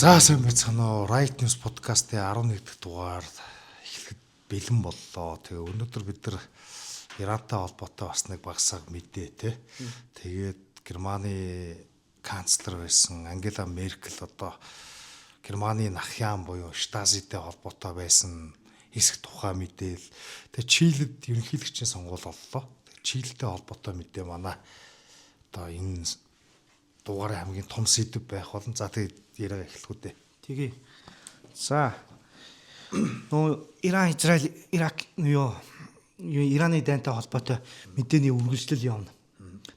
За сайн байцгаана уу. Right News podcast-ийн 11 дахь дугаар эхлэхэд бэлэн боллоо. Тэгээ өнөөдөр бид нар Ирантай холбоотой бас нэг багсаг мэдээ те. Тэгээд Германы канцлер байсан Ангела Меркель одоо Германы нахяан буюу Штазитэй холбоотой байсан хэсэг тухай мэдээл. Тэгээ Чилид ерөнхийлөгчийн сонгуул боллоо. Чилтэй холбоотой мэдээ манай одоо энэ дугаараа хамгийн том сэдв байх болно. За тэгээд яриа эхлэх үү дээ. Тэгээ. За. Иран, Израиль, Ирак Ираны дайнтай холбоотой мэдээний үргэлжлэл явна.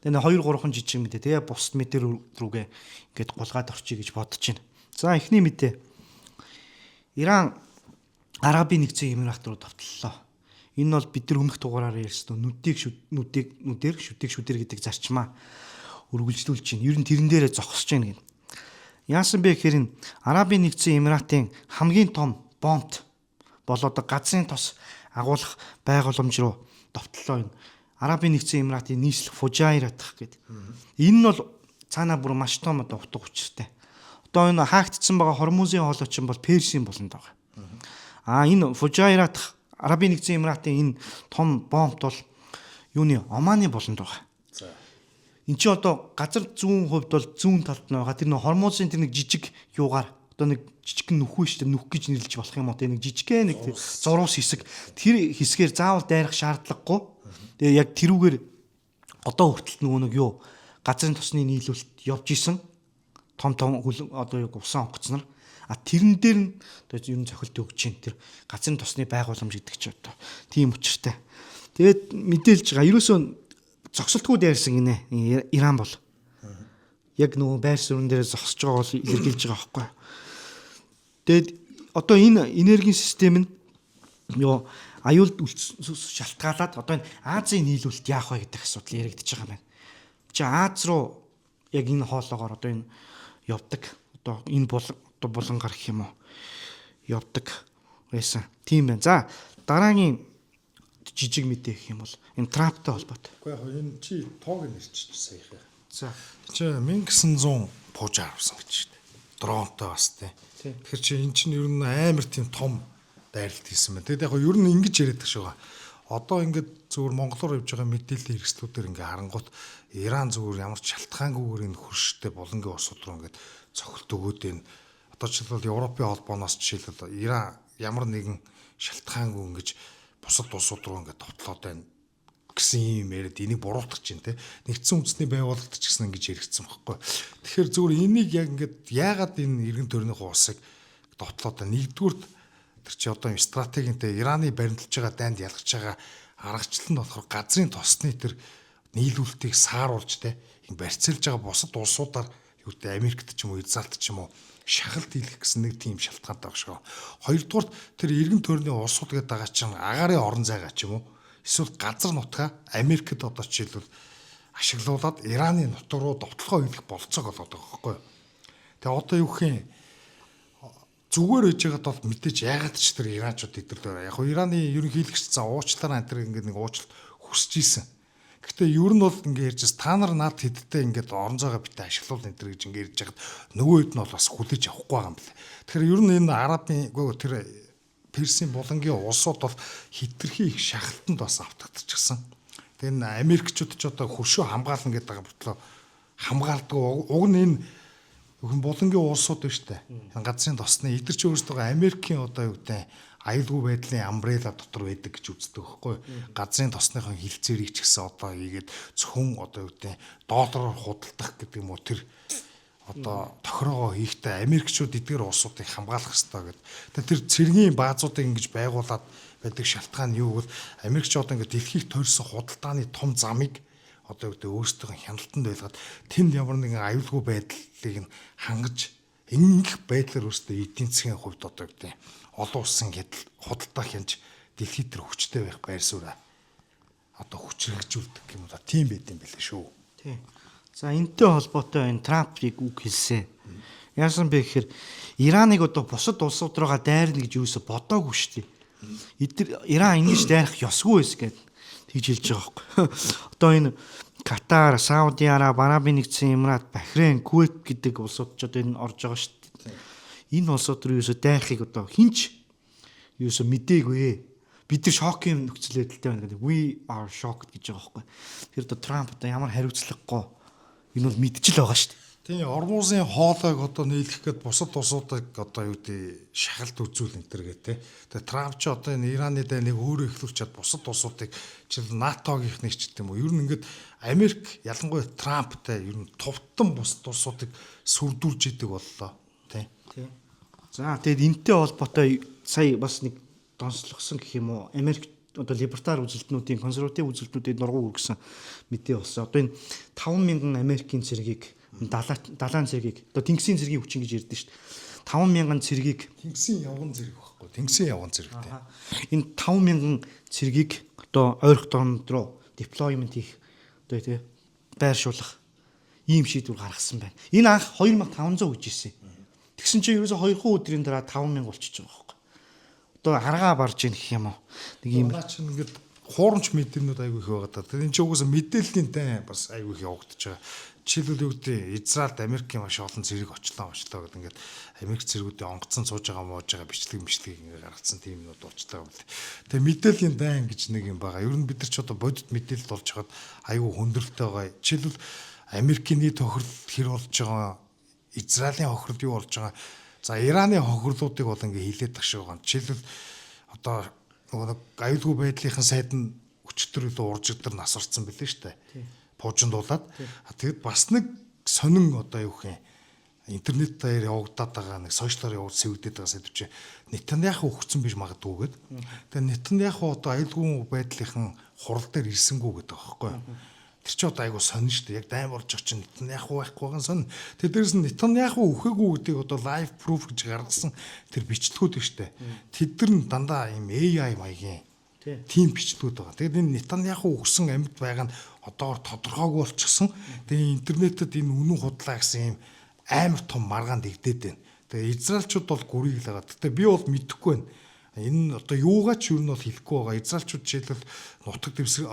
Тэгээ 2-3 жижиг мэдээ. Тэгээ бус мэдээ рүүгээ ингээд гулгаад орчих гэж бодож байна. За эхний мэдээ. Иран Арабын нэгдсэн Эмират руу товтлоо. Энэ бол бид нар өмнөх дугаараар ярьсан нүдээр шүдээр гэдэг зарчмаа үргэлжлүүлж байна. Ер нь тэрэн дээрээ зогсож байна гэнэ. Яасан бэ гэхээр энэ Арабын нэгдсэн Эмиратын хамгийн том бомбт болоод газрын тос агуулах байгууламж руу довтлоо энэ Арабын нэгдсэн Эмиратын нийслэл Фужайра дах гэдэг. Энэ нь бол цаанаа бүр маш том одоо утга учиртай. Одоо энэ хаагдсан байгаа Хормузын хоолой чинь бол Персийн болонд байгаа. Энэ Фужайра дах Арабын нэгдсэн Эмиратын энэ том бомбт бол юуны Оманы болонд байгаа. Энд чи одоо газар зүүн хувьд бол зүүн талд нь байгаа. Тэр нэг Хормузын тэр нэг жижиг юугаар одоо нэг жижиг нүхвэ шүү дээ. Нүх гэж нэрлэж болох юм уу? Тэр нэг жижигхэн нэг зурус хэсэг. Тэр хэсгээр заавал дайрах шаардлагагүй. Тэгээ яг тэрүүгээр одоо хүртэл нөгөө нэг юу газрын тосны нийлүүлэлт явж исэн. Том одоо яг усан онгоц нар. Тэрэн дээр нь одоо ер нь цохилт өгч чинь тэр газрын тосны байгууламж гэдэг чи одоо тийм учиртай. Тэгээд мэдээлж байгаа. Ерөөсөө зогсолтгүй дайрсан гинэ Иран бол. Яг нөгөө байр суурин дээр зогсож байгаа бол илэрхийлж байгаа байхгүй. Тэгэд одоо энэ энергийн систем нь юу аюулд шалтгаалаад одоо энэ Азийн нийлүүлэлт яах вэ гэдэг асуудал яригдчихэж байгаа юм байна. Чи Аз руу яг энэ хоолоогоор одоо энэ явдаг. Одоо энэ булангаар гэх юм уу явдаг байсан. Тийм байна. За дараагийн жижиг мэдээ гэх юм бол энэ Трамптай холбоотой. Уу яг энэ чи тоог нэрчиж саяхан. За. Чи 1900 пуужа авсан гэж шүү дээ. Дронтой бас тий. Тэгэхээр чи эн чинь ер нь амар тийм том дайралт хийсэн байна. Тэгээд яг ер нь ингэж яриад байгаа шүү. Одоо ингээд зүгээр Монголоор явж байгаа мэдээллийн хэрэгслүүдээр ингээд харангуут Иран зүгээр ямар ч шалтгаангүйгээр энэ хөрштэй болонгийн улсууд руу ингээд цохилт өгөөд энэ одоо жишээлбэл Европын холбооноос жишээлбэл Иран ямар нэгэн шалтгаангүй ингэж бусад улсууд руу ингээд товтлоод байна гэсэн юм яриад энийг буруутгах чинь те нэгдсэн үндэсний байгууллагт ч гэсэн ингэж яригдсан байхгүй. Тэгэхээр зүгээр энийг яг ингээд яагаад энэ эргэн тойрны хуусыг товтлоод байна. Нэгдүгürt тэр чи одоо стратегинтэй Ираны баримталж байгаа дайнд ялгаж байгаа аргачлал нь болохоор газрын тосны тэр нийлүүлэлтийг сааруулж те барьцаалж байгаа бусад улсуудаар юутэй Америкт ч юм уу Израильт ч юм уу шахалт хийх гэсэн нэг тийм шалтгаантай багш. Хоёрдугаар тэр эргэн тойрны улсууд гэдэг байгаа чинь агаарын орон зайгаа ч юм уу эсвэл газар нутгаа Америкт одоо жишээлбэл ашиглуулад Ираны нутаг руу довтлогоо хийх болцоог болоод байгаа байхгүй юу. Тэгээ одоо юу гэх юм зүгээр ээж байгаад бол мэдээж яагаад ч тэр иранчууд эдгээр яг Ираны ерөнхийлөгч за уучлаарай энэ ингээд нэг уучлалт хүсэж ийсэн. Гэхдээ ер нь бол ингээд ярьж та нар над хэдтэй ингээд орон зайгаа битээ ашиглуул энэ гэж ингээд ярьж байгаад нөгөө хэд нь бол бас хүлээж авахгүй байгаа юм байна. Тэгэхээр ер нь энэ Арабын тэр Персийн булангийн улсууд бол хитрхи их шахалтанд бас автагдчихсан. Тэгээ энэ Америкчууд ч одоо хөршөө хамгаална гэдэг байгаа бодлоо хамгаалдаг. Уг нь энэ булангийн улсууд байна шүү дээ. Газрын тосны эдгэр чи өөрсдөө Америкийн одоо юу гэдэг аюулгүй байдлын амбрелла дотор байдаг гэж үздэг байхгүй. Газрын тосныхон хилцээрийг ч гэсэн одоо ийгээд зөвхөн одоо юу гэдэг доллараар худалдах гэдэг юм уу тэр одоо тохироогоо хийхдээ Америкчууд эдгээр улсуудыг хамгаалах хэрэгтэй гэдэг. Тэр цэргийн баазуудыг ингэж байгуулад байдаг шалтгаан нь юу гэвэл Америкч одоо ингэ дэлхийд тойрсон худалдааны том замыг одоо юу гэдэг өөрсдөө хяналтанд байлгаад тэнд ямар нэгэн аюулгүй байдлыг хангаж ингэх байдлаар өөрсдөө эдийн засгийн хувьд одоо юу гэдэг олон улсын худалдаа хянж дэлхийд төр хүчтэй байх байр сууриа одоо хүчрэгжүүлдэг юм да тийм байд юм билээ шүү. Тийм. За энэтэй холбоотой энэ Трампыг үг хэлсэн. Яасан бэ гэхээр Ираныг одоо бусад улсууд руугаа дайрна гэж юусо бодоогүй шүү дээ. Иран ингэж дайрах ёсгүй байсан гэдэг. тэгж хэлж байгаа байхгүй. Одоо энэ Катар, Сауди Араб, Арабын нэгдсэн Эмират, Бахрейн, Кувейт гэдэг улсууд ч одоо энэ орж байгаа шүү дээ. Энэ улсууд руу юусо дайхыг одоо хинч юусо мдээгүй. Бид нар шокийн нөхцөл байдалтай байна гэдэг. We are shocked гэж байгаа байхгүй. Тэр одоо Трамп одоо ямар хариуцлагагүй энэ бол мэдчил байгаа шүү дээ. Тийм Ормузын хоолойг одоо нийлэх гээд бусад улсуудыг одоо юу гэдэг шахалт үзүүл энэ төр гэдэг. Тэгээ Трамп ч одоо энэ Ираны дайныг өөрөө эхлүүлчихэд бусад улсуудыг жишээл НАТОгийн ч гэдэг юм уу. Ер нь ингээд Америк ялангуяа Трамптай ер нь товтон бусад улсуудыг сүрдүүлж идэг боллоо. Тийм. За тэгээд энэтэй холбоотой сая бас нэг донслогсон гэх юм уу. Америк одоо либертар үзэлтнүүдийн консерватив үзэлтнүүдэд нургуу үргэсэн мэдээ болсон. Одоо энэ 5,000 Америкийн цэргийг далайн цэргийг одоо тэнгисийн цэргийн хүчин гэж ярьдэн шүү дээ. 5,000 цэргийг Тэнгисийн явган зэрэг байхгүй. Тэнгисийн явган зэрэгтэй. Энэ 5,000 цэргийг одоо ойрох дорнод руу деплоймент хийх одоо тий байршуулах ийм шийдвэр гаргасан байна. Энэ анх 2500 гэж ирсэн. Тэгсэн чинь ерөөсө 2 өдрийн дараа 5,000 болчихж байгаа байхгүй. Одоо аргаа барж ийн гэх юм уу. Нэг ийм чинь ингээд хуурамч мэдээнүүд айгүй их байгаа даа. Тэр энэ ч угсаа мэдээллийн дай бас айгүй их явагдаж байгаа. Жишээлбэл юу гэдэг Израильд Америкийн маш олон зэрэг очлоо гэдэг ингээд Америк зэргүүдийн онгоцон сууж байгаа мууж байгаа бичлэг ингээд гаргацсан тийм юмуд уучлаа гэвэл. Тэгээ мэдээллийн дайн гэж нэг юм байгаа. Ер нь бид нар ч одоо бодит мэдээлэл болж хаад айгүй хүндрэлтэй байгаа. Жишээлбэл Америкийн нийт хохирол хэр болж байгаа, Израилийн хохирол юу болж байгаа. За Ираны хохирлуудыг бол ингээд хилээд тах шиг байгаа. Жишээлбэл одоо нэг аюулгүй байдлынхан сайд нь өчтөр илүү уржигдэр нас орцсон байлээ шүү дээ. Пуужиндуулаад тэгэд бас нэг сонин одоо юу гэх юм интернет дээр явагдаад байгаа нэг сошиалаар явуулж сэвдээд байгаа сэдв чи Нетаньяху өгсөн биш магадгүй гээд. Тэгээ Нетаньяху одоо аюулгүй байдлынхан хурал дээр ирсэнгүү гэдэг байгаа байхгүй. Тэр чи одоо айгу сонин шүү дээ. Яг дайм болж байгаа чинь Нетаньяху байхгүй байгаа сонин. Тэгээ дээрэс нь Нетаньяху үхээгүй гэдгийг одоо live proof гэж гаргасан тэр бичлэгүүд шүү дээ. Тэд нар дандаа ийм AI маягийн тийм бичлэгүүд байгаа. Тэгээд энэ Нетаньяху өгсөн амьд байгаа нь одоогор тодорхойгүй болчихсон. Тэгээ интернетэд энэ үнэн худлаа гэсэн юм амар том маргаанд игдээд байна. Тэгээ израилчууд бол гүрийг л байгаа. Гэтэ би бол мэдэхгүй байна. Энэ одоо юугаа ч юу нь бол хэлэхгүй байгаа. Израилчууд жишээлбэл нутаг дэвсгэр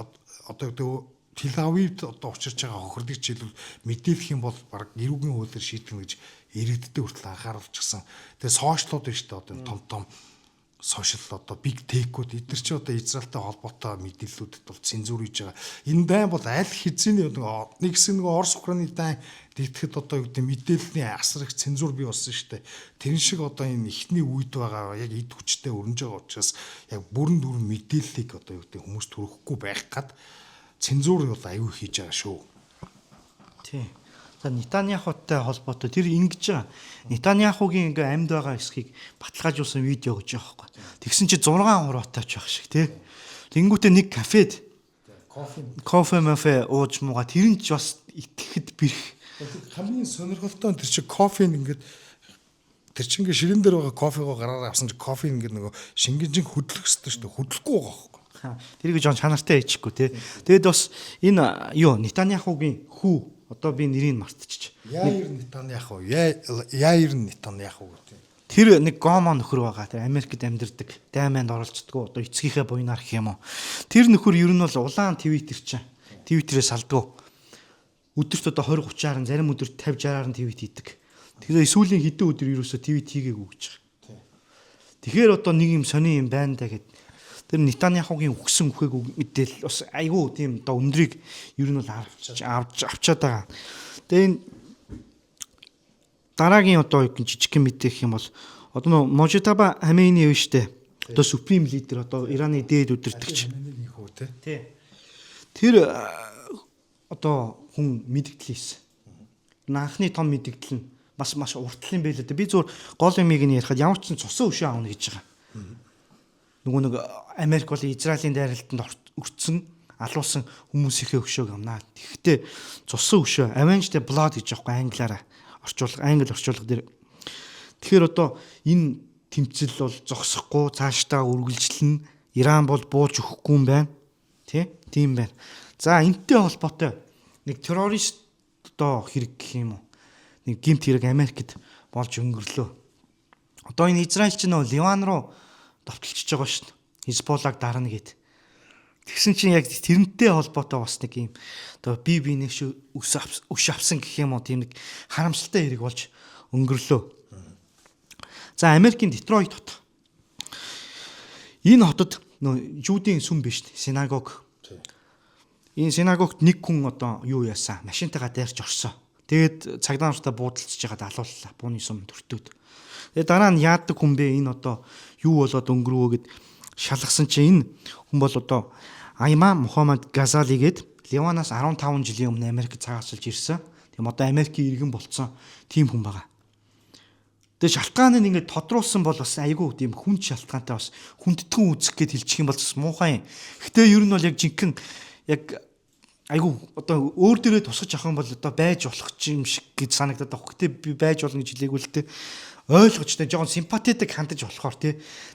одоо Тель-Авивд одоо учирч байгаа хохирлыг жишээлбэл мэдээлэх юм бол баг эрүүгийн хуулиар шийдэх гэж ирээдүйдээ хүртэл анхааруулчихсан. Тэгээ сошиалууд биш үү одоо том том сошиал одоо big tech-үүд эдгээр чи одоо Израильтай холбоотой мэдээллүүдэд бол цензур хийж байгаа. Энэ дайн бол аль хэзээний нэг хэсэг нэг Орос Украины дайн дэгдэхэд одоо юу гэдэг мэдээллийн асар их цензур бий болсон шүү дээ. Тэр шиг одоо энэ ихний үед байгаа яг эд хүчтэй өрнөж байгаа учраас яг бүрэн дүрэн мэдээллийг одоо юу гэдэг хүмүүст хүргэхгүй байх гад цензур бол аюу хийж байгаа шүү. Тий. За Нетаньяхутай холбоотой тэр ингэж байгаа. Нетаньяхугийн ингээ амьд байгаа хэсгийг баталгаажуулсан видео гэж байгаа байхгүй. Тэгсэн чи 6 хуруутай ч байх шиг тий. Тэнгүүтээ нэг кафед кофе ууж мууга тэр нь ч бас итгэхэд бэрх. Хамгийн сонирхолтой нь тэр чи кофег ингээд тэр чи ингээ ширэн дээр байгаа кофегоо гараараа авсан чи кофе ингээд нөгөө шингэнжин хөдлөх хэрэгтэй шүү дээ. Хөдлөхгүй байгаа байхгүй. Тэрийг жоон чанартай хийчихгүй тий. Тэгэд бас энэ юу Нетаньяхугийн хүү одоо би нэрийг мартчих. Яир Нетаньяху гэдэг. Тэр нэг гомо нөхөр байгаа. Тэр Америкт амьдардаг. Дайманд оролцдгоо. Одоо эцгийнхээ буйнаар гэх юм уу. Тэр нөхөр ер нь бол улаан твиттер чинь. Твиттерээс салдгуу. Өдөрт одоо 20-30-аар зарим өдөрт 50-60-аар твит хийдэг. Тэгэхээр сүүлийн хэдэн өдөр ерөөсөө твит хийгээгүй гэж байгаа. Тэгэхээр одоо нэг юм сони юм байна да гэд. Тэр Нетаньяхугийн үхсэн үхээгүй мэдээлэл бас айгүй тийм одоо өндрийг ер нь бол авчаад байгаа. Тэгээ энэ дараагийн одоо жижиг мэдээлэх юм бол одоо Можитаба Хамейни юу штэ. Одоо Supreme Leader одоо Ираны дээд удирдагч. Тий. Тэр одоо хүн мэдгдэл хийсэн. Анхны том мэдгдэл нь маш уртлын байлээ. Би зүгээр гол юмыг нь ярихад ямар ч цусан өшөө аавна гэж байгаа. Нөгөө нэг Америк бол Израилийн дайралтанд өртсөн алуулсан хүмүүсийнхээ өшөөг амнаа. Тэгэхдээ цусан өшөө Avenged Blood гэж аахгүй англиараа англи орчуулга дээр. Тэгэхээр одоо энэ тэмцэл бол зогсохгүй цаашдаа үргэлжлэнэ. Иран бол бууж өгөхгүй юм байна. Тийм байна. За энэтэй холбоотой нэг террорист одоо хэрэг гэх юм уу? Нэг гэмт хэрэг Америкт болж өнгөрлөө. Одоо энэ Израиль ч нөө Ливан руу давталчиж байгаа шүү дээ. Хизболлаг дарна гэд. Тэгсэн чинь яг тэрнтэй холбоотой бас нэг юм одоо бие биенээ өш авсан гэх юм уу тийм нэг харамсалтай хэрэг болж өнгөрлөө. За Америкийн Детройт хот. Энэ хотод жүүдийн сүм биш синагог. Энэ синагогт нэг хүн одоо юу яасан? Машинтайгаа дайрч орсон. Тэгээд цагдаа нартаа буудалцж байгаа далууллаа. Бууны сүм төртөөд. Тэгээд дараа нь яадаг хүн бэ? Энэ одоо юу болоод өнгөрөө гэд шалгасан чинь энэ хүн бол одоо Айман Мухаммад Газали гээд Ливанаас 15 жилийн өмнө Америкт цагаатсалж ирсэн. Тийм одоо Америкийн иргэн болцсон тийм хүн байгаа. Тэгээ шалтгаан нь ингээд тодруулсан бол бас айгүй тийм хүн шалтгаантай бас хүндэтгэн үзэх гээд хэлчих юм бол бас муухай юм. Гэтэ ер нь бол яг жинхэнэ яг айгүй одоо өөр дээрээ тусгаж авах юм бол одоо байж болох юм шиг гэж санагдаад байна. Гэтэ би байж болно гэж хэлээгүй л те. Ойлгочтой жоохон симпатидаг хандаж болохоор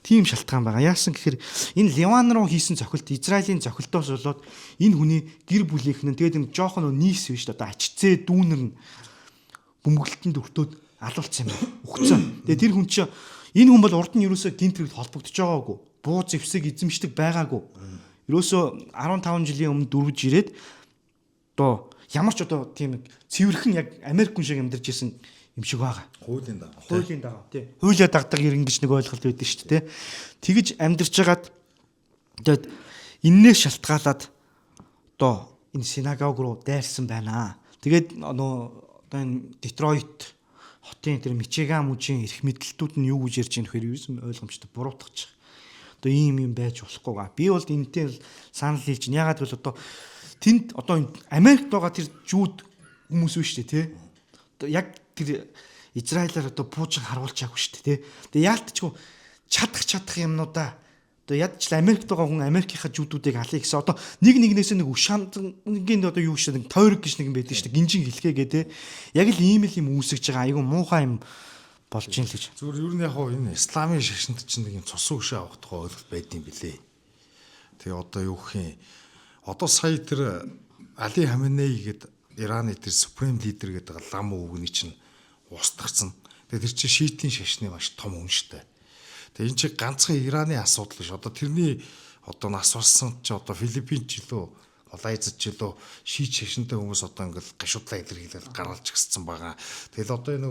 тийм шалтгаан байгаа. Яасан гэхээр энэ Ливан руу хийсэн цохилт Израилийн цохилтоос болоод энэ хүний гэр бүлийнх нь тэгээд юм жоохон нийс биш одоо ачцээ дүүнэр нь бөмбөглөлтөнд өртөөд алуулсан юм байна. Өгцөн. Тэгээд тэр хүн чинь энэ хүн бол урд нь ерөөсөө гинт хэрэгт холбогдож байгаагүй. Буу зэвсэг эзэмшдэг байгаагүй. Ерөөсөө 15 жилийн өмнө дөрвж ирээд одоо ямар ч одоо тийм цэвэрхэн яг Америк хүн шиг амьдарч исэн юм шиг байгаа. Хуулийн дагав. Хуулийн дагав тий. Хуулиа дагдаг иргэн гэж нэг ойлголт байдаг шүү дээ тий. Тэгж амьдарч хагаад тэгээд эннээс шалтгаалаад одоо энэ синагог руу дайрсан байна. Тэгээд одоо энэ Детройт хотын тэр Мичиган мужийн эрх мэдлэлтүүд нь юу гэж ярьж байгаа нөхөр ерөөсөн ойлгомжтой буруутгаж байгаа. Одоо ийм юм байж болохгүй га. Би бол энэтэй санал хэлж чинь ягаад гэвэл одоо тэнд одоо Америкт байгаа тэр жүүд хүмүүс биш үү тий. Одоо яг тэр Израилаар одоо буужиг харуулж байгаагүй шүү дээ тий. Тэгээ яалтчгүй чадах юмнуудаа одоо ядч Америкт байгаа хүн Америкийнхаа жүүдүүдийг алъя гэсэн одоо нэгнээс нэг ушаангийн одоо юу шиг нэг тойрог гэж нэг юм байдаг шүү дээ. Гинжин хэлхээ гэдэг. Яг л ийм л юм үүсгэж байгаа. Айгу муухай юм болж ийн л гэж. Зүгээр ер нь яг хоо энэ исламын шашинт чинь нэг юм цус өгшөө авах тухай ойлголт байдсан билээ. Тэгээ одоо юу гэх юм одоо сая тэр Али Хаменей гээд Ираны тэр Supreme Leader гэдэг лам өвгний чинь устгацсан. Тэгээ тэр чинь шиитийн шашны маш том хүн штэ. Тэгээ энэ чинь ганцхан Ираны асуудал биш. Одоо тэрний одоо нас болсон чи одоо Филиппин ч илүү Малайзад ч илүү шиит шашинтай хүмүүс одоо ингээл гашуудлаа илэрхийлэл гаргалж гисцсан байгаа. Тэгэл одоо энэ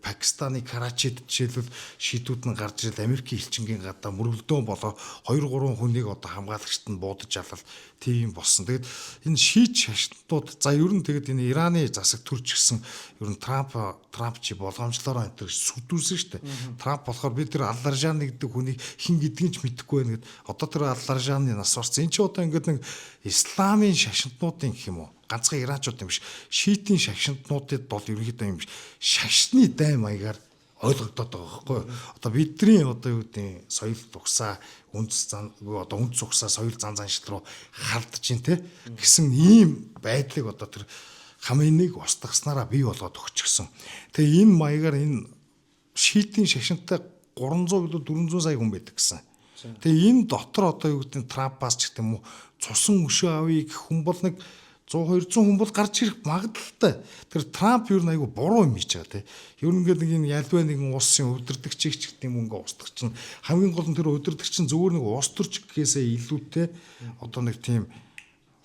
Пакистаны Карачид жишээлбэл шийдүүд нь гарч ирэл Америкийн элчингийн гадаа мөрөлдөөн болоо 2-3 хүнийг одоо хамгаалагчд нь буудаж алал тийм болсон. Тэгэд энэ шийд шашнтууд за ер нь тэгэд энэ Ираны засаг төрж гисэн ер нь Трамп чи болгоомжлороо энэ сүдүүлсэн шүү дээ. Трамп болохоор бид тэр Алларжан гэдэг хүнийг хэн гэдгийг ч мэдэхгүй байна гэд одоо тэр Алларжаны нас орсон. Энд чи одоо ингээд нэг исламын шашнтнуудын гэх юм уу ганцхан иранчууд юм биш шиитийн шашинтнуудад бол ерөнхийдөө юм биш шашны дай маягаар ойлгогдоод байгаа байхгүй юу. Одоо бидний одоо юу гэдэг соёл тугсаа үндэс зан одоо үндэс угсаа соёл зан заншил руу халдж ин тэ гэсэн ийм байдлыг одоо тэр Хаменейг устгаснараа бий болгоод өгчихсөн. Тэгээ энэ маягаар энэ шиитийн шашинтай 300 билүү 400 сая хүн байдаг гэсэн. Тэгээ энэ дотор одоо юу гэдэг Трампаас ч гэдэг юм уу цусан өшөө авъя гэх хүн бол нэг 100 200 хүн бол гарч ирэх магадaltaй. Тэр Трамп юу нэг айгу буруу юм хийж байгаа тий. Ер нь ингээд нэг энэ ялбай нэгэн улсын удирдагчийг ч гэдэг юм ингээ устгах чинь хамгийн гол нь тэр удирдагч чинь зөвөр нэг ус төрч гэхээсээ илүүтэй одоо нэг тийм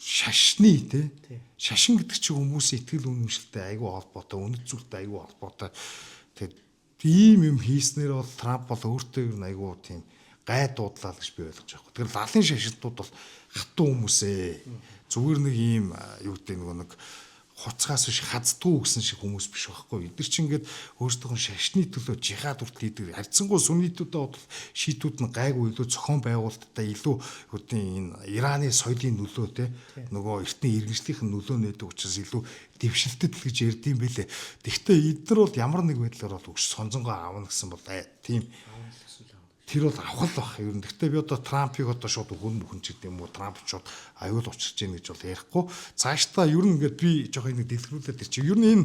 шашны тий. Шашин гэдэг чинь хүмүүсийн итгэл үнэмшилтэй айгу холбоотой, үнэт зүйлтэй айгу холбоотой. Тэгээд ийм юм хийснээр бол Трамп бол өөртөө ер нь айгу тийм гай дуудлаа л гэж би ойлгож байгаа. Тэгэхээр лалын шашинтууд бол хатуу хүмүүсээ зүгээр нэг ийм юу гэдэг нэг хуцгаас биш хаздгүй гэсэн шиг хүмүүс биш байхгүй. Эдгээр чинь ингээд өөрсдөө шашны төлөө жихад хүртэл харьцангуй сүннитүүдэд бол шийтүүд нь гайгүй илүү зохион байгуулалттай илүү үгүй энэ Ираны соёлын нөлөө те нөгөө эртний иргэншлийнхэн нөлөө нээдэг учраас илүү дэвшилтэд л гэж ярьдсан байлээ. Тэгвэл эдгээр бол ямар нэг байдлаар бол өгч сонзонгоо аавна гэсэн бол тийм тэр бол авах л бах ер нь. Гэхдээ би одоо Трампыг одоо шууд хүн ч гэдэг юм уу Трамп шууд аюул учирч ийн гэж бол ярихгүй. Цаашдаа ер нь ингээд би жоох нэг дэлгэрүүлээд тэр чинь ер нь энэ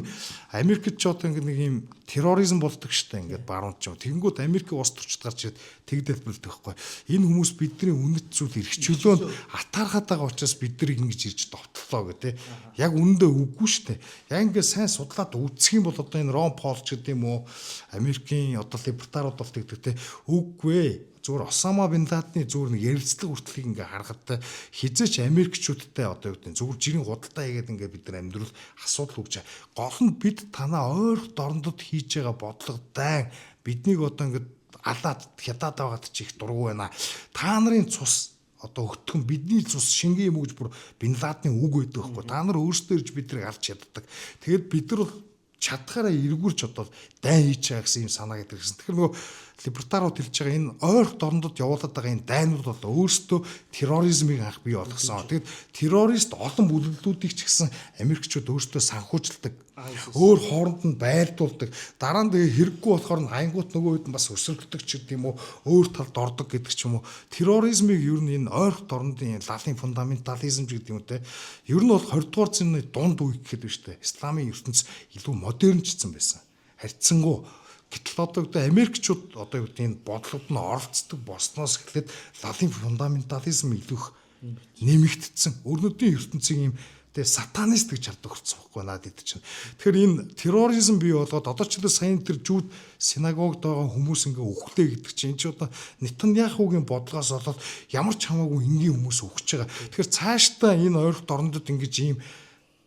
Америкт ч одоо ингээд нэг юм терроризм болдог штэ ингээд баруун ч юм. Тэгэнгүүт Америкийн улс төрчд гарч ирээд тэгдэл бэлдэх байхгүй. Энэ хүмүүс бидний үнэт зүйл эрхчлөөнд атаархаад байгаа учраас бид нарыг ингэж ирж довтлоо бодлоо гэдэг. Яг үнэндээ үгүй шүү дээ. Яг ингээд сайн судлаад үзэх юм бол одоо энэ Рон Пол ч гэдэг юм уу, Америкийн одоо либертарууд бол тэгдэг те. Үгүй ээ. Зүгээр Осама бин Ладны зүгээр нэг ярилцлага хүртэлийг ингээ харахад хизээч Америкчуудтай одоо юу гэдэг зүгээр жирийн худалдаа хийгээд ингээ бид нар амьдрал асуудал үүсэж гол нь бид танаа ойрхон дорндод хийж байгаа бодлого дайн биднийг одоо ингээ алаад хятад байгаад чи их дургу байна. Та нарын цус одоо өгтгөн бидний цус шингийн юм гэж бүр бин Ладны үг өгдөг байхгүй. Та нар өөрсдөө ирж биднийг алж чаддаг. Тэгээд бид нар бол чадхаараа эргүүлж одоо дайн хийж байгаа гэсэн юм санаа гэдэг гэсэн. Тэгэхээр нөгөө либертарууд хэлж байгаа энэ ойрхон дорндод явуулаад байгаа энэ дайнууд бол өөрсдөө терроризмыг анх бий болгосон. Тэгээд террорист олон бүлэглүүдийг ч гэсэн Америкчууд өөрсдөө санхүүжилдэг. Өөр хооронд нь байлдуулдаг. Дараа нь тэгээ хэрэггүй болохоор нь аянгууд нөгөө хэд нь бас өсөрлөдөг ч гэдэг юм уу, өөр талд ордог гэдэг ч юм уу. Терроризмыг ер нь энэ ойрхон дорндын лалын фундаментализм гэдэг юм те. Ер нь бол 20 дугаар зууны дунд үе гэхэд биш те. Исламын ертөнц илүү модернчилсан байсан. Харьцангуй гэтэл одоо гэдэг Америкчууд одоо юу гэдэг энэ бодлогод нь оролцдог болсноос эхлээд лалын фундаментализм илүү их нэмэгдсэн. Өрнөдийн ертөнцийн юм тэгээ сатанист гэж хардаг болсон байхгүй надад чинь. Тэгэхээр энэ терроризм бий болгоод одоо ч л сайн тэр жууд синагогд байгаа хүмүүс ингээ үхлээ гэдэг чинь энэ ч одоо Нетаньяхугийн бодлогоос болоод ямар ч хамаагүй энгийн хүмүүс үхэж байгаа. Тэгэхээр цаашдаа энэ ойрхон дорндод ингэж ийм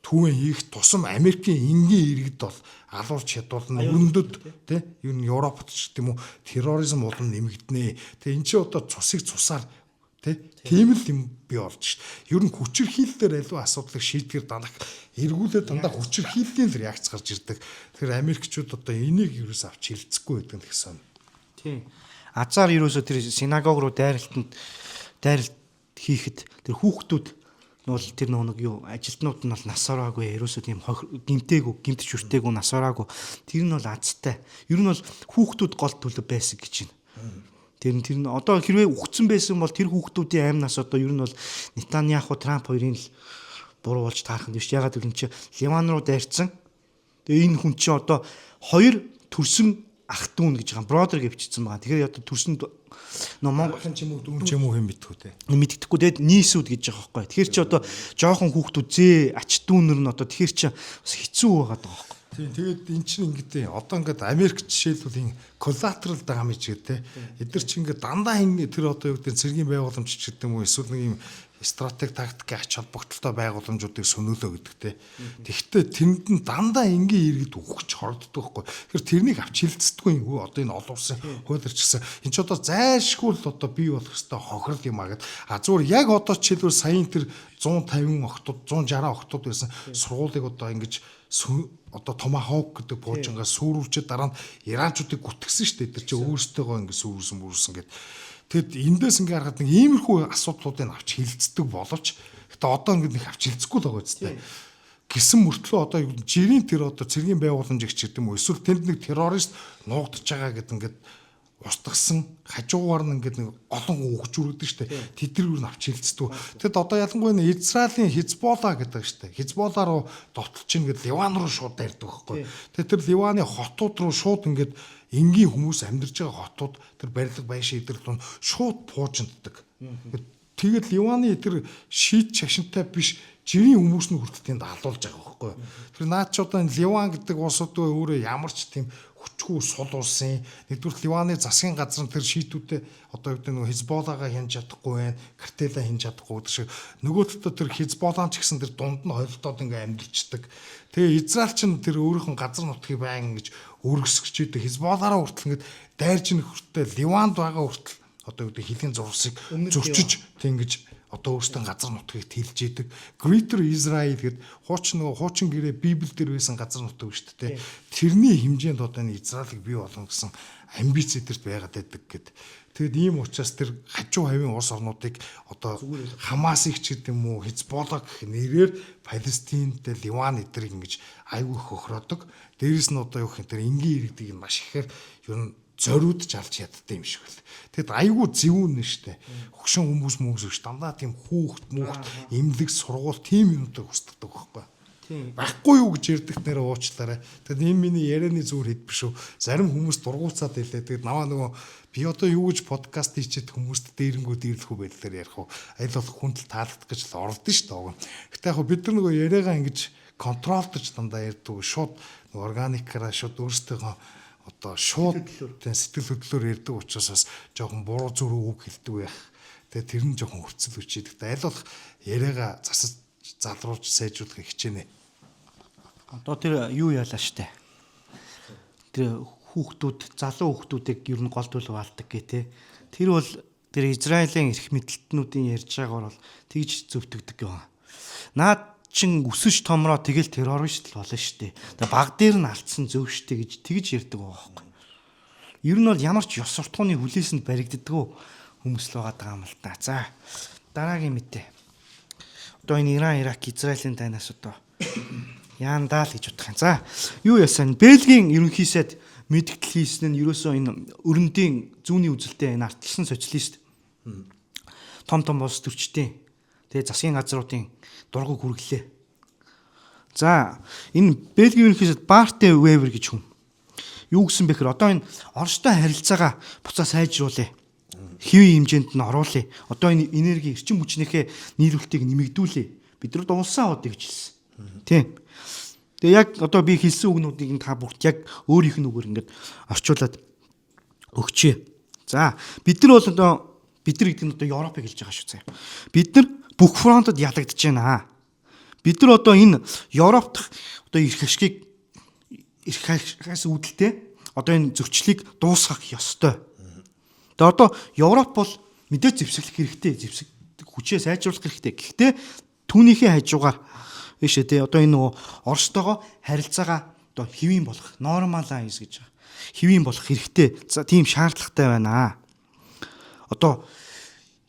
түүэн хийх тусам Америкийн энгийн иргэд бол алуулж чадвал өрнөдөд тий ер нь Европт ч гэдэг юм уу терроризм улам нэмэгдэнэ. Тэгээ эн чинь одоо цусыг цусаар тийм л юм бий болж шít. Ер нь хүчирхийлэлээр аливаа асуудлыг шийдэхэр дандаа эргүүлээд дандаа хүчирхийллийн л реакц гарч ирдэг. Тэгэхээр Америкчууд одоо энийг ерөөс авч хилцэхгүй байдаг гэсэн. Тийм. Азар ерөөсөө тэр синагог руу дайралт хийхэд тэр хүүхдүүд бол тэр нэг юу ажилтнууд нь бол нас ороогүй ерөөсөө тийм гимтэж хүртээгүй нас ороогүй тэр нь бол азтай. Ер нь бол хүүхдүүд гол төлөв байсан гэж байна. Тэр нь одоо хэрвээ үхсэн байсан бол тэр хүүхдүүдийн амь нас одоо ер нь бол Нетаньяху Трамп хоёрын л буруу болж таарах нь биш. Ягаад гэвэл чи Ливан руу дайрцсан. Тэгээ энэ хүн чи одоо хоёр төрсөн ах дүүн гэж байгаа бродер гэвчихсэн байгаа. Тэгэхээр одоо төрсөн Монголын ч юм уу дүүн ч юм уу хэм мэдтгүү те. Мэддэхгүй тэгээд нийсүүд гэж байгаа байхгүй. Тэгэхээр чи одоо жоохон хүүхдүүд ач дүүнэр нь одоо тэгэхээр чи бас хэцүү байгаад байгаа байхгүй. Тийм тэгээд эн чинь ингэдэй одоо ингээд Америк жишээлбэл энэ коллатерал дамиж гэдэг те. Эдгэр чи ингээд дандаа тэр одоо юу гэдэг цэргийн байгууламж ч гэдэг юм уу эсвэл нэг юм стратеги тактикийн ач холбогдолтой байгууламжуудыг сөнөөлөө гэдэг те. Тэгэхдээ тэнд нь дандаа энгийн иргэд үхэж хорддог байхгүй. Тэгэхээр тэрнийг авч хилцдэггүй юм. Одоо энэ олон улсын хуулиарч гэсэн. Энд ч одоо зайлшгүй л одоо бий болох хэвээр хохирол юм аа гэд. Зүгээр яг одоо жишээлбэл саяын тэр 150 охтууд 160 охтууд байсан сургуулийг одоо ингэж одоо Томахок гэдэг буужингаас сүрүүлчихэд дараа нь иранчуудыг гүтгсэн шүү дээ. Тэр чинь өөрсдөө ингэ сүрүүлсэн гэд. Тэгэд эндээс ингээ харахад нэг иймэрхүү асуудлуудыг авч хилцдэг боловч гэтээ одоо ингэ нэг авч хилцэхгүй л байгаа үстэй. Гисэн мөртлөө одоо жирийн тэр одоо цэргийн байгууламж гэж гэдэг юм уу эсвэл тэнд нэг террорист нуугдж байгаа гэдэг ингээд устгасан хажуугаар нь ингээд нэг олон үгж үргэдэг штэ. Тэдгээр юу авч хилцдэг. Тэгэд одоо ялангуяа Израилийн Хизболла гэдэг штэ. Хизболла руу довтолж ингээд Ливан руу шууд дайрдаг байхгүй. Тэгээд тэр Ливаны хотууд руу шууд ингээд энгийн хүмүүс амьдарч байгаа хотууд тэр барилга байшин эдгээр нь шууд пуужинтдаг. Тэгээд Ливаны тэр шийд шашинтай биш жирийн хүмүүс нь хүртэл тэнд алуулж байгаа байхгүй. Тэр наад чи одоо Ливан гэдэг улсууд өөрөө ямар ч тийм хүчгүй сул улсын нэгдүгээр Ливаны засгийн газар нь тэр шийтүүдэд одоо юу гэдэг нэг Хизболлагаа хянж чадахгүй байх, картелаа хянж чадахгүй гэдэг шиг нөгөө талд тэр Хизболлаан ч гэсэн тэр дунд нь хойлтоод ингээ амьдчдаг. Тэгээ Израиль ч тэр өөрийнх нь газар нутгийг байн ингэж өргөсгөж идэг Хизболлаараа хүртэл ингээд дайрж ин хүртэл Ливанд байгаа хүртэл одоо юу гэдэг хилийн зурсыг зөрчиж тэнгэж одоо өөрсдөө газар нутгийг тэлж идэг. Greater Israel гэдэг хуучин гэрээ Библиэл дээр байсан газар нутаг шүү дээ. Тэрний хэмжээнд одоо энэ Израилийг бий болгоно гэсэн амбиц эдэрт байгаад байдаг гэд. Тэгэд ийм учраас тэр хажуу хавийн улс орнуудыг одоо Хамасыг ч гэдэг юм уу Хизболла гэх нэрээр Палестинтэй Ливан эдрийг ингэж айгүй хохироодог. Дээрээс нь одоо юу гэх юм тэр энгийн иргэдийг маш ихээр юу зориудж алж яддаг юм шиг байна. Тэгэд айгүй зөвүүн нь штэ. Хөгшин хүмүүс гэж дандаа тийм хүүхд эмнэлэг сургууль тийм юмтай хүсдэг байхгүй. Байхгүй юу гэж ярьдаг нэр уучлаарай. Тэгэд энэ миний ярианы зүгээр хэд биш үү. Зарим хүмүүс дургуутсаад илээ. Тэгэд наваа нөгөө би одоо юу гэж подкаст хийчихэд хүмүүст дээрэнгүүд ирлэхүү байдлаар ярих уу. Аль болох хүндэл таалагдах гэж л ордон шүү дээ. Гэтэ яг бид нар нөгөө яриагаа ингэж контролдож дандаа ярьдаг. Шууд органикаараа шууд өөрсдөө одоо шууд сэтгэл хөдлөлөөр ярьдаг учраас жоохон буруу зүрх үг хэлдэг байх. Тэгээ тэр нь жоохон хөвцөл үчидэг. Аль болох яриагаа засаж залруулж сайжруулахыг хичээнэ. Одоо тэр юу яалаа штэ. Тэр хүүхдүүд, залуу хүүхдүүдийг ер нь голдуул баалдаг гэ тэ. Тэр бол тэр Израилийн эрх мэдлэлтнүүдийн ярьж байгаагаар бол тэгж зөвтгдөг юм. Наад чин өсөж томроо тэгэл террорист л болно штэ. Тэгээ баг дээр нь алдсан зөв штэ гэж тэгж ярьдаг байгаа байхгүй. Ер нь бол ямар ч ёс суртахууны хүлээсэнд баригддаггүй хүмүүс л байгаа юм л та. За дараагийн мэдээ. Одоо энэ Иран, Ирак, Израилийн тайнаас одоо яандаа л гэж бодох юм. За юу яасан? Бельгийн ерөнхий сайд мэдгдэл хийсэн нь ерөөсөө энэ өрөндийн зүүнний үзэлтэй энэ ардчилсан социалист том улс төрчдийн тэгээ засгийн газруудын дургуг хүргэлээ. За энэ Бельгийн ерөнхий сайд Барте Вебер гэж хүн юу гэсэн бэхээр одоо энэ Оростой харилцаагаа буцаа сайжруулъя. Хэвийн хэмжээнд нь оруулъя. Одоо энэ энерги эрчим хүчнийхээ нийлүүлэлтийг нэмэгдүүлье. Бид нар дуулсан аваад гэж хэлсэн. Тийм. Тэгээ яг одоо би хэлсэн үгнүүдийг та бүгд яг өөрийнх нь үгээр ингээд орчуулад өгчээ. За бид нар бол одоо бид нар гэдэг нь одоо Европыг хэлж байгаа шүү заяа. Бид нар бүх фронтод ялагдж байна. Бид нар одоо энэ Европт одоо эрх ашигаас үүдэлтэй одоо энэ зөрчлийг дуусгах ёстой. Тэгээ одоо Европ бол мэдээж зэвсэглэх хэрэгтэй, зэвсэг хүчээ сайжруулах хэрэгтэй. Гэхдээ түүнийхээ хажуугаар биш ээ одоо энэ нөгөө Оростойгоо харилцаагаа одоо хэвийн болгох, normalize гэж байгаа. Хэвийн болгох хэрэгтэй. За тийм шаардлагатай байна. Одоо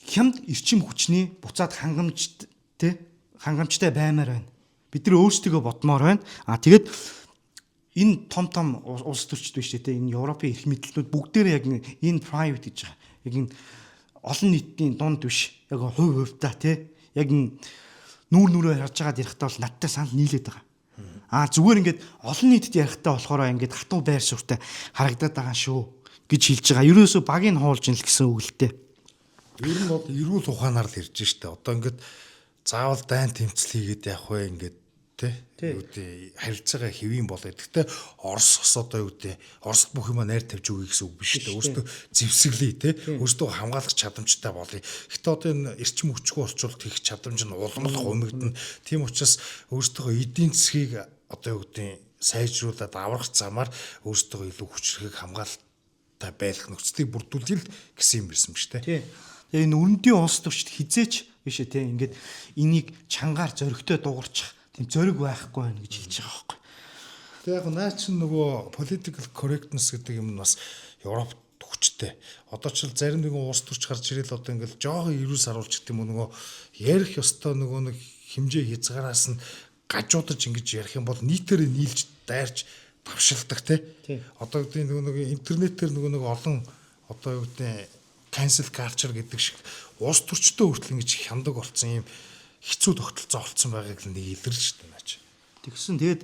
хямд эрчим хүчний буцаад хангамжтай баймаар байна. Бид нар өөрсдөө бодмоор байна. Тэгээд энэ том улс төрчд биш те энэ Европын эрх мэдлэлтнүүд бүгдээрээ яг энэ private гэж байгаа. Яг энэ олон нийтийн дунд биш. Яг хувьдаа те яг энэ нүүрээ харж байгаад ярихдаа бол надтай санал нийлээд байгаа. Зүгээр ингээд олон нийтэд ярихдаа болохоор ингээд хатуу байр суурьтай харагдаад байгаа шүү гэж хэлж байгаа. Ерөөсөө багийг хуулж ин л гэсэн үг л дээ. Ер нь бол эрүүл ухаанаар л ирж штэ. Одоо ингээд заавал дайн тэмцэл хийгээд явах вэ ингээд тий юу тий харилцаагаа хэвийн болоо. Гэхдээ Оросос одоо юу тий Орос бүх юм найр тавьж өгье гэсэн үг биш тий. Өөртөө зэвсэглэе тий. Өөртөө хамгаалах чадамжтай болъё. Гэхдээ одоо энэ эрчим хүчгүй орчуулалт хийх чадамж нь улмал гомигдно. Тийм учраас өөртөө эдийн засгийг одоо юу тий сайжруулад аврах замаар өөртөө илүү хүчрхэг хамгаалалттай байх нөхцөлийг бүрдүүлэх гэсэн юм байсан биз тий. Тэгээ энэ өрөндийн улс төрчд хизээч биш ээ тий ингээд энийг чангаар зөрөгтэй дуурчих тийм зориг байхгүй байна гэж хэлж байгаа байхгүй. Тэгээ яг наа чинь нөгөө political correctness гэдэг юм нь бас Европт хүчтэй. Одоо ч зарим нэгэн улс төрч гарч ирэл одоо ингээл жоохон ирүүс харуулж гэдэг юм нөгөө ярих ёстой нөгөө нэг хэмжээ хязгаараас нь гажуудаж ингэж ярих юм бол нийтээрээ нийлж дайрч давшилдаг тий. Одоо гэдэг нөгөө интернетээр нөгөө олон одоо юу гэдэг cancel culture гэдэг шиг улс төрчтэй хүртэл ингэж хяндаг болсон юм хэцүү тогтолцоо олцсон байгааг л нэг илэрч шүү дээ наач. Тэгсэн тэгээд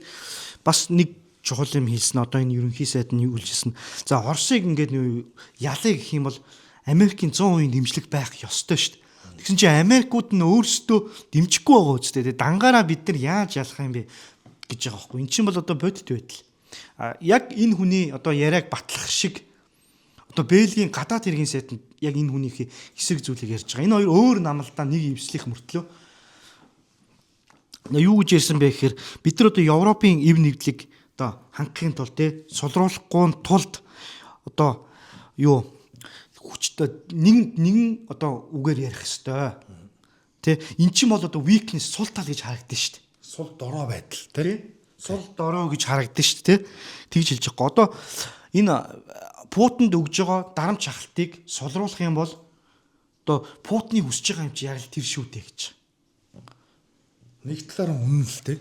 бас нэг чухал юм хэлсэн одоо энэ ерөнхий сайд нь юу хэлжсэн. За Оросыг ингээд ялыг гэх юм бол Америкийн 100% дэмжлэг байх ёстой шүү дээ. Тэгсэн чинь Америкууд нь өөрсдөө дэмжихгүй байгаа үстэй. Тэгээд дангаараа бид нар яаж ялах юм бэ гэж байгаа байхгүй. Эн чинь бол одоо бодит байдал. Яг энэ хүний одоо яриаг батлах шиг одоо Бельгийн гадаад хэргийн сайд нь яг энэ хүнийхээ хэсэг зүйлийг ярьж байгаа. Энэ хоёр өөр намалдаа нэг эвслэх мөртлөө юу гэж ярьсан бэ гэхээр бид нар одоо Европын эв нэгдлийг одоо хангахын тулд сулруулахгүй тулд одоо юу хүчтэй нэгэн одоо үгээр ярих хэвээр тий эн чинь бол одоо weakness сул тал гэж харагдсан шүү дээ. Сул дорой байдал тий сул дорой гэж харагдсан шүү дээ. Тэгж хэлж байгаа. Одоо энэ Путинд өгж байгаа дарамт шахалтыг сулруулах юм бол одоо Путины хүсэж байгаа юм чи яг л тэр шүү дээ гэж. Нэг талаараа үнэн л дээ.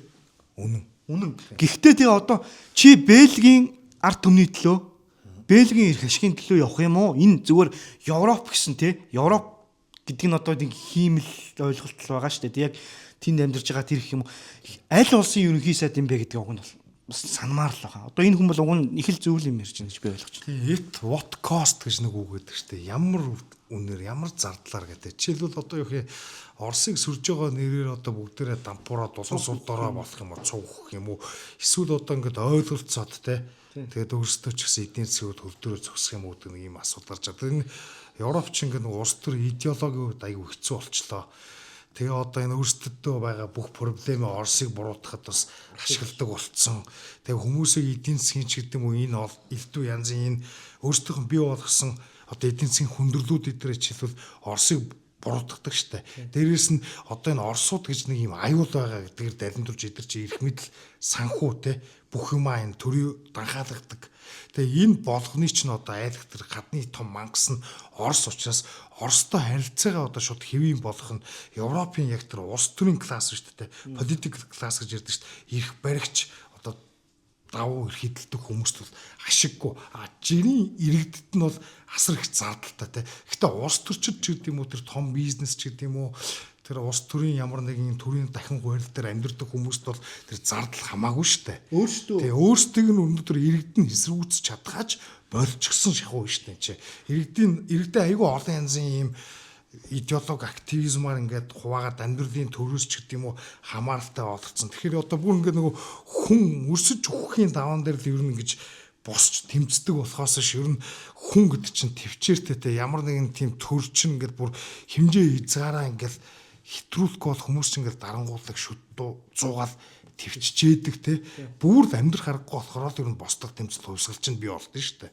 Үнэн. Гэхдээ тэгээ одоо чи Бельгийн ард түмний төлөө Бельгийн эрх ашигын төлөө явах юм уу? Энэ зүгээр Европ гэсэн тий Европ гэдэг нь одоо нэг хиймэл ойлголт байгаа шүү дээ. Яг тэнд амьдарч байгаа тэр их юм аль улсын ерөнхий сайд юм бэ гэдэг үг нь бас санамаар л байгаа. Одоо энэ хүн бол уг нь их л зөв юм ярьж байна гэж би ойлгож байна. Тэгээ it what cost гэж нэг үг гэдэг шүү дээ. Ямар үнээр ямар зардлаар гэдэг. Жишээлбэл одоо юу хэ Оросыг сүрж байгаа нэрээр одоо бүгдээрээ дампуураад улам сул дорой болох юм уу, цуг өгөх юм уу? Эсвэл одоо ингээд ойлголцоод те. Тэгээд өөрсдөө ч гэсэн эдийн засгууд хөвдөрөө зогсох юм уу гэдэг нэг юм асуудал гарч байгаа. Энэ Европч ингээд нэг улс төр идеологийн хувьд аягүй хэцүү болчлоо. Тэгээ одоо энэ өөрсдөдөө байгаа бүх проблемээ Оросыг буруутгахад бас ашигладаг болцсон. Тэгээ хүмүүсийг эдийн засгийн ч гэдэг юм уу энэ элдв янзын энэ өөрсдийнх нь бий болгосон одоо эдийн засгийн хүндрэлүүд эдгээр чийлбэл Оросыг буруутгадаг штэ. Дээрээс нь одоо энэ Оросууд гэж нэг юм аюул байгаа гэдгээр далимдурж идэр чи ирэх мэдл санхүү те бүх юмаа энэ төрийн данхаалагдаг. Тэгээ энэ болгоны ч н одоо айлгтэр гадны том мангас нь Орос учраас Оростой харилцаагаа одоо шууд хэвийн болгох нь Европын яг тэр улс төрийн класс шүү дээ. Политик класс гэж ярьдаг шүү дээ. Ирэх баригч одоо давуу эрхэдэлдэг хүмүүст бол ашиггүй. Жирийн иргэдэд нь бол асар их зардалтай те. Гэхдээ улс төрчид ч гэдэг юм уу тэр том бизнес ч гэдэг юм уу тэр улс төрийн ямар нэгэн төрийн дахин хууль дээр амьдардаг хүмүүст бол тэр зардал хамаагүй шүү дээ. Тэгээ өөрсдийг нь өнөөдөр иргэд нь эсэргүүцэж чадхаач болчихсон шахуу шүү дээ чи. Иргэдээ айгүй олон янзын ийм идеологи активизмаар ингээд хуваагаад амьдралын төрөөс ч гэдэг юм уу хамааралтай болцсон. Тэгэхээр одоо бүр ингээд нөгөө хүн өрсөж өгөхийн даваан дээр л ер нь ингэж босч тэмцдэг болохоос ш ер нь хүн гэдэг чинь төвчээртэй ямар нэгэн тийм төр чинь ингээд бүр хэмжээ хязгаараа ингээд хитрүүлэх бол хүмүүс чинь ингээд дарангуулдаг шүтдүү зугаал төвчжээдэг те бүр амьдрах аргагүй болохоор л ер нь босдог тэмцэл хувьсгал чинь бий болдсон шүү дээ.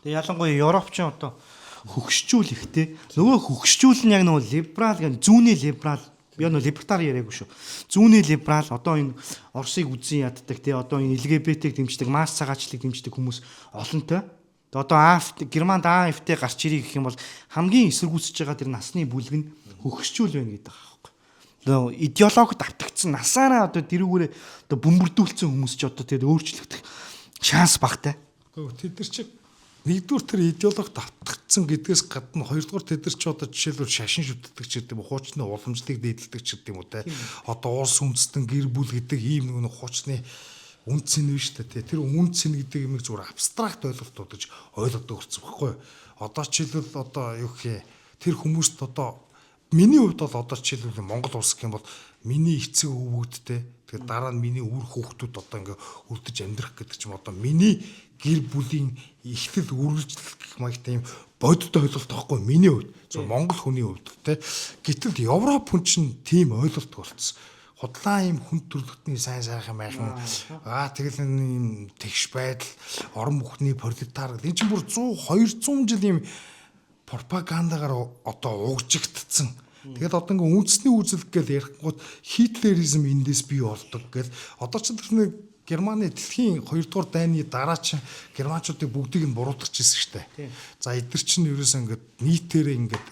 Тэгээ ялангуяа Европч одоо хөгшчүүлэхтэй нөгөө хөгшчүүл нь яг нөгөө либерал гэн зүүнний либерал би нөгөө либертар яриаггүй шүү. Зүүнний либерал одоо энэ Оросыг үзэн яддаг те одоо энэ LGBT-г дэмждэг, масс цагаачлалыг дэмждэг хүмүүс олонтой. Тэгээ одоо Германд AfD гарч ирэх гэх юм бол хамгийн эсэргүүцэж байгаа тэр насны бүлэг нь хөгшчүүл байна гэдэг байгаа байхгүй. Одоо идеологид автагдсан насаараа одоо дэрүүгээрээ одоо бөмбөрдүүлсэн хүмүүс ч одоо тэгээд өөрчлөгдөх шанс багтай. Тэд нар чи нэгдүгээр тэр идеологид автагдсан гэдгээс гадна хоёрдугаар тэд нар ч одоо жишээлбэл шашин шүтдэг ч гэдэг юм уу хуучны уламжлалыг дээдэлдэг ч гэдэг юм уу те одоо улс үндэстэн гэр бүл гэдэг ийм нэг хуучны үнд цэн биш тэ тэр үнд цэн гэдэг юм зүгээр абстракт ойлголтууд гэж ойлгодог болсон байхгүй одоо жишээлбэл одоо юу гэх тэр хүмүүст одоо миний хувьд бол одоо жишээлбэл Монгол улс гэх юм бол миний эцэг өвгөдтэй тэгээд дараа нь миний үр хүүхдүүд одоо ингээ үлдэж амьдрах гэдэг ч юм одоо миний гэр бүлийн ихтэл үргэлжлэх гэх маягтай юм бодит ойлголт байхгүй миний хувьд зөв Монгол хүний хувьд те гэтэл Европ хүн чинь тийм ойлголт болцсон худлаа юм хүн төрлөختний сайн сайхан майхан тэгэл энэ тэгш байдал орон бүхний пролетар энэ чинь бүр 100 200 жил юм пропагандагаар одоо угжигдсан. Тэгээд одоо ингээ үндэсний үзэл гэж ярихгүйд хитлеризм эндээс бий болдог гэл одоо ч тэр нэг Германы дэлхийн 2 дугаар дайны дараа чинь германчуудыг бүгдийг нь буруутгачихсан шүү дээ. За эдгэр чинь ерөөсөө ингээд нийтээрээ ингээд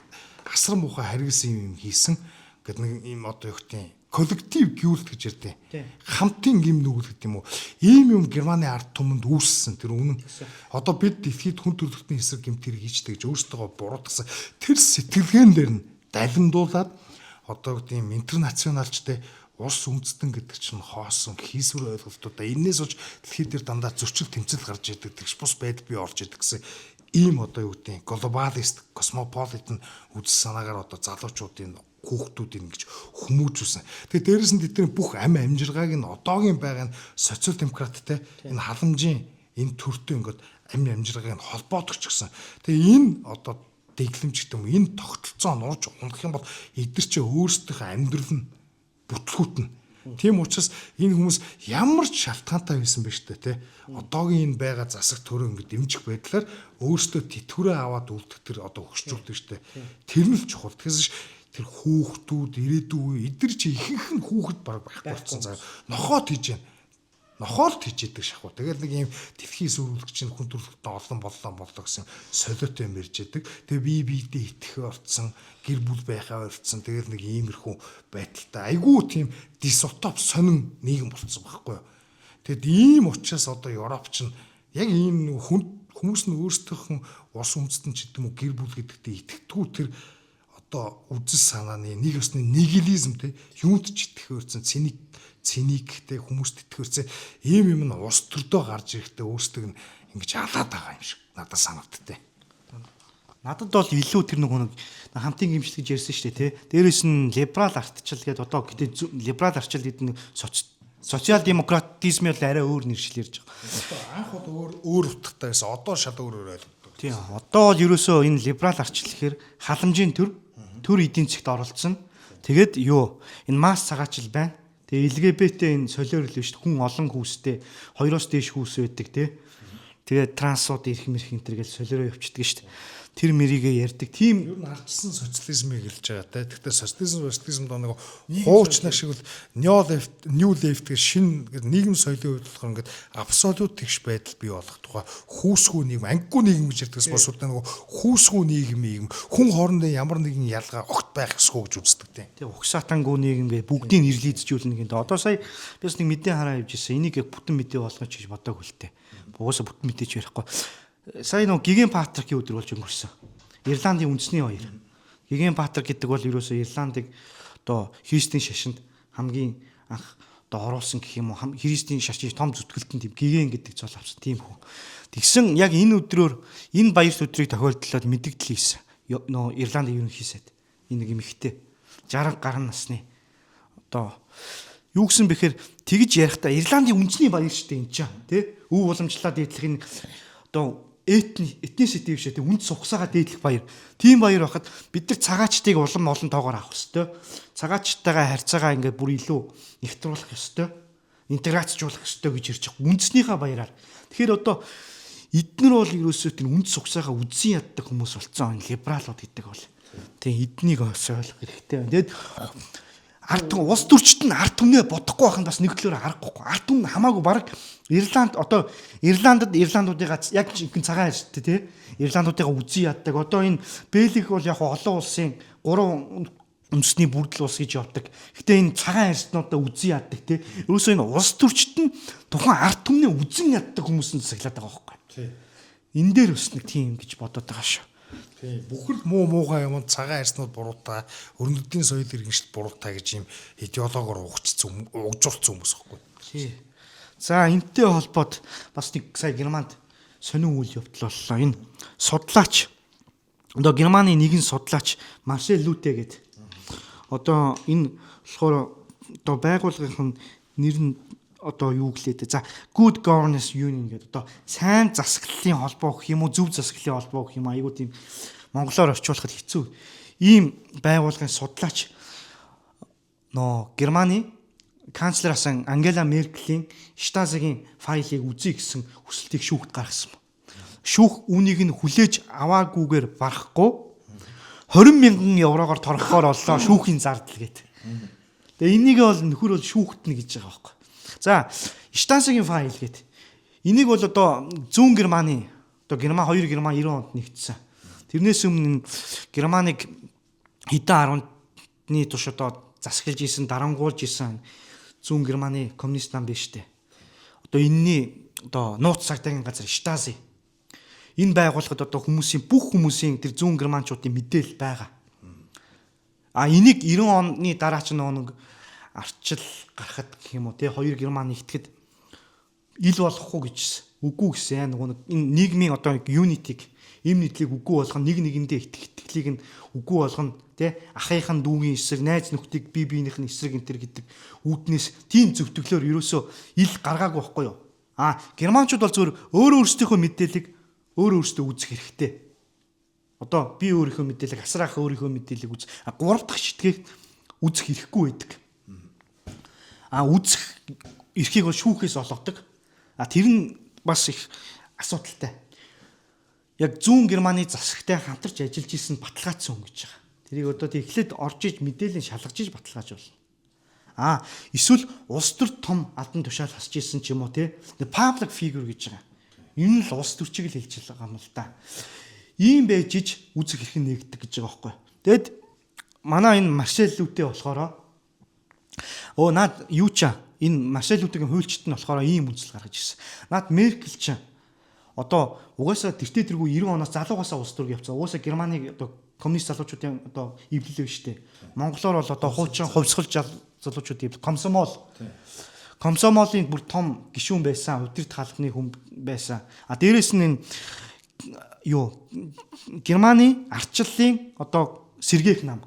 асар муухай харгисан юм хийсэн. Ингээд нэг юм одоо юу гэдэг коллектив гюлт гэж ярьдээ. Хамтын гим нүгэл гэдэг юм уу? Ийм юм Германы ард түмэнд үүссэн тэр үнэн. Одоо бид дэлхийд хүн төрөлхтний эсрэг гэмтэр хийжтэй гэж өөрсдөө буруутгасан. Тэр сэтгэлгээн дээр нь далимдуулаад одоо гэдэг юм интернационалчтай улс үндэстэн гэдэг чинь хоосон хийсвэр ойлголтуудаа энээс болж дэлхийд дээр дандаа зөрчил тэмцэл гарч идэг тэгш бус байдал бий орж идэг гэсэн ийм одоо юу гэдэг глобалист космополитен үзэл санаагаар одоо залуучуудын хүүхдүүдийн гэж хүмүүжүүлсэн. Тэгээ дээрэс нь тэдний бүх амжиргааг нь одоогийн байгаа нь социал демократтай энэ халамжийн энэ төртөө ингээд амжиргааг нь холбоодох ч гэсэн. Тэгээ энэ одоо дэглэмж гэдэг юм энэ тогтолцоо нурж унах юм бол эдгэр чи өөрсдийнхөө амьдрал нь бүтлгүүтнэ. Тийм учраас энэ хүмүүс ямар ч шалтгаантай байсан бэ штэ тий. Одоогийн энэ байгаа засаг төрөө ингэ дэмжих байдлаар өөрсдөө тэтгэврээ аваад үлдэх тэр одоо өгчүүлдэг штэ. Тэр нь л чухал. Тэгээс тэр хүүхдүүд ирээдүй эдгэр чи ихэнх нь хүүхэд баг байхгүй болсон цаа. Нохоод хийж байна. Нохоолт хийжээдэг шахуу. Тэгэл нэг юм дэлхийн сүрүүлэгч нь хүн төрөлхтөн олон боллоо гэсэн солиотой юм ярьж яадаг. Тэгээ биедээ итгэхээ орцсон, гэр бүл байхаа орцсон. Тэгэл нэг иймэрхүү байдалтай. Айгүй тийм дисотоп сонин нийгэм болцсон байхгүй юу. Тэгэд ийм учраас одоо Европ ч яг ийм хүмүүс нь өөрсдийнх нь улс үндэстэн ч гэдэг юм уу гэр бүл гэдэгтээ итгэдэггүй тэр одоо үзэл санааны нэг ёсны нигилизм те юунд ч итгэхэрсэн цэниктэй хүмүүст итгэхэрсэн ийм юм нь ус төрдөө гарч ирэхдээ өөрсдөг нь ингэж алаад байгаа юм шиг надад санагдтыг. Надад бол илүү тэр нэг хамтын гимшил гэж ярьсан шүү дээ, тий. Дээрээс нь либерал ардчил гэдэг одоо гэдэг либерал ардчил гэдэг нь социал демократизм бол арай өөр нэршил ярьж байгаа. Анх бол өөр утгатай байсан. Одоо шал өөр ойлгогддог. Тийм. Одоо бол ерөөсөө энэ либерал ардчил гэхээр халамжийн төр эдийн засгт оролцсон. Тэгээд энэ масс цагаачил байна. Тэгээ LGBT энэ солиор л биш хүн олон хүүстэй 2-оос дээш хүүс байдаг тий. Тэгээд трансууд ирэх мэрх энэ төр гэж солиороо явчихдаг шүү дээ. Тэр мэрийгээ ярьдаг. Тийм ер нь ардчилсан социализмыг хэлж байгаа те. Гэхдээ социализм доо нэг хуучнаг шиг л new left гэх шин нийгэм соёлын хувьд болохоор ингээд абсолют тэгш байдал бий болох тухай хүүсгүй нийгэм, ангигүй нийгэм гэж ярьдагс босууд нэг хүүсгүй нийгэм хүн хоорондоо ямар нэгэн ялгаа огт байх ёсгүй гэж үздэг те. Тэг угсаатангүй нийгэм гэ бүгдийг нэрлийцжүүлнэ гэдэг. Одоо сая бис нэг мэдээ хараа явж ирсэн. Энийг бүтэн мэдээ болгоч гэж бодог үлдээ. Угаасаа бүтэн мэдээж ярихгүй. Сая нэг Гиген Патрикийн өдөр болж өнгөрсөн. Ирландын үндэсний хоёр. Гиген Патрик гэдэг бол ерөөсөө Ирландыг одоо христийн шашинд хамгийн анх одоо оруулсан гэх юм уу христийн шашны том зүтгэлтэн тийм Гиген гэдэг зол авсан тийм хүн. Тэгсэн яг энэ өдрөөр энэ баяр өдрийг тохиолдлоод мэдгдэл хийсэн. Нөө Ирландын ерөнхий сайд энэ нэг эмэгтэй 60 гаруй насны одоо юу гэсэн бэхээр тэгж ярихдаа Ирландын үндэсний баяр штэ энэ ч тий өв уламжлалаа дээдлэх энэ одоо этнисити биш үү үнд сухсаага дээдлэх баяр. Тийм баяр байхад бид нар цагаачтыг улам олон тоогоор авах ёстой. Цагаачтайгаа харьцаагаа ингээд бүр илүү нэгтруулах ёстой. Интеграцжуулах ёстой гэж ярьж байгаа. Үндэснийхээ баяраар. Тэгэхээр одоо эднэр бол ерөөсөө тэр үнд сухсаага үзэн яддаг хүмүүс болцсон. Либералууд гэдэг бол. Тийм эднийг ойлгох хэрэгтэй. Тэгээд ард түмэн улс төрчид нь ард түмнээ бодохгүй байх нь бас нэг төлөөр аргагүй. Ард түмэн хамаагүй баг Ирланд одоо Ирландуудыгаа яг жинхэнэ цагаан арьстай тий Ирландуудыгаа үзэн яддаг. Одоо энэ Бэлгик бол яг олон улсын 3 үндэсний бүрдэл улс гэж явдаг. Гэтэ энэ цагаан арьснуудаа үзэн яддаг тий. Ерөөсөө энэ улс төрчид нь тухайн ард түмнээ үзэн яддаг хүмүүс нь засаглаад байгаа байхгүй. Тий. Энэ дээр бас нэг тийм гэж бодоод байгаа шүү. Тийм бүхэл муухай юмд цагаан арьснууд буруутай, өрнөдлийн соёл иргэншил буруутай гэж юм идеологоор угжуулсан хүмүүс байхгүй. Тий. За энтэй холбоод бас нэг сая Германд сонин үйл явдал боллоо. Энэ судлаач одоо Германы нэгэн судлаач Маршел Лүте гэдэг. Одоо энэ болохоор одоо байгууллагын нэр нь одоо юу гэлээ. За Good Governance Union гэдэг одоо сайн засаглалын холбоо гэх юм уу, зөв засаглалын холбоо гэх юм айгуу тийм монголоор орчуулахад хэцүү. Ийм байгууллагын судлаач Германы канцлераас Ангела Меркелийн Штазигийн файлыг үзье гэсэн хүсэлтийг шүүхт гаргасан. Шүүх үүнийг нь хүлээж аваагүйгээр барахгүй 20,000 еврогоор торгохоор оллоо шүүхийн зардал гэдэг. Тэгээ энийг бол нөхөр бол шүүхтнэ гэж байгаа байхгүй. За Штазигийн файл гэдэг. Энийг бол одоо зүүн Германы одоо Герман 2 Герман 90 онд нэгдсэн. Тэрнээс өмнө Германыг хэдэн 10-ны турш одоо засаглаж исэн, дарангуулж исэн зүүн Германы коммунист нам биш үү? Одоо энэний одоо нууц цагдаагийн газар Штази. Энэ байгууллагад одоо бүх хүмүүсийн тэр зүүн германчуудын мэдээлэл байгаа. Энийг 90 оны дараа ч нэг арчил гарахад гэх юм уу те 2 Герман нэгтгэхэд ил болохгүй гэжсэн. Үгүй гэсэн энэ нийгмийн одоо юнитиг им нийтлийг үгүй болгоно нэг нэгэндээ итгэлийг нь үгүй болгоно те ахыхын дүүгийн эсрэг найз нөхдийг бие биенийх нь эсрэг энэ төр гэдэг үүднээс тийм зөвтгөлөөр ерөөсөө ил гаргаагүй байхгүй юу? Германчууд бол зөвөр өөрсдийнхөө мэдээллийг өөрөөсдөө үзэх хэрэгтэй. Одоо би өөрийнхөө мэдээллийг асраах өөрийнхөө мэдээллийг үз. 3 дахь шитгээд үзэх хэрэггүй байдаг. Үзэх эрхийг бол шүүхээс олгодог. Тэр нь бас их асуудалтай. Яг зүүн Германы засагтай хамтарч ажиллаж исэн баталгаажсан хүн гэж байгаа. Тэрийг одоо эхлээд орж иж мэдээлэл шалгаж иж баталгааж болно. Эсвэл улс төр том алдан тушаал хасж исэн ч юм уу те public figure гэж байгаа. Энэ л улс төрчийг л хэлж байгаа юм л да. Ийм байж иж үзэх эрх нэгдэг гэж байгаа байхгүй. Тэгэд манай энэ Маршел Лүте болохоор наад юу ч энэ Маршел Лүтегийн хуульчт нь болохоор ийм үндэслэл гаргаж ирсэн. Наад Меркель ч одоо угаасаа тэртээ тэргүй 90 оноос залуугасаа улс төрөг явцсан. Угаасаа Германыг одоо коммунист залуучуудын одоо эвлэл биш үү? Монголоор бол одоо хуучин хувьсгал залуучууд эвлэл комсомолын бүр том гишүүн байсан, өдөрт хаалганы хүн байсан. А дээрэс нь энэ Германы ардчлалын одоо сэргээх нам.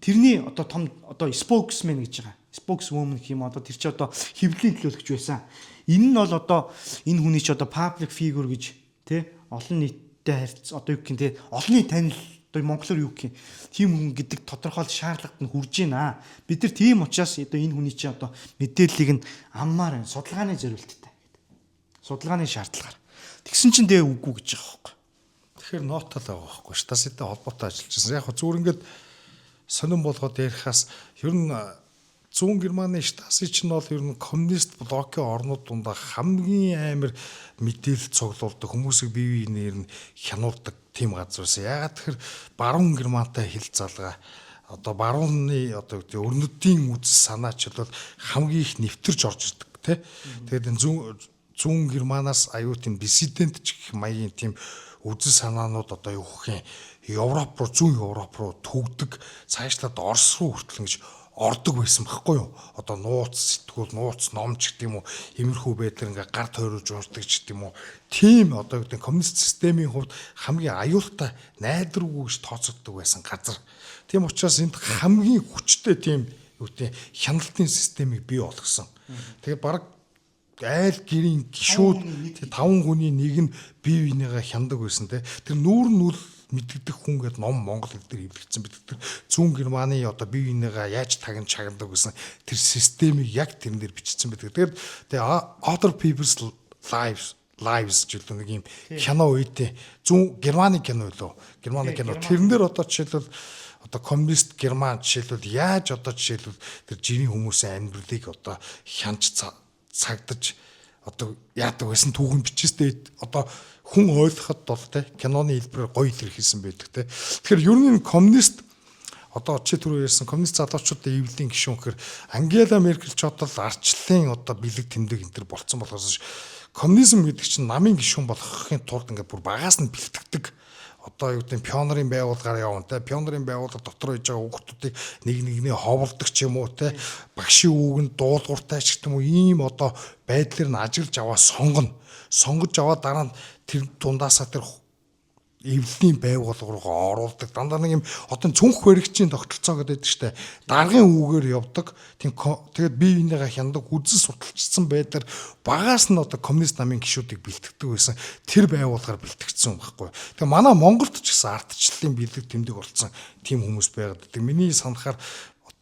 Тэрний одоо том одоо spokesman гэж байгаа. Spokeswoman гэх юм одоо тэр чи одоо хэвлэлийн төлөөлөгч байсан. Энэ нь бол одоо энэ хүний чи одоо public figure гэж тий олон нийттэй харьцаа одоо юу гэх юм те олонний танил одоо монголоор юу гэх юм тийм хүн гэдэг тодорхойл шаардлагад нь хүрж байна. Бид нар тийм учраас одоо энэ хүний чи одоо мэдээллийг нь аммаар байна. Судалгааны зорилттой гэдэг. Судалгааны шаардлагаар. Тэгсэн чинь дээ үгүй гэж байгаа байхгүй. Тэгэхээр нотал байгаа байхгүй. Штаситай холбоотой ажиллаж байсан. Яг зүгээр ингээд сонирн болгоод ярихаас ер нь зүүн Германы Штаси ч нь бол ер нь коммунист блокийн орнууд дундаа хамгийн амар мэдээлэл цуглуулдаг хүмүүсийг бие биенээр нь хянуулдаг тийм газар байсан. Ягаад тэгэхээр баруун Германтай хил залгаа одоо барууны одоо өрнөдийн үзэл санаач бол хамгийн их нэвтэрж орж ирдэг тий. Тэгээд энэ зүүн Германаас аюу тийм диссидент ч гэх маягийн тийм үзэл санаанууд одоо юу гэх юм Европ руу зүүн Европ руу төгдөг цаашлаад Орос руу хүртэл ингэж ордог байсан байхгүй юу? Одоо нууц сэтгүүл, нууц номч гэдэг юм уу, иймэрхүү байдлаар ингээ гар тойруулж уурдаг гэдэг юм уу. Тийм одоо юу гэдэг коммунист системийн хувьд хамгийн аюултай найдваргүй гэж тооцогддог байсан газар. Тийм учраас энд хамгийн хүчтэй тийм юу гэдэг хяналтын системийг бий болгосон. Тэгээ баг айл гэрийн гишүүд 5 хүний нэг нь бие бинийгээ хяндаг байсан те. Тэр нүүр нүл мэддэг хүн гээд ном Монгол хэл дээр хэвлэгдсэн байдаг. Зүүн Германы одоо бие бинийгээ яаж тагнаж чагнадаг гэсэн тэр системийг яг тэрэн дээр бичсэн байдаг. Тэгээд Other People's Lives гэдэг нэг юм кино үйтэй зүүн Германы кино лөө. Германы кино. Тэрэн дээр одоо жишээлбэл одоо коммунист Герман жишээлбэл яаж одоо жишээлбэл тэр жирийн хүмүүсийн амьдралыг одоо хянч цагдаж одоо яадаг байсан түүхэн бичээстэй одоо хүн ойлгоход бол те киноны хэлбэрээр гоё илэрхийлсэн байдаг те. Тэгэхээр ер нь коммунист одоо чи түрүү ярьсан коммунист залуучуудын эвлэлийн гишүүн гэхээр Ангела Меркель ч одоо ардчлалын одоо бэлэг тэмдэг энэ төр болцсон болохоос коммунизм гэдэг чинь намын гишүүн болохын тулд ингээд бүр багаас нь бэлтгэдэг одоо юу гэдэг пионерын байгууллагаар явна те пионерын байгууллага дотор хийж байгаа хүүхдүүдийг нэгнээ ховолдог ч юм уу те багшийн үгэнд дуулууртай ч гэдэг юм уу ийм одоо байдлаар нь ажиглаж аваа сонгож аваа дараа нь тэр дундаасаа тэр эвлэлийн байгууллага руугаа оруулдаг дандаа нэг юм одоо цүнх баригчийн тогтолцоо гэдэг штэ даргын үгээр явдаг тийм тэгээд бие бинийгээ хяндаг үзэл судалчсан байдлаар багаас нь одоо коммунист намын гишүүдийг бэлтгэдэг байсан тэр байгууллагаар бэлтгэгдсэн байхгүй. Тэгээ манай Монголд ч гэсэн ардчлалын бэлэг тэмдэг болсон тийм хүмүүс байгаад. Тэгээ миний санахаар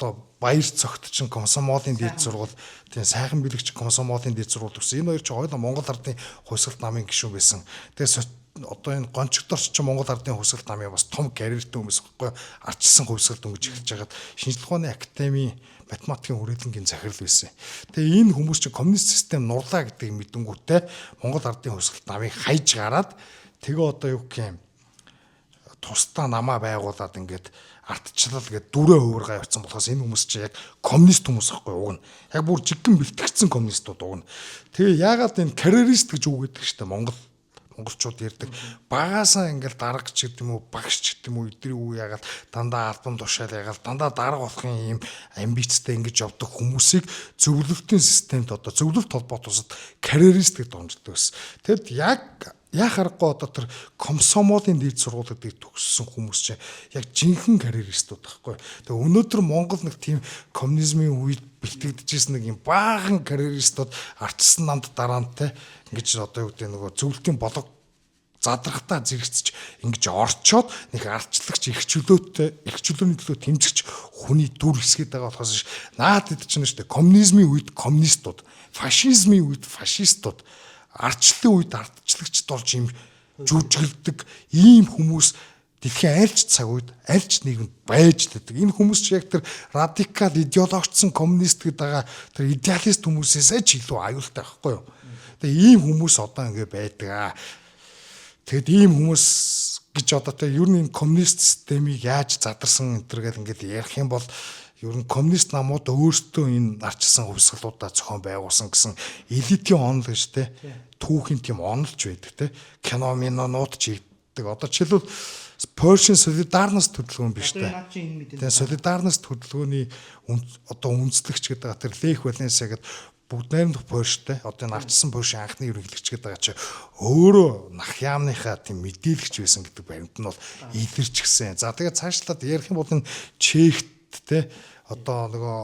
одоо баяр цогтчин комсомолын дээд сургууль тийм сайхан бэлэгч комсомолын дээд сургууль гэсэн энэ хоёр ч ойлоо Монгол ардын хувьсгалт намын гишүүн байсан. Тэгээ одоо энэ гончигдорч ч Монгол ардын хувьсгалт намын бас том карьертэй хүмүүс байхгүй ардчилсан хувьсгалт өнгөж эхэлж хагаад шинжлэх ухааны академийн математикийн хүрээлэнгийн захирал байсан. Тэгээ энэ хүмүүс чинь коммунист систем нурлаа гэдэг мэдэнгүүтээ Монгол ардын хувьсгалт намыг хайж гараад тэгээ одоо юу гэх юм тусдаа намаа байгуулад ингээд ардчлал гэдэг дөрөв хувиргаа явцсан болохоос энэ хүмүүс чинь яг коммунист хүмүүс байхгүй уг нь яг бүр жиггэн бэлтгэгдсэн коммунистууд уг нь. Тэгээ яагаад энэ карьерист гэж үг гэдэг штэ монголчууд ярьдаг. Багаасаа ингээл дарагч гэдэг юм уу, багш гэдэг юм уу, эдний үг яагаад дандаа альбом тушаал яагаад дандаа дарга болохын юм амбицтай ингэж явдаг хүмүүсийг зөвлөлтийн системд одоо зөвлөлт толгойд тусад карьерист гэж донждог байсан. Тэгэд яг харахгүй одоо тэр комсомолын дээд сургуулиудыг төгссөн хүмүүс чинь яг жинхэнэ карьеристууд байхгүй. Тэгээ өнөөдөр Монгол нэг тийм коммунизмын үед бэлтгэгдэжсэн нэг юм баахан карьеристууд ардчсан намд дараантай ингэж одоо юу гэдэг нөгөө зөвлөлтийн болог задрахтаа зэрэгцэж ингэж орчоод нэг ардчлагч их чөлөөний төлөө тэмцэгч хүний дүр хэсгээд байгаа болохоос наад хэд ч нэштэй коммунизмын үед коммунистууд, фашизмын үед фашистууд, ардчлалын үед ардчлагчд болж юм жүжиглдэг ийм хүмүүс дэлхийн альч цаг үед альч нийгэмд байж лээдэг. Энэ хүмүүс ч яг тэр радикал идеологичсон коммунист гэдэг байгаа тэр идеалист хүмүүсээс ч илүү аюултай байхгүй юу. Тэгээ ийм хүмүүс одоо ингэ байдаг. Тэгэд ийм хүмүүс гэж одоо тэ ер нь энэ коммунист системийг яаж задарсан энэ төр гэл ингээд ярих юм бол ер нь коммунист намууд өөрсдөө энэ арчилсан хувьсгалуудаа зохион байгуулсан гэсэн элитийн онол гэж тэ түүхийн тийм онолж байдаг тэ кино минонууд ч ийдэг. Одоо жишээлбэл Persian Solidarność хөдөлгөөн биш Одоо та. наад чинь энэ мэдээ. Тэгээ Solidarność хөдөлгөөний одоо үндэслэгч гэдэг тэр Лех Валенсиа гэдэг бүгд найрамдах Польштай одоо энэ ардчсан Польшийн анхны ерөнхийлөгч гэдэг байгаа чи өөрөө нах яамныхаа тийм мэдээлэгч байсан гэдэг баримт нь бол илэрчихсэн. За тэгээд цаашлаад ярих юм бол энэ Чехт те одоо нөгөө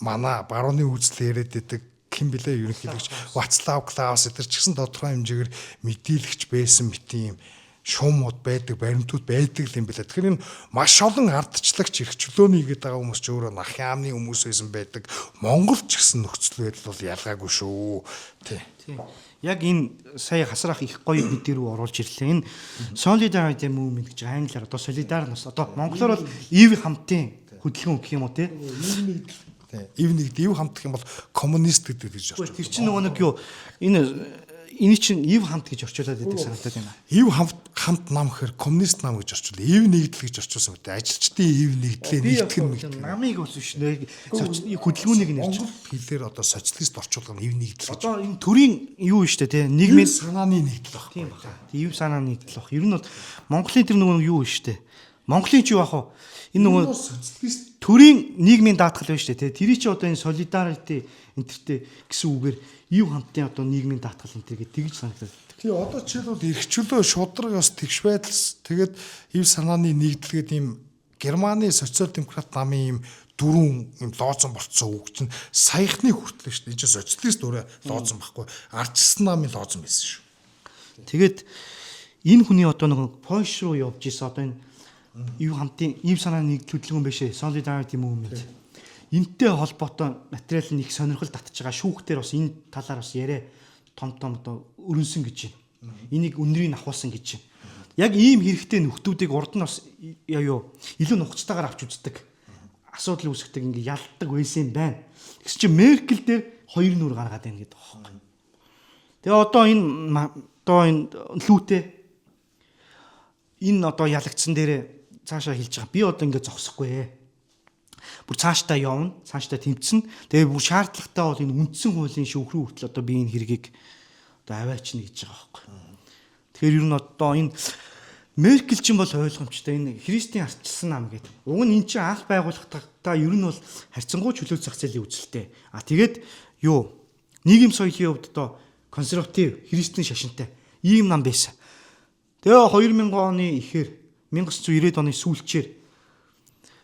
манай барууны үзэл яриад байдаг хэн блэ ерөнхийлөгч Вацлав Клаус эдэр ч гэсэн тодорхой хэмжээгээр мэдээлэгч байсан мэт юм шуумуд байдаг, баримтууд байдаг юм билээ. Тэгэхээр энэ маш олон ардчлагч эрх чөлөөний гэдэг байгаа хүмүүс ч өөрөө нах яамны хүмүүс байсан байдаг. Монгол ч гэсэн нөхцөл байдал бол ялгаагүй шүү. Тий. Яг энэ сая хасрах их гоё бид рүү оруулж ирлээ. Энэ Solidarity Movement гэж англиар одоо солидарност одоо монголоор бол ив хамтын хөдөлгөөн гэх юм уу те. Ив нэгд хамт гэх юм бол коммунист гэдэг гэж орчуулдаг. Тэр чинь нөгөө нэг юу энэ чинь ив хамт гэж орчуулад байдаг санагдаад байна. Ив хамт нам гэхээр коммунист нам гэж орчуулдаг. Ив нэгдэл гэж орчуулсан мэт. Ажилчдын ив нэгдлээ нэгтгэн. Намыг бол биш нэ. Хөдөлгөөнийг нэрч. Хэлээр одоо социалист орчуулга ив нэгдэл гэж. Одоо энэ төрийн юу вэ штэ те. Нийгмийн санааны нэгдэл баг. Тийм ба. Ив санааны нэгдэл баг. Ер нь бол Монголын тэр нөгөө юу вэ штэ. Монголын ч юу ах вэ? Энэ нөгөө социалист төрийн нийгмийн даатгал байна штэ те. Тэрий чи одоо энэ Solidarity энтертэй гэсэн үгээр ив хамтын одоо нийгмийн даатгал энтер гэдэг тэгж санагдаад. тий одоо жишээлбэл эрхчлөө шудраг ёс тэгш байдал тэгээд ив санааны нэгдэлгээд ийм Германы социал демократ намын ийм дөрвөн ийм лооцсон болцсон үг чинь саяхны хүртэл шүү дээ. Энэ чинь социалист өөрөө лооцсон байхгүй. Ардчсан намын лооцсон байсан шүү. Тэгээд энэ хүний одоо нэг Польш руу явж исэн одоо энэ ив хамтын ив санааны нэгдэл хөдөлгөөн бишээ Solidarity Movement. Энтэй холбоотой материал нь их сонирхол татж байгаа шүүхтэр бас энэ талаар бас яриа том одоо өрнсөн гэж байна. Энийг үнэрийг авахулсан гэж байна. Яг ийм хэрэгтэй нөхдүүдийг урд нь бас илүү нухацтайгаар авч үздэг. Асуудал үүсгдэг ингээ ялддаг байсан юм байна. Тэгс чи Меркель дээр хоёр нүр гаргаад байна гэдэг байхгүй. Тэгээ одоо энэ лүүтэй энэ одоо ялагдсан дээрээ цаашаа хэлж байгаа. Би одоо ингээ зогсохгүй ээ. Бүр цаашдаа явна, цаашдаа тэмцэн. Тэгээ бүр шаардлагатай бол энэ үндсэн хуулийн шүүх рүү хүртэл одоо би энэ хэргийг одоо аваачна гэж байгаа байхгүй. Тэгэхээр ер нь одоо энэ Меркель ч юм бол ойлгомжтой энэ Христийн ардчилсан нам гэдэг. Уг нь эн чинь анх байгуулахдаа ер нь бол харьцангуй чөлөө зах зээлийн үзэлтэй. Тэгээд нийгэм соёлын хувьд одоо консерватив, христийн шашинтай ийм нам байсан. Тэгээ 2000 оны эхээр 1990-ад оны сүүлчээр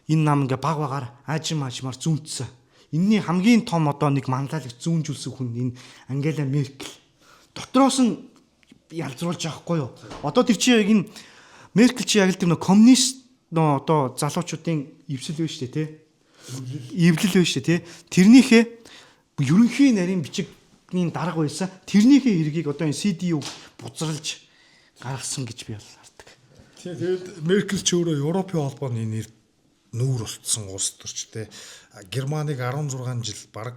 энэ нам ингээ баг багаар аажмаар зүүнтсэн. Энийний хамгийн том одоо нэг манлайлагч зүүнжүүлсэн хүн энэ Ангела Меркель. Дотроос нь ялзруулж байхгүй юу? Одоо тэр чинь яг энэ Меркель чи яг л тэр нөө коммунист одоо залуучуудын эвсэл байна шүү дээ, тий? Эвлэл байна шүү дээ, тий? Тэрнийхээ ерөнхий нарийн бичгийн дарга байсан. Тэрнийхээ хэргийг одоо энэ CDU бузралж гаргасан гэж би хардаг. Тэгээд Меркель ч өөрөө Европын холбооны нэр нүүр болцсон улс төрчтэй. Германыг 16 жил бараг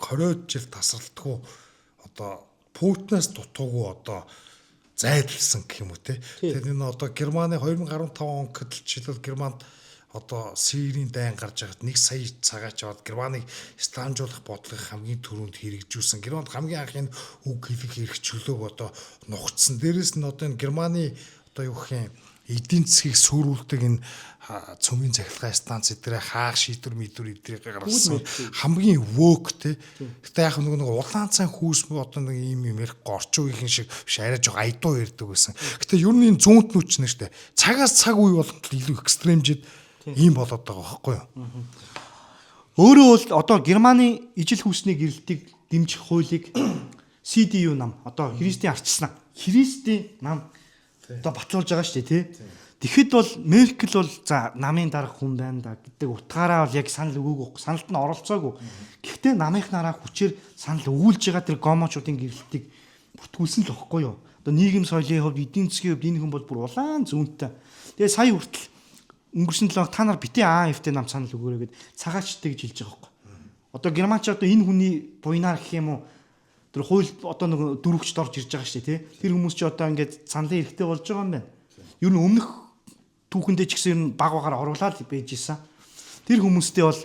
20 жил тасралтгүй одоо Путинаас дутуугүй одоо зайлсан гэх юм уу те. Тэгээд энэ одоо Германы 2015 он гэтэл Германд одоо Сирийн дайн гарч байгаад 1 сая цагаач аваад Германыг исламжуулах бодлогыг хамгийн түрүүнд хэрэгжүүлсэн. Германд хамгийн анх энэ үг хэлэх эрх чөлөөг одоо нухацсан. Дээрээс нь одоо энэ Германы одоо юу гэх юм эдийн засгийг сүрүүлдэг энэ цөмийн цахилгаан станц эдгээр хаах шийдвэр мэдрэр эдгээрийг гаргасан хамгийн вөөк те. Гэтэ яг нэг улаан цай хүүс мө одоо нэг ийм юм ярих горчуу ихэн шиг биш арай жоо айдуу ярддаг байсан. Гэтэ ер нь энэ зүүнт нүч нэ штэ. Цагаас цаг үе болгоод илүү экстремжид ийм болоод байгаа байхгүй юу? Өөрөө бол одоо Германы ижил хүүсний гэрэлтийг дэмжих хуулийг CDU нам одоо Христийн ардчилсан Христийн нам одоо батлуулж байгаа шүү дээ тий. Тэгэхэд бол Меркель бол за намын дарга хүн байна да гэдэг утгаараа бол яг санал өгөөгүй, саналд нь оролцоогүй. Гэхдээ намынхнаараа хүчээр санал өгүүлж байгаа тэр гомочуудын гэрэлтийг бүтгүүлсэн л واخгүй юу. Одоо нийгэм соёлын хувьд, эдийн засгийн хувьд энэ хүн бол бүр улаан зүүнтэй. Тэгээ сая хүртэл өнгөрсөн 7 та нар битээ АФ-тэй нам санал өгөөрэй гэд цагаачтай гэж хэлж байгаа байхгүй. Одоо Германч одоо энэ хүний буйнаар гэх юм уу тэр хууль одоо нэг дөрөвчд орж ирж байгаа шүү дээ тий. Тэр хүмүүс ч одоо ингээд саналын эрхтэй болж байгаа юм байна. Ер нь өмнөх түүхэндээ ч гэсэн ер нь баг багаар оруулаад байж исэн. Тэр хүмүүстэй бол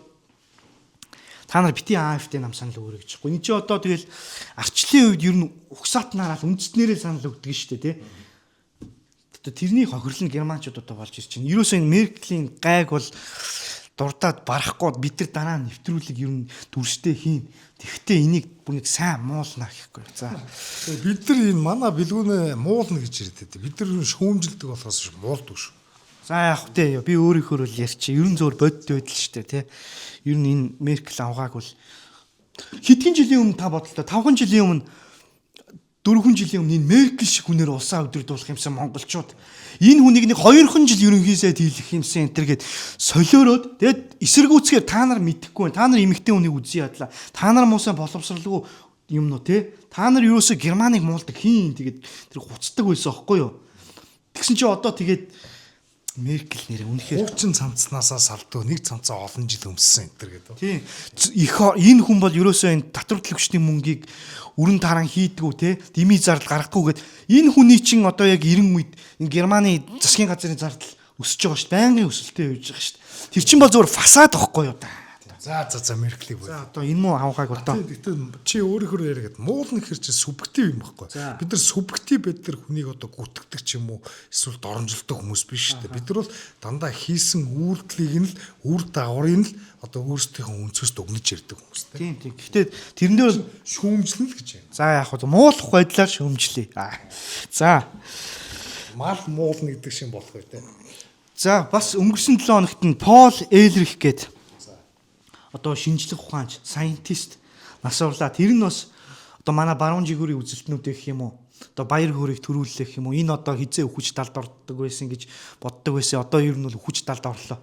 та нар битээ АФ-тэй нам санал өгөөрэй гэж байна. Энэ чи одоо тэгэл арчлын үед ер нь угсаатнаараа үндэстнэрээ санал өгдөг шүү дээ тий. Одоо тэрний хохирол нь германчууд одоо болж ирж байна. Ерөөсөө энэ Меркелийн гайг бол дурдаад барахгүй бид нар дараа нь нэвтрүүлэг ер нь дүрстэй хийн. Тэгвэл энийг бүр нэг сайн муулна гэхгүй. За. Бид нар энэ манай бэлгүүнээ муулна гэж ирээд. Бид нар шүүмжилдэг болохоос муулдаг шүү. За яг тэ би өөрийнхөө л ярьчих. Ер нь зөөр бодит байдал шүү дээ, тий. Ер нь энэ Меркель авгааг бол хэдхэн жилийн өмнө та бодлоо 5 жилийн өмнө 4 жилийн өмнө энэ Меркель шиг хүнээр улсаа өдөрдүүлэх юмсан монголчууд энэ хүнийг нэг 2 жил ерөнхийсэд хийлгэх юмсан энэ төр гээд солиороод тэгээд эсэргүүцгээр та нар мэдэхгүй байна. Та нар эмэгтэй хүнийг үзье ядлаа. Та нар муусаа боловсралгүй юм нөө те. Та нар юусоо Германыг муулдаг хийн тэгээд тэр гуцдаг байсан аахгүй юу. Тэгсэн чи одоо тэгээд Меркель нэр үнэхээр хуучин цамцнаасаа салдуу нэг цамцаа олон жил өмссөн энэ төр гэдэг. Тийм. Энэ хүн бол ерөөсөө энэ татвар төлөгчдийн мөнгийг өрн таран хийдгүү те дими зардал гаргахгүйгээд энэ хүний чинь одоо яг 90 үед энэ Германы засгийн газрын зардал өсөж байгаа шүү дээ. Байнгын өсөлттэй явж байгаа шүү дээ. Тэр чинь бол зөвхөн фасад واخгүй юу та. За Меркелийг За одоо энэ муу авгааг одоо тэгтээ чи өөрөөр яриад муулна гэхэр чи субъектив юм байхгүй. Бид нар субъектив бид нар хүнийг одоо гүтгэдэг ч юм уу эсвэл доромжилдог хүмүүс биш шүү дээ. Бид нар бол дандаа хийсэн үйлдэлийг нь л үр дагаврыг нь л одоо өөрсдийнхөө өнцгөөс дүгнэж ярьдаг хүмүүс тийм. Гэхдээ тэрэн дээр бол шүүмжлэн л гэж байна. за яг хөө муулах байдлаар шүүмжлэе. За мал муулна гэдэг шиг болох бай тээ. за бас өнгөрсөн 7 хоногт нь Пол Эйлрих гээд одоо шинжлэх ухаанч, scientist нас урлаа. Тэр нь бас одоо манай баруун жигүүрийн үзэлтнүүд гэх юм уу? Одоо баяр хөөргийг төрүүлэх юм уу? Энэ одоо хизээ хүч талд ордог байсан гэж боддог байсан. Одоо ер нь бол хүч талд орлоо.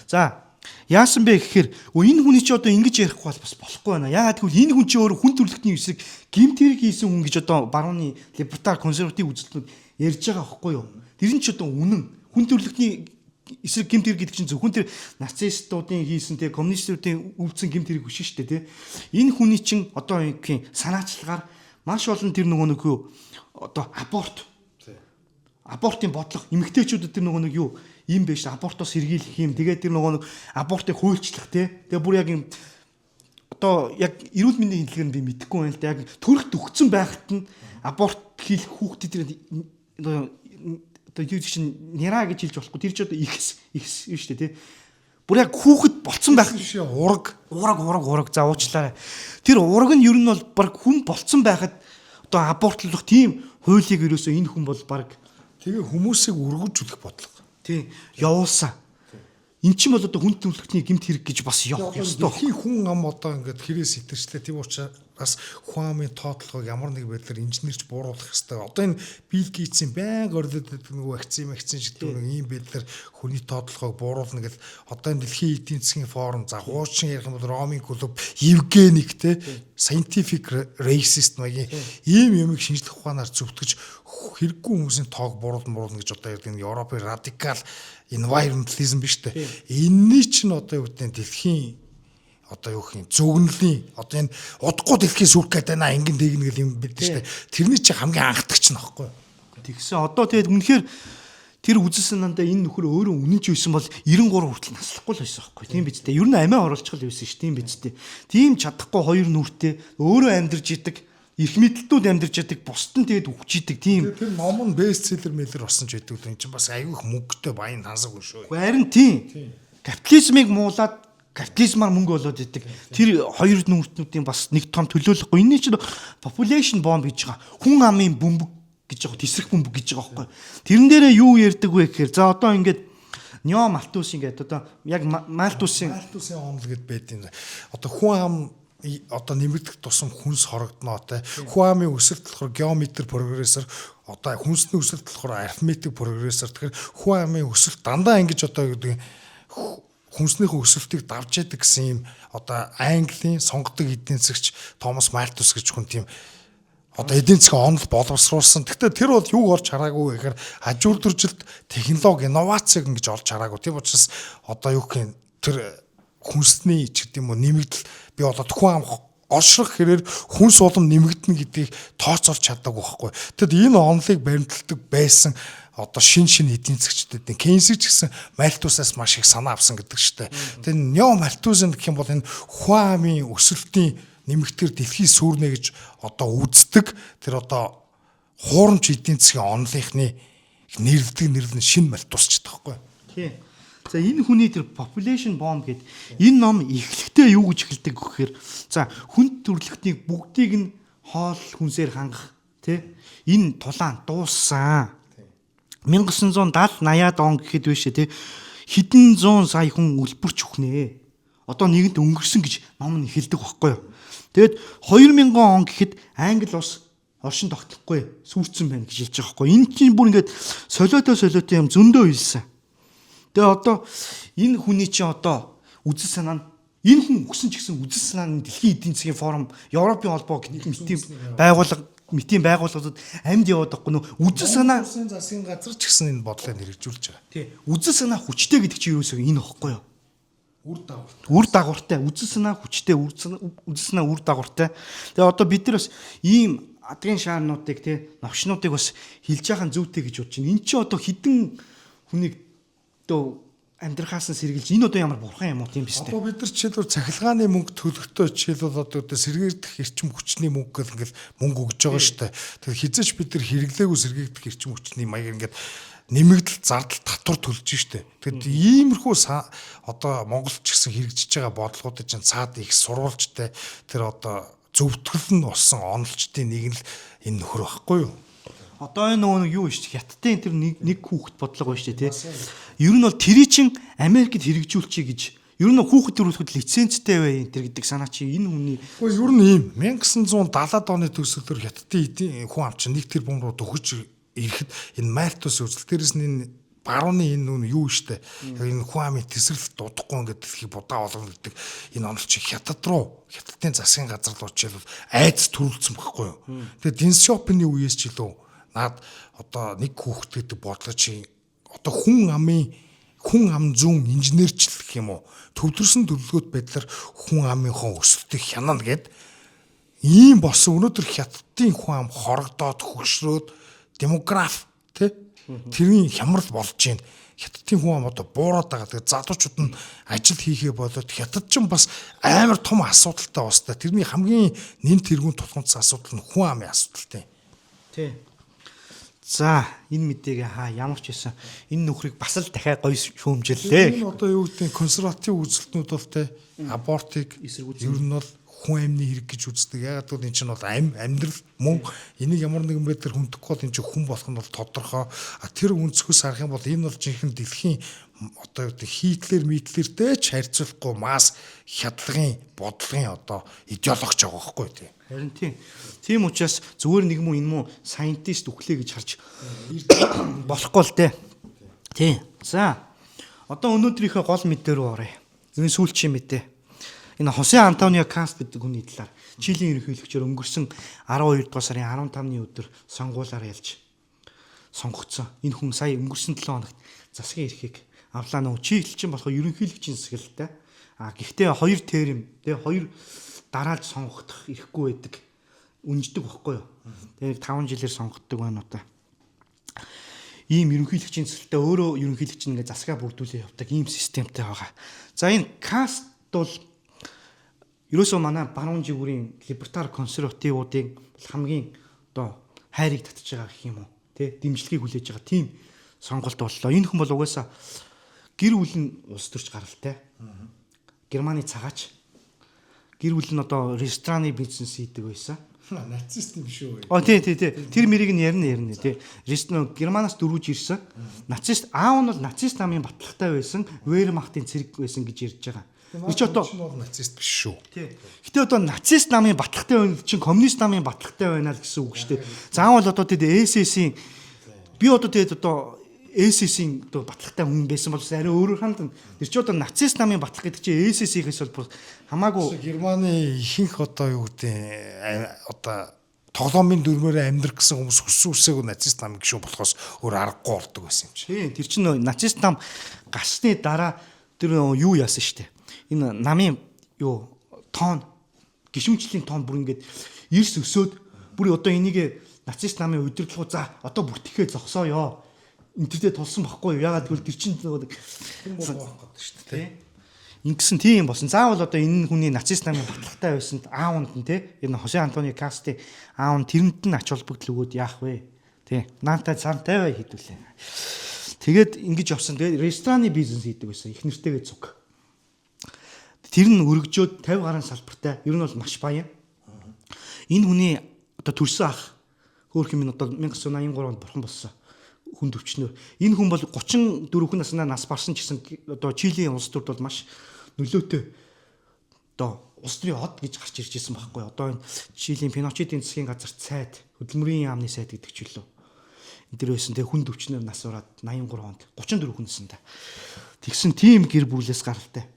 За, яасан бэ гэхээр энэ хүний чи одоо ингэж ярихгүй бас болохгүй байна. Яагаад гэвэл энэ хүн чи өөрөө хүн төрөлхтний эсрэг гэмт хэрэг хийсэн хүн гэж одоо барууны либертар консерватив үзэлтнүүд ярьж байгаа байхгүй юу? Тэр нь ч одоо үнэн. Хүн төрөлхтний эсрэг гэмт хэрэг гэдэг чинь зөвхөн тэр нацистуудын хийсэн тэр коммунистуудын өвдсөн гэмт хэрэг биш шүү дээ тий. Энэ хүний чинь одоо юм санаачлагаар маш олон тэр нөгөө нэг юу одоо абортын бодлого эмэгтэйчүүдэд тэр нөгөө нэг юу юм биш абортоос сэргийлэх юм тэгээд тэр нөгөө нэг абортыг хуульчлах тий. Тэгээ бүр яг юм одоо яг эрүүл мэндийн хэллэгээр нь би мэдэхгүй байна л да. Яг төрөлт өгцөн байхад нь аборт хийх хүүхдэд тэр одоо юу чинь няра гэж хэлж болохгүй. Тэр ч одоо ихс шүү дээ тий. Бүр яг хүүхэд болцсон байх биш ураг за уучлаарай. Тэр ураг нь ер нь бол баг хүн болцсон байхад одоо абортлох тийм хуулийг ерөөсөө энэ хүн бол баг тэгээ хүмүүсийг өргөжүүлэх бодлого. Тий. Явуулсан. Эн чинь бол одоо хүн төрөлхтний гэмт хэрэг гэж бас явах ёстой. Дэлхийн хүн ам одоо ингээд хэрэгс итэрчлээ. Тийм учраас хүн амын тоотлогыг ямар нэг байдлаар инженерч бууруулах хэрэгтэй. Одоо энэ Билл Гейтсийн байнга орлоод нөгөө вакцин шилдэг нэг ийм байдлаар хүний тоотлогыг бууруулна гэдэг. Одоо энэ дэлхийн эдийн засгийн форум за хуучин ярих юм бол Ромын клуб Евгеник те scientific racist маягийн ийм юмыг шинжлэх ухаанаар зөвтгөж хэрэггүй хүмүүсийн тоог бууруулна гэж одоо ярьдаг энэ Европын радикал environmentalism биш үү? Энэний чинь одоо юу гэдэг дэлхийн одоо юу гэх юм зөвгөнлийн одоо энэ удахгүй дэлхийн сүрх гэдэг наа ингэн тэгнэ гэл юм бид шүү дээ. Тэрний чинь хамгийн анхдагч нь аахгүй. Тэгсэн одоо тэгээд үнэхээр тэр үзсэн нандаа энэ нөхөр өөрөө үнэнч байсан бол 93 хүртэл наслахгүй л байсан аахгүй. Тийм биз дээ. Ер нь амиа оруулчих л байсан ш. Тийм биз дээ. Тийм чадахгүй хоёр нүртэй өөрөө амьдарч идэг их мэдлэлтүүд амьдарч яадаг бусд нь тэгээд өгч идэг тийм. Тэр ном нь бестселлер мэлэр болсон ч байдаг. Энэ чинь бас аюух мөнгөтэй баян тансаг шүү. Харин тийм. Капитализмыг муулаад капитализмаар мөнгө олоод идэг. Тэр хоёр нүртнүүдийн бас нэг том төлөөлөхгүй. Энэний чинь population bomb гэж байгаа. Хүн амын бөмбөг гэж байгаа. Тесрэх бөмбөг гэж байгаа байхгүй. Тэрэн дээрээ юу ярьдаг вэ гэхээр за одоо ингээд Нё Малтус ингээд одоо яг Малтусын онол гэд байдیں۔ Одоо хүн ам одоо нэмэгдэх тусам хүнс хорогдноо те. Хүн амын өсөлт болохоор геометр прогрессор одоо хүнсний өсөлт болохоор арифметик прогрессор. Тэгэхээр хүн амын өсөлт дандаа ингэж одоо гэдэг хүнснийхээ өсөлтийг давж яадаг гэсэн юм одоо Английн сонгодог эдийн засгч Томас Малтус гэж хүн тийм одоо эдийн засгийн онол боловсруулсан. Гэхдээ тэр бол юг орж хараагүй гэхээр аж үйлдвэржилт технологи инновацийг ингэж олж хараагүй. Тийм учраас одоо юу гэх юм тэр хүнсний ч гэдэг юм уу нэмэгдэл би болоод хүн ам оршрох хэрээр хүнс улам нэмэгдэнэ гэдгийг тооцоолж чадаагүй байхгүй. Тэгэд энэ онолыг баримталдаг байсан одоо шин эдийн засгчдын Кейнсийг ч гэсэн Малтусаас маш их санаа авсан гэдэг чтэй. Тэгээ Нё Малтусын гэх юм бол энэ хүн амын өсөлтийн нэмэгдэр дэлхийн сүрнэ гэж одоо үздэг. Тэр одоо хуурамч эдийн засгийн онолынхны нэрлдэг нэрлэн шинэ мал тусчдаг байхгүй. Тий. За энэ хүний тэр population bomb гэдэг энэ ном эхлэхдээ юу гэж эхэлдэг гэхээр за хүнд төрөлхтнийг бүгдийг нь хоол хүнсээр хангах тий энэ тулаан дууссан. 1970 80-аад он гэхэд биш тий хэдэн зуун сая хүн үлбэрч үхнэ. Одоо нэгэнт өнгөрсөн гэж ном нь эхэлдэг байхгүй юу. Тэгэд 2000 он гэхэд Англи улс оршин тогтохгүй сүрцэн байна гэж хэлж байгаа байхгүй. Энэ чинь бүр ингээд солиотой юм зөндөө хэлсэн. Тэгээ одоо энэ хүний чинь одоо үзэл санаа нь энэ хүн өгсөн ч гэсэн үзэл санаа нь дэлхийн эдийн засгийн форум, Европын холбоо митийн байгууллагууд амьд яваад байхгүй нөө үзэл санаа улсын засгийн газар ч гэсэн энэ бодлыг хэрэгжүүлж байгаа. Тий. Үзэл санаа хүчтэй гэдэг чинь юусоо энэ ихгүй юу? Үр дагавартай үзэл санаа хүчтэй үзэл санаа үр дагавартай. Тэгээ одоо бид нар бас ийм адгийн шаарнуудыг тий новшнуудыг бас хилж яхаа зүйтэй гэж бодож байна. Энд чинь одоо хідэн хүнийг одоо амьдрахаас нь сэргийлж энэ одоо ямар бурхан юм уу тийм биз дээ. Одоо бид нар жишээлбэл цахилгааны мөнгө төлөхдөө жишээлбэл одоо сэргээгдэх эрчим хүчний мөнгө гэл ингээл мөнгө өгж байгаа шүү дээ. Тэгэхээр хизээч бид нар хэрэглээгүй сэргээгдэх эрчим хүчний маяг ингээд нэмэгдэл зардал татвар төлж штэ. Тэгэд иймэрхүү одоо Монголд ч гэсэн хэрэгжиж байгаа бодлогуудыг чинь цаад их сурвалжтай тэр одоо зөвтгөл нь болсон онолчдын нэг нь энэ нөхөр байхгүй юу? Одоо энэ нөгөө юу шүү дээ. Хятадын тэр нэг хүүхэд бодлого байна шүү дээ тий. Ер нь бол тэрий чин Америкт хэрэгжүүлчихье гэж. Ер нь хүүхэд төрүүлэхэд лицензтэй бай энэ тэр гэдэг санаа чи энэ хүний ер нь ийм 1970-ад оны төгсгөлөөр Хятадын хүн ам чинь 1 тэрбум руу төгөж ирэхэд энэ Мальтус үзэл дээрээс нь энэ барууны энэ нүн юу штэ энэ хүн амын тесрэлт дуудахгүй ингээд дэлхий будаа болгоно гэдэг энэ онол чи Хятадын засгийн газар руу жишээлбэл айц төрүүлсэн байхгүй юу. Тэгээд Динс шопны үеэс ч илүү наад одоо нэг хүүхэд гэдэг бодлого чи одоо хүн ам зүүн инженерчлэл гэх юм уу төвлөрсөн төлөвлөгөөт байдлаар хүн амынхоо өсөлтийг хянана гэд ийм болсон өнөөдөр Хятадын хүн ам хорогдоод хөгшрөөд демограф тий тэрний хямрал болж байна. Хятадын хүн ам одоо буураад байгаа. Тэгээд залуучууд нь ажил хийхээ болоод Хятад ч бас амар том асуудалтай басна. Тэрний хамгийн нэмт тэргүүн тулгымцсан асуудал нь хүн амын асуудалтай. Тий. За энэ мэдээг ямар ч байсан энэ нөхрийг бас л дахиад гоё шүүмжиллээ. Энэ одоо юу гэдэг консерватив үзэлтнүүд бол те абортыг ер нь бол хүн амны хэрэг гэж үздэг. Ягаад гэвэл энэ чинь бол амьдрал мөн энийг ямар нэгэн байдлаар хүндэхгүй бол энэ чинь хүн болох нь бол тодорхой. Тэр өнцгөөс харах юм бол энэ бол жинхэнэ дэлхийн одоо юу гэдэг Хитлер ч харьцуулахгүй масс хядлагын бодлогын одоо идеологч байгаа байхгүй тий. Харин тийм учраас зүгээр нэг муу энэ муу сайентист өглөө гэж харж болохгүй л дээ. Тий. За одоо өнөөдрийнхөө гол мэдээ рүү оръё. Энэ сүүлчийн мэдээ. Энэ Хосе Антонио Каст гэдэг хүний талаар Чилийн ерөнхийлөгчөөр өнгөрсөн 12 дугаар сарын 15-ны өдөр сонгуулиар ялж сонгогдсон. Энэ хүн сая өнгөрсөн 7 хоногт засгийн эрхийг авлаа нөө Чили чинь болохоор ерөнхийлөгчийн засаглалтай. Гэхдээ 2 терм тэгээ 2 дараалж сонгогдох ирэхгүй байдаг. Үнждэг байхгүй юу? Тэгээ 5 жилээр сонгогддог байна одоо. Ийм ерөнхийлөгчийн засаглалтай өөрөө ерөнхийлөгч ингээ засгаа бүрдүүлээ явдаг ийм системтэй байгаа. За энэ Каст бол ерөөсөө манай баруун жигүүрийн либертар консервативуудын хамгийн одоо хайрыг татж байгаа гэх юм уу? Тэ дэмжлэгийг хүлээж байгаа тийм сонголт боллоо. Энэ хүн бол угаасаа гэр бүл нь улс төрч гаралтай. Германы цагаач. Гэр бүл нь одоо рестораны бизнес хийдэг байсан. Нацист юм шүү. Тий. Тэр мэрийг нь ярина тий. Ресторан Германаас дөрвөж ирсэн. Нацист аав нь бол нацист намын батлагтай байсан, Wehrmacht-ийн цэрэг байсан гэж ярьж байгаа. Энэ ч одоо нацист биш шүү. Тий. Гэтэ одоо нацист намын батлагтай байна чинь коммунист намын батлагтай байна л гэсэн үг шүү дээ. Заавал одоо тэгээд SS-ийн би одоо тэгээд одоо SS-ийн одоо батлагтай хүн байсан бол арай өөрөөр хандна. Тэр чи одоо нацист намын батлах гэдэг чи SS-ийхээс бол хамаагүй Германы ихэнх одоо юу гэдэг одоо тоглоомын дүрмээр амьдрах гэсэн хүмүүс хүсээгүй нацист нам гişүү болохоос өөр аргагүй болдог байсан юм чи. Тий. Тэр чинь нацист нам гасны дараа тэр юу яасан штэ. Энэ намын юу тоон гişүнчлийн тоон бүр ингээд эрс өсөөд бүр одоо энийг нацист намын удирдлагуу за одоо бүртгэхээ зогсооё. Интернет тулсан байхгүй юу? Ягаад гэвэл тэр чинь болох гэдэг шүү дээ. Ингэсэн тийм болсон. Заавал одоо энэ хүний нацист намын батлагтай байсан аавнд нь те энэ Хосе Антонио Кастын аав нь тэрэнд нь ач холбогдол өгөөд яах вэ? Тий. Наантай цаантай бай хийдүүлээ. Тэгээд ингэж явсан. Тэгээд рестораны бизнес хийдэг байсан. Их нэртэйгээ цуг. Тэр нь өргөжөөд 50 гаруй салбартай. Ер нь бол маш баян. Энэ хүний одоо төрсөн ах хөөх юм одоо 1983 онд бурхан болсон. Хүн төвчнөр. Энэ хүн бол 34 хүн наснаа нас барсан ч гэсэн одоо Чилийн улс төрд бол маш нөлөөтэй одоо улс төрийн хот гэж гарч ирж ирсэн байхгүй. Одоо энэ Чилийн Пиночетийн засгийн газар цайд хөдөлмөрийн яамны сайд гэдэг ч үлээ. Энд дэр байсан тэг хүн төвчнөр нас ураад 83 онд 34 хүн нэсэн та. Тэгсэн тийм гэр бүлээс гаралтай.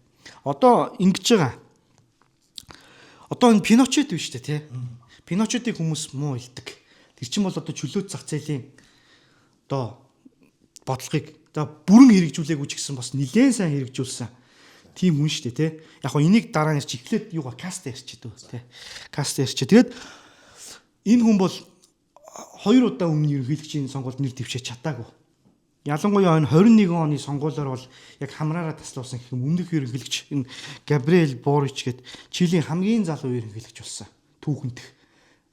Одоо ингэж байгаа. Одоо энэ Пиночет биш үү те? Пиночетийг хүмүүс муу илдэг. Тэр чинь бол одоо чөлөөт зах зээлийн одоо бодлогыг одоо бүрэн хэрэгжүүлээгүй ч гэсэн бас нэлээд сайн хэрэгжүүлсэн. Тийм хүн шүү дээ те. Яг хоо энийг дараа нь ирч эхлээд юугаа каст ярьчихэд те. Каст ярьчихэд тэгээд энэ хүн бол 2 удаа өмнө ерөнхийлөгчийн сонгуульд нэр дэвшиж чадаагүй. Ялангуяа энэ 21 оны сонгуулиар бол яг хамраараа таслуулсан гэх юм өмнөх ерөнхийлөгч энэ Габриэл Борич гээд Чилийн хамгийн залуу ерөнхийлөгч болсон. Түүхэнтх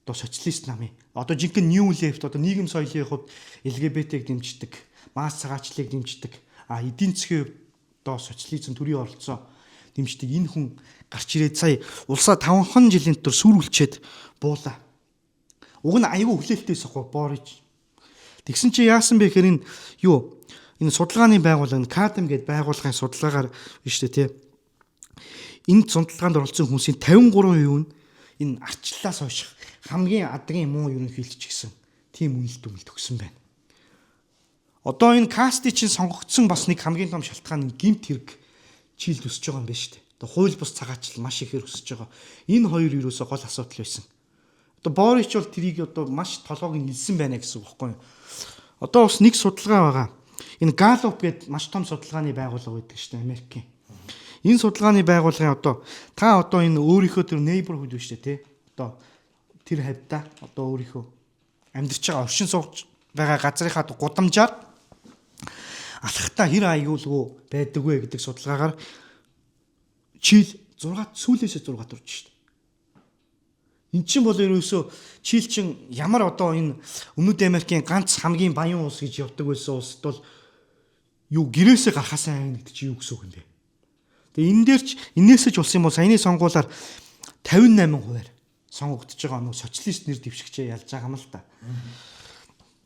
одоо социалист намын одоо жинхэнэ New Left одоо нийгэм соёлын хувьд LGBT-г дэмждэг, мас цагаачлалыг дэмждэг, эдийн засгийн хувьд одоо социализм төрийн оролцоо дэмждэг энэ хүн гарч ирээд сая улсаа 5 жилийн дотор сүрүүлчээд буулаа. Уг нь аюу хүлээлттэйс ахгүй Борич. Тэгсэн чи яасан бэ гэхээр энэ судалгааны байгууллага Кадем гэдэг байгууллагын судалгаагаар биш үү те. Энэ судалгаанд оролцсон хүмүүсийн 53% нь энэ арчлалаас хойш хамгийн адгийн муу ерөнхийлөгч гэсэн тийм үнэлт өгсөн байна. Одоо энэ кастыг чинь сонгогдсон бас нэг хамгийн том шалтгаан нь гэмт хэрэг чийлд өсөж байгаа юм байна шүү дээ. Одоо хууль бус цагаачлал маш ихээр өсөж байгаа. Энэ хоёр юусоо гол асуудал байсан. Одоо Борич бол тэрийг одоо маш толгойг нь илсэн байна гэсэн үг байхгүй юу? Одоо бас нэг судалгаа байгаа. Энэ Gallup гэдэг маш том судалгааны байгууллага байдаг шүү дээ Америкийн. Энэ судалгааны байгууллагын одоо та одоо энэ өөрийнхөө тэр neighborhood биш үү те. Одоо тэр хавьда одоо өөрийнхөө амьдарч байгаа оршин сууж байгаа газрынхаа гудамжаар алхахтаа хэр аюулгүй байдаг вэ гэдэг судалгаагаар Чил 6 сүүлээсээ 6 турж шүү дээ. Эн чинь бол ерөөсөө Чил чин ямар одоо энэ Өмнөд Америкийн ганц хамгийн баян улс гэж явдаг байсан улсд бол юу гэрээсээ гарахаасаа айн гэдэг чи юу гэсэн үг юм бэ? Тэгээ энэ дээр ч энээсээ ч улс юм бол саяны сонгуулиар 58% сонгогдож байгаа нэг социалист нэр дэвшигчээ ялж байгаа юм л та.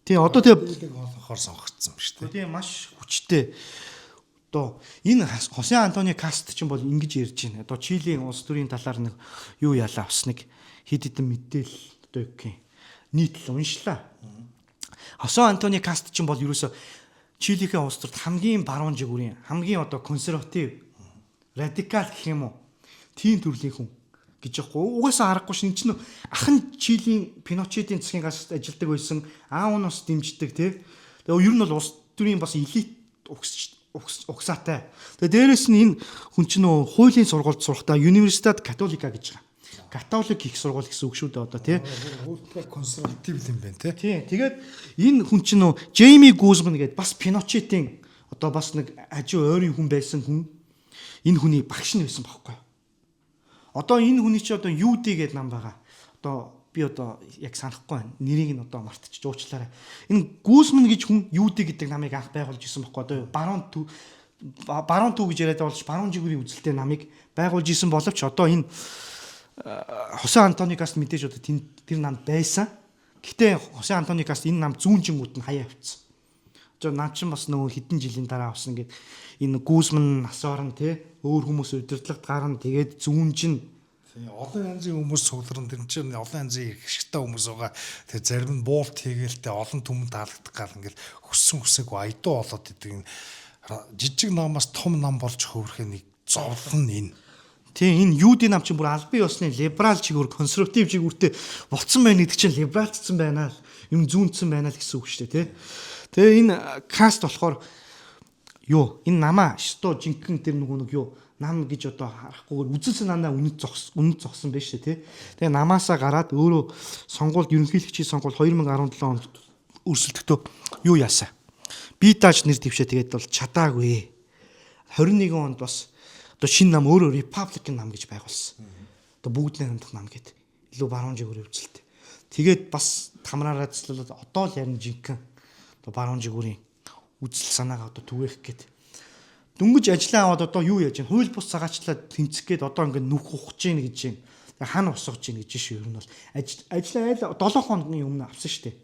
Тэгээ одоо тэгээ олохоор сонгогдсон ба шүү дээ. Тэгээ маш хүчтэй. Одоо энэ Хосе Антони Каст ч юм бол ингэж ярьж байна. Одоо Чилийн улс төрийн талаар нэг юу яалаа бас нэг хэд хэдэн мэдээлэл одоо юу гэх юм нийтлэл уншлаа. Хосе Антони Каст ч юм бол ерөөсө Чилийн улс төрд хамгийн баруун жигүүрийн хамгийн одоо консерватив радикал гэх юм уу тийм төрлийн хүн гэж яахгүй. Угаасаа харахгүй шин чинь ах нь Чилийн Пиночетийн засгийн газарт ажилладаг байсан. Аав нь бас дэмждэг тий. Тэгээ ер нь бол улс төрийн бас элит угсаатай. Тэгээ дээрэс нь энэ хүн чинь нөө хуулийн сургуульд сурахдаа Universidad Católica гэж байгаа. Католик их сургууль гэсэн үг шүү дээ одоо тий. Ультра консерватив юм байна тий. Тий. Тэгээд энэ хүн чинь нөө Джейми Гузман гэдэг бас Пиночетийн одоо бас нэг ажуу ойрын хүн байсан хүн. Энэ хүний багш нь байсан байхгүй. Одоо энэ хүний чи одоо UD гэдэг нам байгаа. Одоо би одоо яг санахгүй байна. Нэрийг нь одоо мартчих жуучлаарай. Энэ Гузман гэж хүн UD гэдэг намыг анх байгуулж исэн байхгүй. Одоо баруун төв гэж яриад болж баруун жигүүрийн үзэлтэй намыг байгуулж исэн боловч одоо энэ Хосе Антони Каст мэдээж одоо тэр намд байсан. Гэтэ Хосе Антони Каст энэ нам зүүн жингүүд нь хаяа авцсан. За наа чин бас нөгөө хэдэн жилийн дараа авсан гэд энэ Гузман насорн тий өөр хүмүүс удирдлагт гарна тэгээд зүүн чин олон янзын хүмүүс цугларна тэр чинь олон янзын их шигтэй хүмүүс байгаа. Тэгээ зарим нь буулт хийгээлтэй олон түмэнд таалагдах гал ингээл хөссөн хүсээгүй айдуу болоод идэг энэ жижиг намаас том нам болж хөврөх нэг зовлон энэ. Тий энэ юудын нам чинь бүр албан ёсны либерал чигүүр консерватив чигүүртэй болцсон байна гэдэг чинь либералцсан байна л юм зүүнцсэн байна л гэсэн үг шүү дээ тий. Тэгээ энэ каст болохоор юу энэ намаа што жинхэнэ тэр нэг юу нам гэж одоо харахгүйгээр үзэлсэн намаа үнэт зогсон байж тээ. Тэгээ намаасаа гараад өөрөө сонгуульд ерөнхийлөгчийн сонгуул 2017 онд өрсөлдөхдөө юу яасан? Би тааж нэр дэвшээ тэгээд бол чадаагүй. 21 онд бас одоо шинэ нам өөрөө Republican нам гэж байгуулсан. Одоо бүгд найрамдах нам гэдэг. Илүү баруун жигүүрийн үзэлтэй. Тэгээд бас тамраараа цэцлүүлээд одоо л ярин жинхэнэ одоо баруун жигүүрийн үзэл санаагаа одоо түгээх гээд дөнгөж ажиллаа аваад одоо юу яаж вэ? Хууль бус цагаачлаад тэмцэх гээд одоо ингээд нүх ухаж гин гэж юм. Хан усгаж гин гэж шүү. Ер нь бол ажиллаа айл 7 хоногийн өмнө авсан шүү дээ.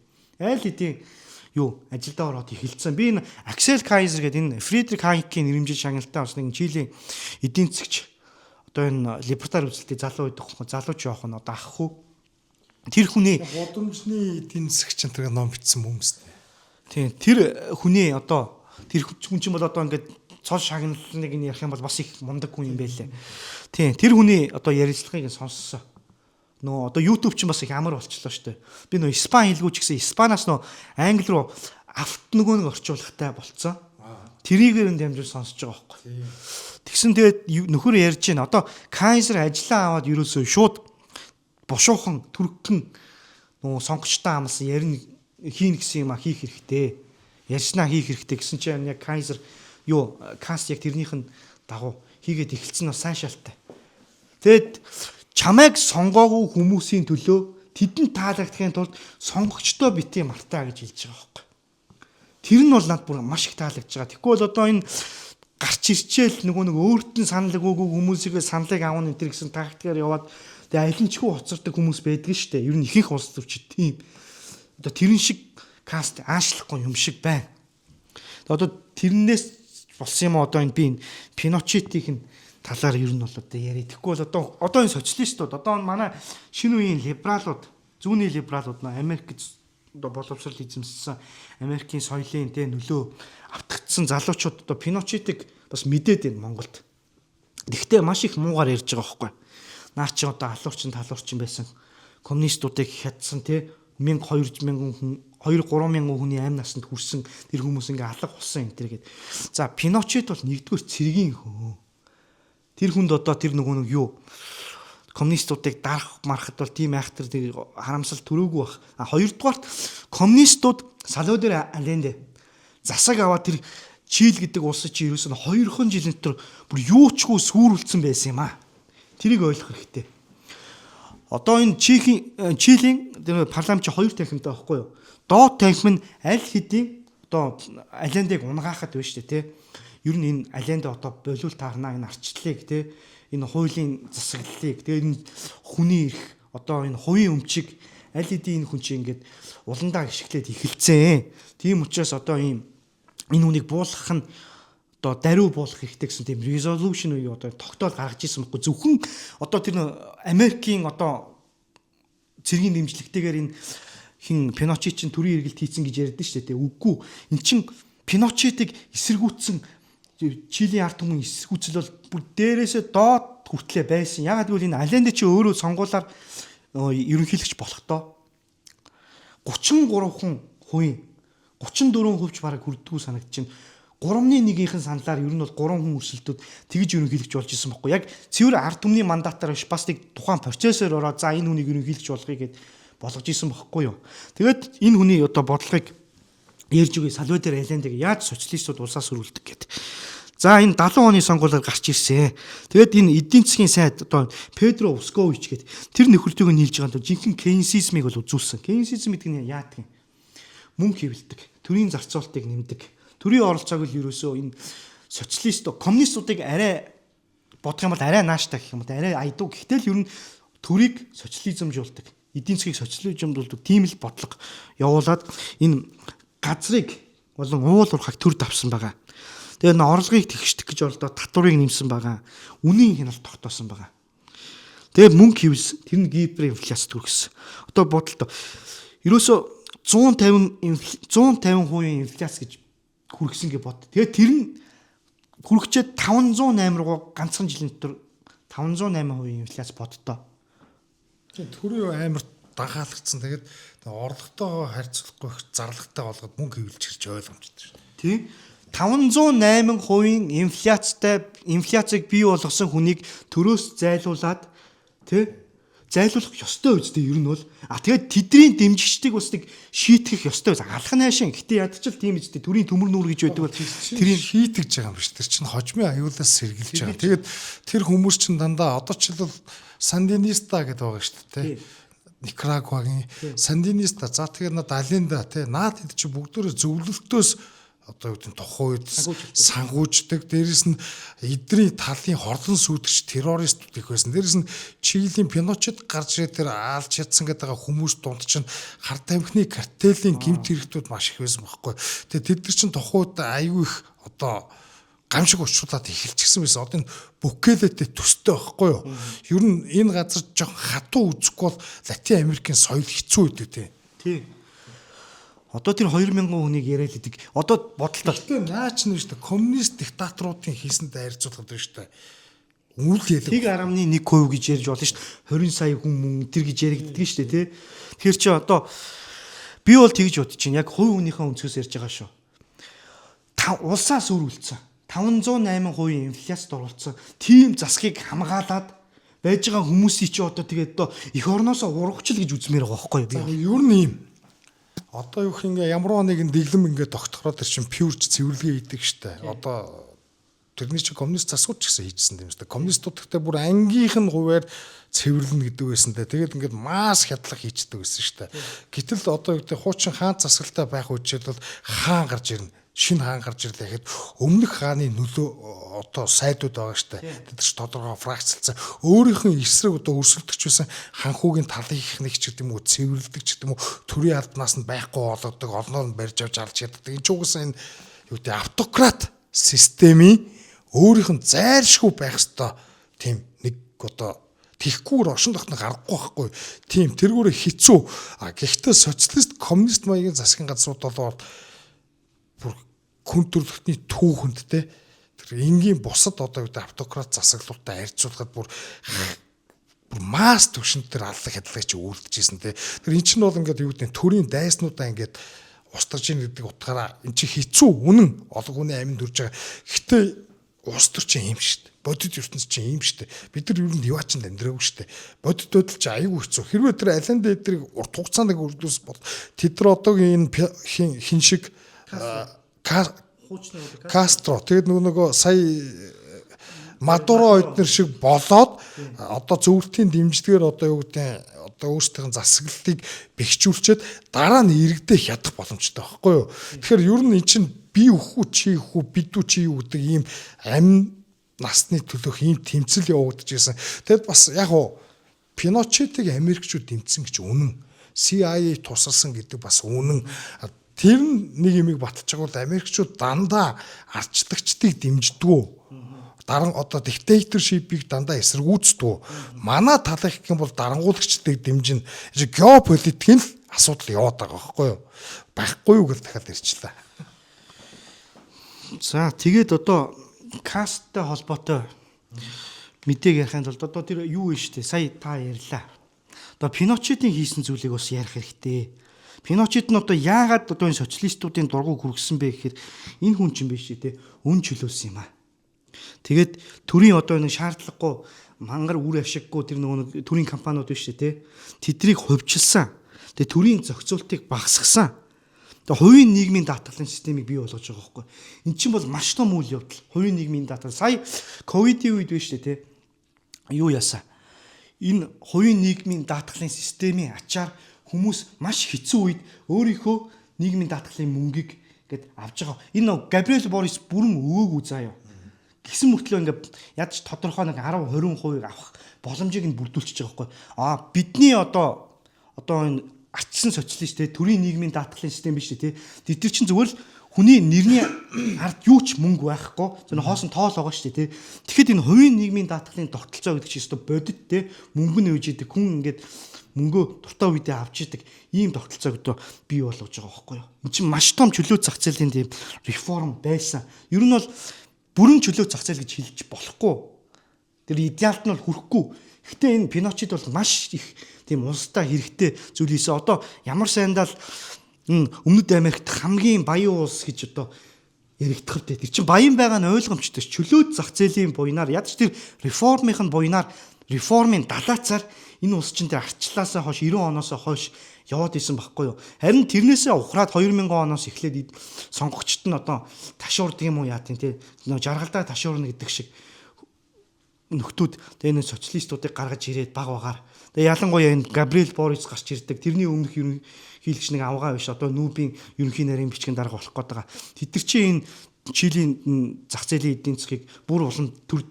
Айл хэдийн юу ажилдаа ороод эхэлсэн. Би энэ Аксель Кайзер гэдэг энэ Фридрих Хайнкийн нэрмжил шагналтай бас нэг Чилийн эдийн засгч одоо энэ либертар үзэлтэй залуу байдаг хөө залууч явах нь одоо ах хүү. Тэр хүний гудамжны эдийн засгч энэ ном бичсэн хүмүүс. Тийм тэр хүний одоо тэр хүн чинь бол одоо ингээд цол шагналыг нь ярих юм бол бас их мундаг хүн юм байлээ. Тийм тэр хүний одоо ярилцлагыг сонссон. Нөө одоо YouTube ч бас их амар болчихлоо шүү дээ. Би нөө Испани хэлгүй ч гэсэн Испаноос нөө англи руу авт нөгөө нэг орчуулгатай болцсон. Тэрийгээр нь дамжуул сонсож байгаа байхгүй. Тэгсэн тэгээд нөхөр ярьж байна. Одоо Кайзер ажиллаа аваад ерөөсөө шууд бушуухан түргэн нөө сонгогчтой амлсан ярина хийн гэсэн юм а хийх хэрэгтэй. Ярьснаа хийх хэрэгтэй гэсэн чинь яг Кайзер юу каст яг тэрнийх нь дагуу хийгээд эхэлсэн нь сайн шалтай. Тэгэд чамайг сонгоогүй хүмүүсийн төлөө тэдэнд таалагдахын тулд сонгогчдоо битгий мартаа гэж хэлж байгаа байхгүй. Тэр нь бол над бүр маш их таалагдж байгаа. Тэгэхгүй бол одоо энэ гарч ирчээл нөгөө нэг өөрт нь санал өгөөгүй хүмүүсийг саналыг авах энэ гэсэн тактикаар яваад тэгээ алинчгүй хоцордог хүмүүс байдаг шүү дээ. Ер нь ихэнх улс төрчид тийм. Одоо тэрэн шиг каст аашлахгүй юм шиг байна. Одоо тэрнээс болсон юм одоо энэ би энэ Пиночетийн талаар ер нь бол одоо яриа. Тэгэхгүй бол одоо энэ социалистууд одоо манай шинэ үеийн либералууд, зүүнний либералууд нөө Америкт одоо боловсрол эзэмссэн Америкийн соёлын тэ нөлөө автагдсан залуучууд одоо Пиночетийг бас мэдээд байна Монголд. Гэхдээ маш их муугаар ярьж байгаа байхгүй. Наа чи одоо алуурчин талуурчин байсан коммунистуудыг хятсан тэ 2-3 мянган хүний амь насанд хүрсэн тэр хүмүүс ингээ алга болсон энэ төр гээд. За Пиночет бол нэгдүгээр цэргийн хөө. Тэр хүнд одоо тэр нөгөө нэг юу коммунистуудыг дарах мархад бол тийм айхтар тэр харамсал төрөөгүй бах. А хоёрдугаарт коммунистууд Салвадор Алленде засаг аваад тэр Чил гэдэг улс чи ерөөс нь 2хон жилийн дотор бүр юучгүй сүрүүлсэн байсан юм а. Тэрийг ойлгох хэрэгтэй. Одоо энэ Чилийн парламент 2 танхимтай байхгүй юу? Доод танхим нь аль хэдийн одоо Алендыг унгаахад байна шүү дээ, тий. Ер нь энэ Аленд одоо болиул таарна энэ арчлалыг тий. Энэ хуулийн засаглалыг тий энэ хүний эрх одоо энэ хувийн өмчийг аль хэдийн энэ хүн чинь ингээд уландаа гიშгэлээд эхэлцэн. Тийм учраас одоо энэ хүнийг буулгах нь одоо даруй буулгах хэрэгтэй гэсэн тийм resolution уу одоо тогтоол гаргаж ирсэн байхгүй зөвхөн одоо тэр Америкийн одоо цэргийн дэмжлэгтэйгээр энэ хин Пиночет чинь төрийн эргэлт хийцэн гэж ярьдэн шүү дээ. Үгүй. Эн чин Пиночетыг эсэргүүцсэн Чилийн ард түмэн эсэргүүцэл бол бүр дээрээсээ доод хүртлээ байсан. Ягаад гэвэл энэ Аленде чи өөрөө сонгуулаар ерөнхийлөгч болохдоо 33% 34% бараг хүрдгүү санагдчихэв. 3/1-ийн саналаар ер нь бол 3 хүн өрсөлдөд тэгж ерөнхийлөгч болж исэн байхгүй. Яг цэвэр ард түмний мандатаар биш бас нэг тухайн процессор ороод за энэ хүнийг ерөнхийлөгч болгоё гэд болгож исэн байхгүй юу. Тэгээд энэ хүний одоо бодлогыг ярьж өгье Салвадор Алендег яаж социалистууд улсаас өрүүлдэг гэд. За энэ 70 оны сонгуулиар гарч ирсэн. Тэгээд энэ эдийн засгийн сайд одоо Педро Ускович гэд тэр нөхөртөйг нь нийлж байгаа нь жинхэнэ кейнсизмыг бол үзүүлсэн. Кейнсизм гэдэг нь яадаг юм? Мөнгө хэвлдэг, төрийн зарцуулалтыг нэмдэг. Төрийн оролцоог л ерөөсөө энэ социалист коммунистуудыг арай бодох юм бол арай нааштай гэх юм уу арай айдуу. Гэтэл ер нь төрийг социализмжуулдаг. Эдийн засгийг социализмжуулдаг тийм л бодлого явуулаад энэ газрыг болон уул уурхайг төр давсан байгаа. Тэгээ н орлогыг тэгшдэг гэж оролдоод татварыг нэмсэн байгаа. Үнийн хяналт тогтоосон байгаа. Тэгээ мөнгө хэвлсэн. Тэр нь гиперинфляц төргсөн. Одоо бодолтой. Ерөөсөө 150% инфляц гэж хүргэсэн гэж бод. Тэгээ тэр нь хүрэгчээд 508 руу ганцхан жилийн дотор 508% инфляц боддоо. Төрийн амар дагаалгцсан. Тэгээд орлоготойгоо харьцуулахгүй их зарлагтай болгоод мөнгө хэвлэж ирж ойлгомжтой шүү. Тийм. 508% инфляцийг бий болгосон хүнийг төрөөс зайлуулад тий зайлуулах ёстой үстэй ер нь бол тэгээд тэдний дэмжигчдийг бас нэг шийтгэх ёстой байсан. Алхах найшин гэтээ ядчил тийм үстэй төрийн төмөр нүүр гэж байдаг бол тэрийг шийтгэж байгаа юм биш. Тэр чинь хожмын аюулаас сэргийлж байгаа. Тэгээд тэр хүмүүс чинь дандаа одоо ч л сандиниста гэдэг байгаа шүү дээ. Никарагуагийн Сандиниста за тэгээ над Алинда тий наад хэд чи бүгдөө зөвлөлтөөс одоо юу гэдэг тухайн үед сангууждаг. Дээрэс нь эдний талын хорлон сүйдэгч террористууд их байсан. Дээрэс нь Чилийн Пиночет гарч ирээд тэр аалж чадсан гэдэг хүмүүс дунд чинь хар тамхины картелийн гэмт хэрэгтүүд маш их байсан байхгүй. Тэгээ тэд нар чинь тухайн үед аюу их одоо гамшиг учруулад эхэлчихсэн байсан. Одоо энэ Букелетэй төстэй байхгүй юу? Ер нь энэ газар жоохон хатуу үзэхгүй бол Латин Америкийн соёл хэцүү байдаг тий. Одоо тэр 2000 хүнийг яриад идэг. Одоо бодолтой. Гэтэ наач нь шүү дээ. Коммунист диктаторуудын хийсэнд харьцуулахад байна шүү дээ. Үйл ялэг 1.1% гэж ярьж болно шүү дээ. 20 сая хүн мөн тэр гэж яригддаг шүү дээ, тий. Тэгэхээр чи одоо би бол тэгж бодож байна. Яг хувь хүнийхээ өнцгөөс ярьж байгаа шүү. Улсаас өрүүлсэн. 508% инфляцид оруулсан. Тийм засгийг хамгаалаад байж байгаа хүмүүсийн чи одоо тэгээд одоо эх орноосоо урагчл гэж үзмээр байгаа байхгүй юу? Би ер нь ийм одоо юу гэх ингээ ямар нэгэн дэглэм ингээ тогтохроо тэр чин пюрж цэвэрлэгээ хийдэг штэ. Одоо тэрний чинь коммунист засгууд ч гэсэн хийжсэн юм штэ. Коммунистууд гэхдээ бүр ангийнх нь хуваар цэвэрлэнэ гэдэг байсан те. Тэгээд ингээд мас хядлах хийчдэг байсан штэ. Гэтэл одоо юу гэдэг хуучин хаан засгалтай байх үедээ бол хаан гарч ирнэ. Шинэ хаан гарч ирлээ гэхэд өмнөх хааны нөлөө одоо сайдууд байгаа штэ. Тэд ч тодорхой фракцлцсан. Өөрийнх нь эсрэг одоо өрсөлдөгч байсан ханхуугийн талын ихнийх ч гэдэг юм уу цэвэрлдэг ч гэдэг юм уу төрийн албанаас нь байхгүй болгодог олноор нь барьж авч алж яддаг. Энэ ч угсаа энэ юу гэдэг автократ системийн өөрийнх нь зайлшгүй байх ёстой тийм нэг одоо тэгхгүйгээр оршин тогтнох аргагүй байхгүй. Тийм тэргүүрээ хэцүү. Гэхдээ социалист коммунист маягийн засгийн газрууд бол бүр хүн төрөлхтний түүхэнд те тэр энгийн бусад одоо юу гэдэг автократ засаглалттай харьцуулахад бүр масс төвшөнд тэр аллах хядлагч үйлдэжсэн те тэр эн чинь бол ингээд юу гэдэг төрийн дайснуудаа ингээд устгаж ийн гэдэг утгаараа эн чинь хэцүү үнэн олон хүний аминд хүрж байгаа. Гэхдээ улс төр чинь юм шүү дээ. Бодит ертөнц чинь юм шүү дээ. Бид нар юу нэг яваачнд амьдраагүй шүү дээ. Бодит байдал чинь аюулгүй хэцүү. Хэрвээ тэр алинд эдрийг урт хугацаанд үрдүүлс бол тэд нар одоогийн энэ хин шиг Кастро тэгээд нөгөө сая Мадуро эднэр шиг болоод одоо зөвлөлтийн дэмждгээр одоо юу гэдэг одоо өөрсдийн засаглалтыг бэхжүүлчихэд дараа нь иргэдээ хядах боломжтой байхгүй юу. Тэгэхээр ер нь эн чинь би өхүү чи өхүү бидүү чи юу гэдэг ийм амин насны төлөөх ийм тэмцэл явагдаж байсан. Тэгэд бас яг уу Пиночетыг Америкчууд дэмжсэн гэж үнэн. CIA тусалсан гэдэг бас үнэн. Тэр нэг юмыг баталж байгаа бол Америкчууд дандаа арчлагчдыг дэмждэггүй. Дараа одоо диктаторшипыг дандаа эсэргүүцдэг. Манай талах гэх юм бол дарангуулагчдыг дэмжинэ. Геополитикийн асуудал яваад байгаа байхгүй юу? Байхгүй юу гэж дахиад ирчлээ. За тэгээд одоо касттай холбоотой мэдээг ярихын тулд одоо тэр юу вэ штэ сая та ярьлаа. Одоо Пиночетийн хийсэн зүйлийг бас ярих хэрэгтэй. Пиночет нь одоо яагаад одоо энэ социалистуудын дургуй хүргэсэн бэ гэхээр энэ хүн чинь биш те өн чөлөөсөн юм аа. Тэгээд төрийн одоо нэг шаардлагагүй мангар үр ашиггүй тэр нөгөө төрийн компаниуд биш те тэдрийг хувьчилсан. Тэгээд төрийн зохицуултыг багасгасан. Тэгээд хувийн нийгмийн даатгалын системийг бий болгож байгаа байхгүй. Эн чинь бол маш том үйл явдал. Хувийн нийгмийн даатгал. Сая ковидын үед биш те юу яасан. Энэ хувийн нийгмийн даатгалын системийн ачаар хүмүүс маш хэцүү үед өөрийнхөө нийгмийн даатгалын мөнгийг гээд авч байгаа. Энэ Габриэл Борис бүрэн өвөөгүй заяа. Гисэн мөртлөө ингээд ядч тодорхой нэг 10-20% авах боломжийг нь бүрдүүлчихэж байгаа байхгүй. Бидний одоо энэ ачсан социалист те төрийн нийгмийн даатгалын систем биш те. Тэд нар чинь зүгээр л хүний нэрний ард юу ч мөнгө байхгүй. зөв хоосон тоол байгаа шүү дээ те. Тэгэхэд энэ хувийн нийгмийн даатгалын тогтолцоо гэдэг чинь өстой бодит те мөнгө нь үйж идэг хүн ингээд мөнгөө дуртай үедээ авч идэг ийм тогтолцоог одоо бий болгож байгаа байхгүй юу. Энд чинь маш том чөлөө зах зээлийн тийм реформ байсан. Ер нь бол бүрэн чөлөө зах зээл гэж хэлж болохгүй. Тэр идеалд нь бол хүрэхгүй. Гэхдээ энэ Пиночет бол маш их тийм улстай хэрэгтэй зүйл хийсэн. Одоо ямар сайндаа л Өмнөд Америкт хамгийн баян улс гэж одоо яригдах вэ. Тэр чинь баян байгаа нь ойлгомжтой. Чөлөө зах зээлийн буйнаар ядч тэр реформын буйнаар реформын далаацаар энэ улс чинь тэр арчлаасаа хойш 90 оноос хойш яваад исэн байхгүй юу. Харин тэрнээсээ ухраад 2000 оноос эхлээд сонгогчд нь одоо ташуурдаг юм уу яа тийм те жаргалдаа ташуурна гэдэг шиг нөхдүүд тэгээ энэ социалистуудыг гаргаж ирээд баг багаар Тэгээ ялангуяа энэ Габриэл Борис гарч ирдэг. Тэрний өмнөх ерөнхийлөгч нэг авгаа биш. Одоо нүүбийн ерөнхий нарийн бичгийн дарга болох гээд байгаа. Тэд нар чи энэ Чилийн зах зээлийн эдийн засгийг бүр улам төрд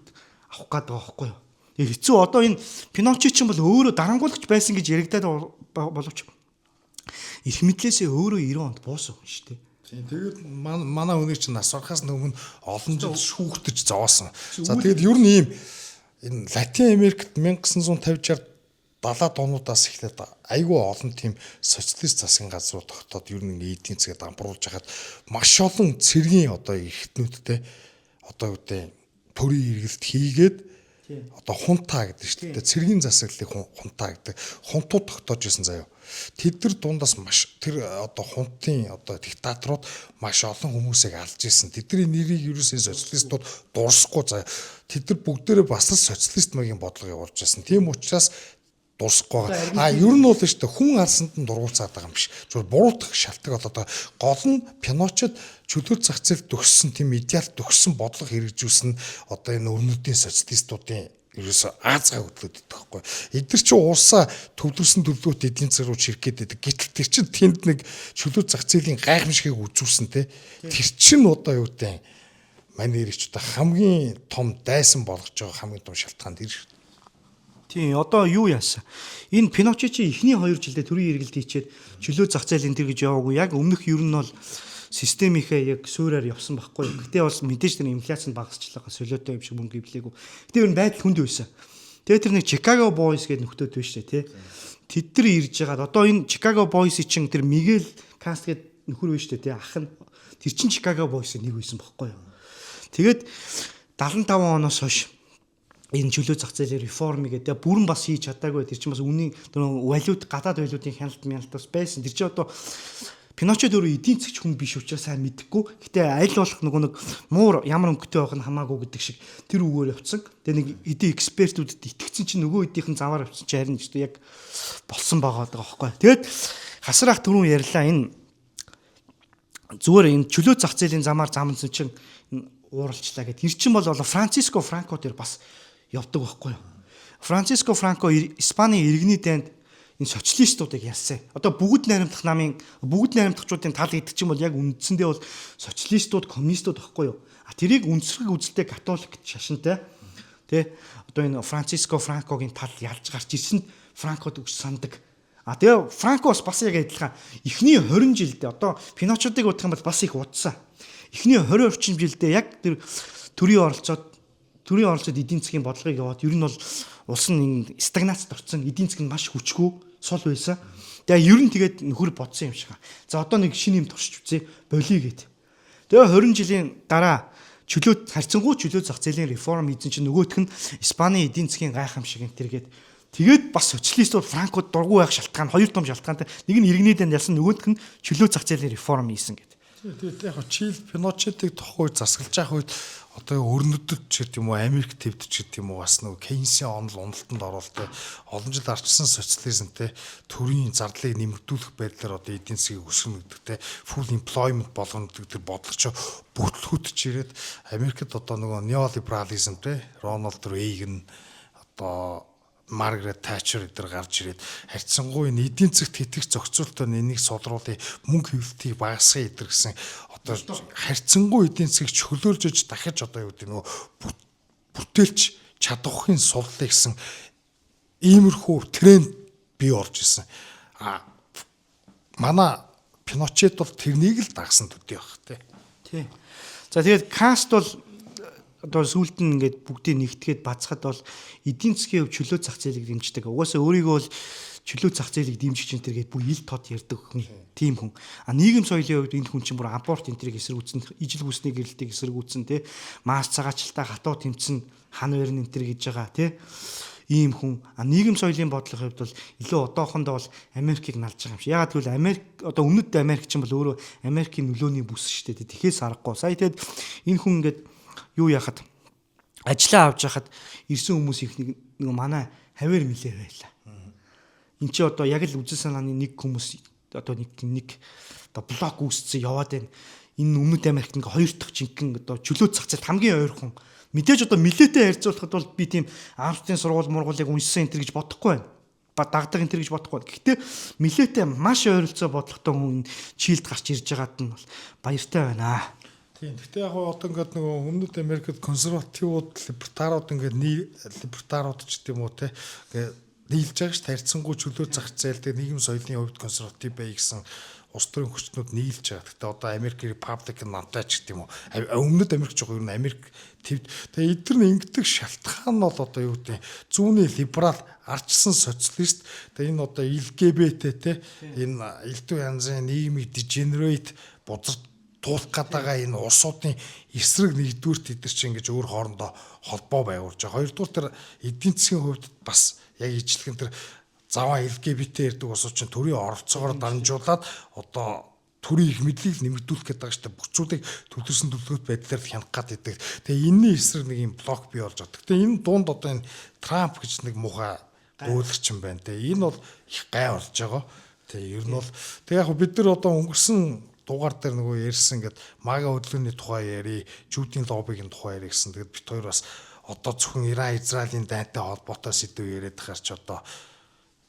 авах гээд байгаа байхгүй юу? Тэгээ хэцүү. Одоо энэ Пиночет ч юм бол өөрөө дарангуулагч байсан гэж яригадаад боловч их мэдлээсээ өөрөө 90 онд буусан хүн шүү дээ. Тийм тэгээд манай хүний чинь нас орохоос өмнө олон жил шүүгтэж зовоосон. За тэгээд ер нь ийм энэ Латин Америкт 1950-60 70-аад онуудаас эхлээд айгүй олон тийм социалист засгийн газрууд тогтоод ер нь эдийн засгийг дампруулж хахад маш олон цэргийн одоо эрхтнүүдтэй одоо үедээ төрийн эргэлт хийгээд одоо хунтаа гэдэг шүү дээ. Цэргийн засаглалыг хунтаа гэдэг хунтууд тогтоож исэн заяа. Тэд нар дундаас маш тэр одоо хунтын одоо диктаторууд маш олон хүмүүсийг алж исэн. Тэдний нэрийг ерөөсөө социалистууд дурсахгүй заяа. Тэд нар бүгдээрээ бас л социалист маягийн бодлого явуулж исэн. Тийм учраас дурсахгүй. Ер нь бол шүү дээ хүн алсанд нь дургуцаад байгаа юм биш. Зүгээр буруутгах шалтгаан болоод байгаа. Гол нь Пиночет чөлөө зах зээл төгссөн тийм идеал төгссөн бодлого хэрэгжүүлсэн одоо энэ өрнөдийн социалистуудын ерөөсөө Азгаа хөдлөөд идэх байхгүй. Эдгэр чи уусаа төвлөрсөн төлөвлөлт эдийн засаг руу ширэх гээд байдаг. Гэтэл тэр чин тэнд нэг чөлөө зах зээлийн гайхамшигыг үзүүлсэн те. Тэр чин одоо юу гэдэг манай эрэгчүүд хамгийн том дайсан болгож байгаа хамгийн том шалтгаан тэр шүү. Тийм одоо юу яасан? Энэ Пиночет чи эхний 2 жилдээ төрийн эргэлт хийчихэд чөлөө зах зээл энэ төр гэж яваагүй. Яг өмнөх ер нь бол системийнхээ яг суураар явсан байхгүй. Гэтэ бол мэдээж тэр инфляци багасчлаа солиотой юм шиг мөнгө ивлээгүй. Гэтэ ер нь байдал хүнд байсан. Тэгээ тэр нэг Chicago Boys гэдэг нөхдөд биш үү те. Тэд нар ирж байгаад одоо энэ Chicago Boys-ийн чин тэр Мигель Каст гэдэг нөхөр биш үү те. Ах нь тэр чин Chicago Boys-ийн нэг байсан байхгүй юу. Тэгээд 75 оноос хойш энэ чөлөө зах зээлийн реформ гэдэг бүрэн бас хийж чадаагүй. Тэр чинь бас үнийн валют гадаад валютын хяналт бас байсан. Тэр чинь одоо Пиночет өөрөө эдийн засгч хүн биш учраас сайн мэдэхгүй. Гэтэ аль болох нэг муур ямар өнгөтэй байх нь хамаагүй гэдэг шиг тэр үгээр явцсан. Тэгээ нэг эдийн экспертүүдэд итгэцэн чинь нөгөө эдийнхэн заваар явцсан чи харин ч яг болсон байгаа байхгүй. Тэгээд хасрах түрүүн ярьлаа энэ зүгээр энэ чөлөө зах зээлийн замаар замнсан чинь ууралчлаа гэдэг. Тэр чинь бол Франциско Франко тэр бас явдаг байхгүй юу. Франциско Франко Испаний иргэний дайнд энэ социалистуудыг ялсан. Одоо бүгд найрамдахчуудын тал гэдэг чинь бол яг үндсэндээ бол социалистууд, коммунистууд байхгүй юу. Тэрийг үндэслэх үзэлтэй католик шашинтай. Тэ одоо энэ Франциско Франкогийн тал ялж гарч ирсэнд Франкод үгс сандаг. Тэгээ Франкос бас яг адилхан эхний 20 жилдээ одоо Пиночетыг бодох юм бол бас их удсан. Эхний 20 орчим жилдээ яг тэр төрийн оролцоод эдийн засгийн бодлогыг яваад ер нь бол улс нь стагнацид орсон. Эдийн засаг нь маш хүчгүй сул байсан. Тэгээ ер нь тэгээд нөхөр бодсон юм шиг. За одоо нэг шинэ юм туршиж үзье. Болиё гэд. Тэгээ 20 жилийн дараа харьцангуй чөлөө зах зээлийн реформ хийсэн чинь нөгөөх нь Испаний эдийн засгийн гайхамшиг энэ тэргээд тэгээд бас социалистууд Франкод дургүй байх шалтгаан хоёр том шалтгаантай. Нэг нь иргэний дэнд ялсан, нөгөөх нь чөлөө зах зээлийн реформ хийсэн гэдэг. Тэгээд яг Чил Пиночетыг тоххой засгалж явах үед одоо өрнөдөд ч гэдэг юм уу Америк төвд ч гэдэг юм уу бас нөгөө Кейнсийн онол уналтанд оролтой олон жил арчсан социализмтэй төрийн зардлыг нэмэгдүүлэх байдлаар одоо эдийн засгийг өсгөнөдөгтэй full employment болгоно гэдэг тэр бодлогч бүтлгүүдч ирээд Америкт одоо нөгөө неолиберализмтэй Рональд Рейган одоо Маргарет Тачер эдгээр гарч ирээд харьцангуй энэ эдийн засгт тэтгэх зохицуултаа энийг содруулах мөнгө хөвөлтийг багасгах эдгээр гэсэн одоо харьцангуй эдийн засгийг чөлөөлж иж дахиж одоо юу гэдэг нөгөө бүтээлч чадахын суллыг гэсэн иймэрхүү тренд бий орж исэн. Манай Пиночет бол тэрнийг л дагсан төдий баг тий. За тэгээд Каст бол одоо сүүлд нь ингээд бүгдийг нэгтгээд бацхад бол эдийн засгийн хөв чөлөө зах зээлийг дэмждэг. Угаасаа өөрийгөө бол чөлөө зах зээлийг дэмжиж энэ төргээд бүр ил тод ярддаг хүн, тийм хүн. Нийгэм соёлын хувьд энэ хүн чинь бүр аборт энэ төрийг эсэргүүцэн, ижил хүсний гэрэлтийг эсэргүүцэн, тий. Маас цагаачлалтаа хатуу тэмцэн хан байрны энэ төр гэж байгаа, тий. Ийм хүн. Нийгэм соёлын бодлогын хувьд бол илүү одоохондоо бол Америкийг налж байгаа юм шиг. Ягаад гэвэл Америк одоо өмнөд Америк чинь бол өөрөө Америкийн нөлөөний бүс шүү дээ. Тэгэхээс аргагүй. Сая тэгэд энэ хүн ингээд юу яхад ажиллаа авч яхад ирсэн хүмүүс их нэг манай хавар мэлээ байлаа. Энд чи одоо яг л үзэл санааны нэг хүмүүс одоо нэг одоо блок үүсцэн яваад байна. Энэ өмнөд Америкт ингээ хоёр дахь жинхэнэ одоо чөлөө зах зээлд хамгийн ойрхон мэдээж одоо милэтэй харьцуулахад бол би тийм Амстын сургууль мургуулыг уншсан энэ гэж бодохгүй байна. дагдаг энэ төр гэж бодохгүй. Гэхдээ нилээтэй маш ойролцоо бодлоготой хүн чийлд гарч ирж байгаад нь бол баяртай байна. Тийм. Гэхдээ яг одоо ингээд нөгөө өмнөд Америкт консервативууд, либертарууд ингээд либертарууд ч гэдэм үү те ингээд нийлж байгаа ш тарьцсангүй чөлөө зах зээл тэгээ нийгэм соёлын хувьд консерватив бай гэсэн улс төрийн хүчнүүд нийлж байгаа. Гэхдээ одоо Америк Republican намтай ч гэдэм үү. Өмнөд Америк ч яг ер нь Америк твд. Тэгээ эдгээр ингэдэг шалтгаан нь бол одоо юу гэдэг зүүнний либерал арчсан социалист тэгээ энэ одоо LGBT те энэ элдв янзын нийгмийг деженерейт бузар туулах гэдэг энэ улсуудын эсрэг нэгдүгээр тэд нар чинь ингэж өөр хоорондоо холбоо байгуулж байгаа. Хоёрдугаар тэр эдийн засгийн хувьд бас яг ижлэгэн тэр заваа LGBT гэдэг улсууд чинь төрийн оролцоогоор дамжуулаад одоо төрийн их мэдлийг нэмэгдүүлэх гэдэг шүү дээ. Бүхцүүдийг төвлөрсөн төлөвлөгөөт байдлаар хянах гад идэг. Тэгээ энэний эсрэг нэг юм блок бий болж байгаа. Гэхдээ энэ дунд одоо энэ Трамп гэж нэг муухай гуйлагч юм байна. Тэгээ энэ бол их гай болж байгаа. Тэгээ ер нь бол тэгээ яг бид нар одоо өнгөрсөн дугаар дээр нөгөө ярьсан ингээд мага хөдөлгөөний тухай яри, жүүдийн лоббигийн тухай яри гэсэн. Тэгээд бид хоёр бас одоо зөвхөн Иран Израилийн дайнтай холбоотой сэдв яриад байгаа ч одоо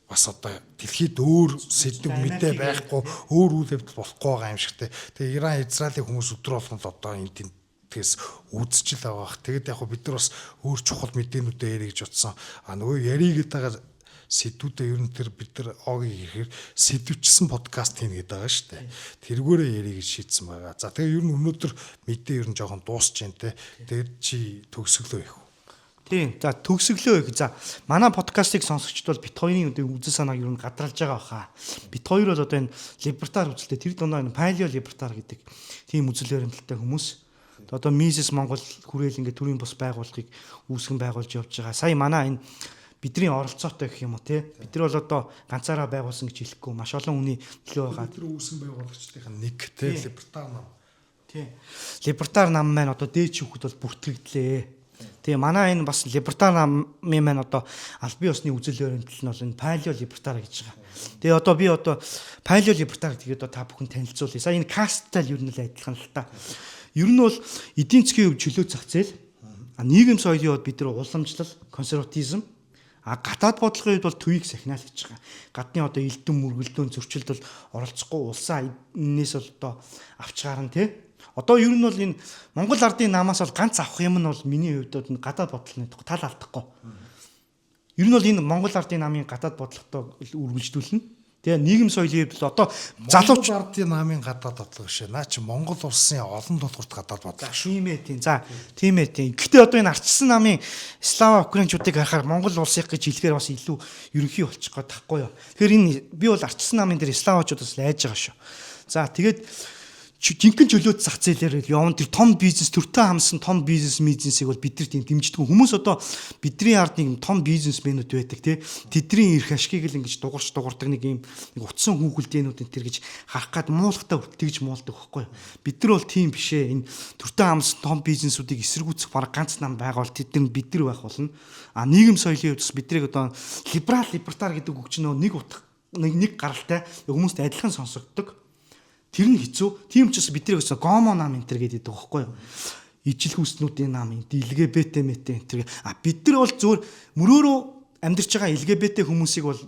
бас одоо дэлхийд өөр сэдв мэдээ байхгүй, өөр үйл явдал болохгүй байгаа юм шигтэй. Тэгээ Иран Израилийн хүмүүс өдрө болгонд одоо энэ тентгээс үзчихэл байгаа. Тэгээд яг бид нар бас өөр чухал мэдээнүүдээ ярих гэж бодсон. Нөгөө яригээд байгаа сэдвүүдээ ер нь тэр бид нар огийг ихээр сэдвчсэн подкаст хийнэ гэдэг байгаа шүү дээ. Тэргүүрээ ярих гэж шийдсэн байгаа. За тэгээ ер нь өнөөдөр мэдээ ер нь жоохон дуусч जैन те. Тэгээд чи төгсгөлөө их. Тийм. За төгсгөлөө их. За манай подкастыг сонсогчд бол бит хоёрын үзэл санааг ер нь гадралж байгаа баха. Бит хоёр бол одоо энэ либертар үзэлтэй тэр дундаа энэ палео либертар гэдэг тийм үзэл баримталтай хүмүүс. Одоо Mises Монгол хүрээл ингээд төрийн бус байгууллагыг үүсгэн байгуулж явж байгаа. Сая манай энэ бидний оролцоотой гэх юм уу те. Бид нар бол одоо ганцаараа байгуулсан гэж хэлэхгүй маш олон хүний төлөө байгаа. Бид нар үүсгэн байгуулагчдын нэг те либертар нам. Тийм. Либертар нам маань одоо дээд шүүхэд бол бүртгэгдлээ. Тэгээ манай энэ бас либертар намын маань одоо аль бие усны үзэл баримтал нь бол энэ палео либертар гэж байгаа. Тэгээ одоо би одоо палео либертар гэдгийг одоо та бүхэн танилцуулъя. Сая энэ касттай л ер нь л адилхан л та. Ер нь бол эдийн засгийн хөв чөлөө зах зээл, нийгэм соёлын хувьд бид нар уламжлал, консерватизм, гадаад бодлогын хувьд бол төвийг сахинаа л гэж байгаа. Гадны одоо элдэн мөргөлдөөн зөрчилд бол оролцохгүй улсаа энэс бол одоо авч гарна тий. Одоо ер нь бол энэ Монгол ардын намаас бол ганц авах юм нь бол миний хувьд бол гадаад бодлогын тал алдахгүй. Ер нь бол энэ Монгол ардын намын гадаад бодлоготой үргэлжлүүлнэ. Тэгээ нийгэм соёлын хувьд одоо залууч ардын намын гадаад бодлого шээ. Наа чи Монгол улсын олон тулгуурт гадаад бодлого шүү. Тийм ээ тийм. За тийм ээ тийм. Гэхдээ одоо энэ ардчсан намын Слава Украинчуудыг харахаар Монгол улсыг гэж хэлэхээр бас илүү ерөнхий болчих гээд тахгүй юу. Тэгэхээр энэ би бол ардчсан намын дээр Славачуудаас л айж байгаа шүү. За тэгээд жинхэнэ чөлөөт зах зээлээр явна тэр том бизнес төртөө хамсан том бизнесийг бол бид нар тийм дэмждэг хүмүүс одоо бидний ард нэг том бизнесмэнүүд байдаг тий тэдний эрх ашгийг л ингэж дуурдаг нэг юм нэг утсан хүүхэлдээнүүд энэ төр гэж харах гад муулахтаа тэгж муулдаг байхгүй бид нар бол тийм бишээ энэ төртөө хамсан том бизнесүүдийг эсэргүүцэх бараг ганц нам байгаа бол тэд нар бид нар байх болно нийгэм соёлын хувьд биднийг одоо либертар гэдэг үг чинь нэг утга нэг гаралтай хүмүүст адилхан сонсогддог. Тэр нь хэцүү. Тийм ч бас бидний гэсэн гомо нам энэ төр гэдэг байхгүй юу? Ижил хүснүүдийн нам, LGBT мэтэ энэ төр. Бид нар бол зөвөр мөрөөрөө амьдарч байгаа LGBT хүмүүсийг бол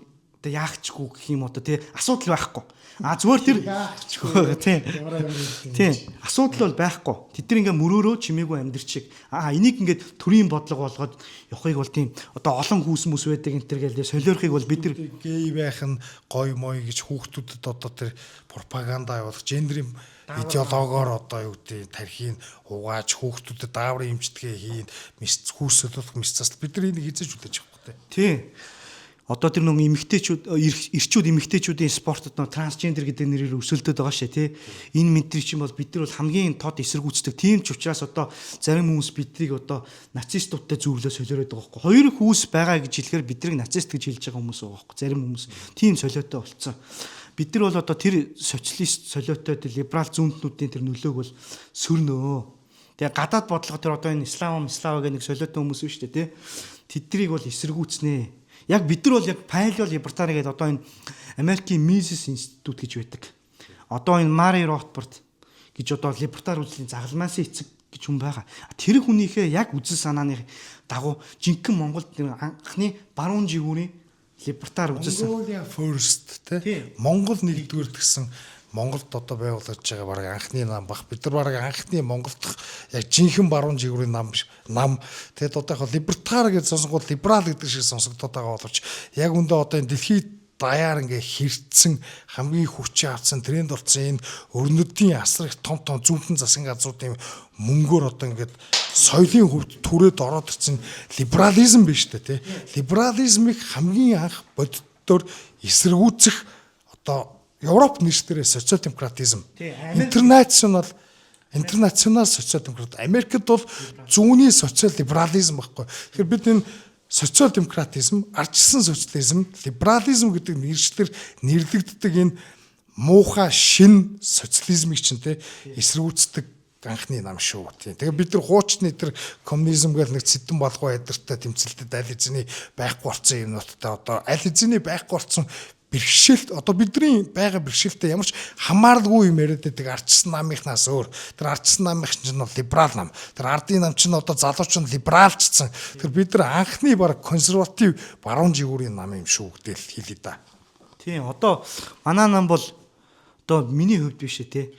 одоо яахчгүй гэх юм одоо тий асуудал байхгүй. Зүгээр тэр яахчгүй тий. Асуудал бол байхгүй. Тэд нар ингээ мөрөөрөө чимээгүй амьдарчиг. Энийг ингээ төрийн бодлого болгоод явахыг бол тийм одоо олон хүүс мүс байдаг энэ төр гээл солиорхыг бол бид нар гей байх нь гой мой гэж хүүхдүүдэд одоо тэр пропаганда явуулах гендерийн идеологоор одоо юу гэдэг тархийг угааж хүүхдүүдэд дааврын эмчтгээ хийн хүүсөлөх мэсцас бид нар энийг хизээж үлээж авахгүй тий. Одоо тэр нэг эмэгтэйчүүд эрчүүд эмэгтэйчүүдийн спортод нөө трансгендер гэдэг нэрээр өсөлдөд байгаа шээ тий. Энэ мэдрэг чинь бол бид нар бол хамгийн тод эсэргүүцдэг. Тийм ч учраас одоо зарим хүмүүс биднийг одоо нацистуудтай зөвлөө солиороод байгаа байхгүй. Хоёр их үүс байгаа гэж хэлэхээр биднийг нацист гэж хэлж байгаа хүмүүс байгаа байхгүй. Зарим хүмүүс тийм солиотой болцсон. Бид нар бол одоо тэр социалист солиотой либерал зүүнтнүүдийн тэр нөлөөг бол сөрнөө. Тэгээ гадаад бодлого тэр одоо энэ ислам гэх нэг солиотой хүмүүс шүү дээ тий. Тэднийг бол эсэргүүцнэ. Яг бид нар бол яг палео либертар гэдэг одоо энэ Америкийн Mises институт гэж байдаг. Одоо энэ Мари Ротбард гэж одоо либертар үзлийн загалмаасын эцэг гэж хүн байгаа. Тэр хүнийхээ яг үзэл санааны дагуу жинхэнэ Монголд анхны баруун жигүүрийн либертар үзсэн. Mongolia first те. Монгол нэгдүгээр гэсэн Монголд одоо байгуулагдж байгаа баг анхны нам баг. Бид нар баг анхны Монголд яг жинхэнэ баруун жигүүрийн нам. Тэгэд одоо яг либертар гэж сонсонгууд либерал гэдэг шиг сонсогдоод байгаа боловч яг үндэ одоо энэ дэлхийд даяар ингээ хэрцсэн хамгийн хүчтэй авсан тренд болсон энэ өрнөдийн асар их том зүүнтэн засгийн газруудын мөнгөөр одоо ингээд соёлын хөвд түрээд ороод ирсэн либерализм биш үү те. Либерализмыг хамгийн анх боддоор эсэргүүцэх одоо Европ нэршдэрээ социал-демократизм. Интернационал социал-демократ. Америкт бол зүүнний социал-либерализм байхгүй. Тэгэхээр бид энэ социал-демократизм, ардчилсан социализм, либерализм гэдэг нэршлэр нэрлэгддэг энэ муухай шин социализмыг чинь те эсэргүүцдэг анхны нам шүү. Тэгээ бид нар хуучны тэр коммунизм гэх нэг цэдэн болгоо ядартай тэмцэлтэд аль хэзээ байхгүй болсон юмнуудтай одоо аль хэзээ байхгүй болсон бэрхшээлт одоо бидний байгаа бэрхшээлтэй ямар ч хамааралгүй юм яриад байдаг ардчилсан намынхнаас өөр. Тэр ардчилсан намынх чинь бол либерал нам. Тэр ардын нам чинь одоо залууч нь либералчсан. Тэр бид нар анхны баг консерватив баруун жигүүрийн нам юм шүү гэдэл хэлээ да. Тийм одоо манай нам бол одоо миний хувьд биш те.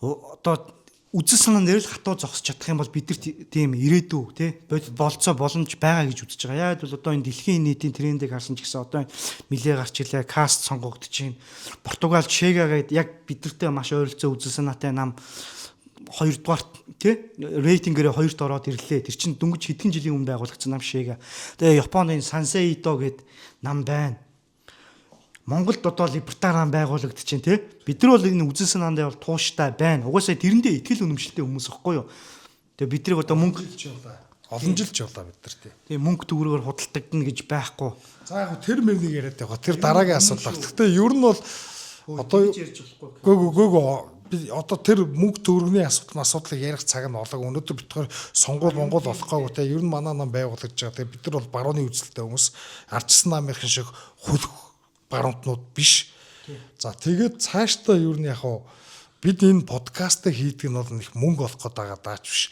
Одоо үзэл санаа нэр л хатуу зогсож чадах юм бол бид нар тийм ирээдүй тий болцоо боломж байгаа гэж үзэж байгаа. Яг бол одоо энэ дэлхийн нийтийн трендийг харсан ч гэсэн одоо нилээ гарч илээ каст сонгогдож байна. Португал Чегагээд яг бидэртэй маш ойролцоо үзэл санаатай нам 2 дугаарт тий рейтингээр 2-т ороод ирлээ. Тэр чинь дөнгөж хэдхэн жилийн өмнө байгуулагдсан нам Шега. Тэгээ Японы Сансеито гээд нам байна. Монголд одоо либертариан байгуулагдчихээн тий. Бид нар бол энэ үзэл санаандаа бол тууштай байна. Угаасаа тэрэндээ итгэл үнэмшилтэй хүмүүс ихгүй юу. Тэгээ бид нар одоо мөнгө олон жил ч болоо бид нар тий. Тэгээ мөнгө төгрөгөөр худалдагдана гэж байхгүй. За яг тэр мөрнийг яриад байгаа. Тэр дараагийн асуудал баг. Гэхдээ ер нь бол одоо ярьж болохгүй. би одоо тэр мөнгө төгрөгийн асуудлыг ярих цаг нь олог. Өнөөдөр битгаар сонгуул Монгол болохгүй те. Ер нь манай нам байгуулагдаж байгаа. Тэгээ бид нар бол барууны үзэлтэй хүмүүс ардчилсан намынхан шиг хөлөх баруунтнууд биш. За тэгээд цаашдаа юу нь яг бид энэ подкастыг хийдэг нь бол нэг мөнгө олох гээд байгаа даач биш.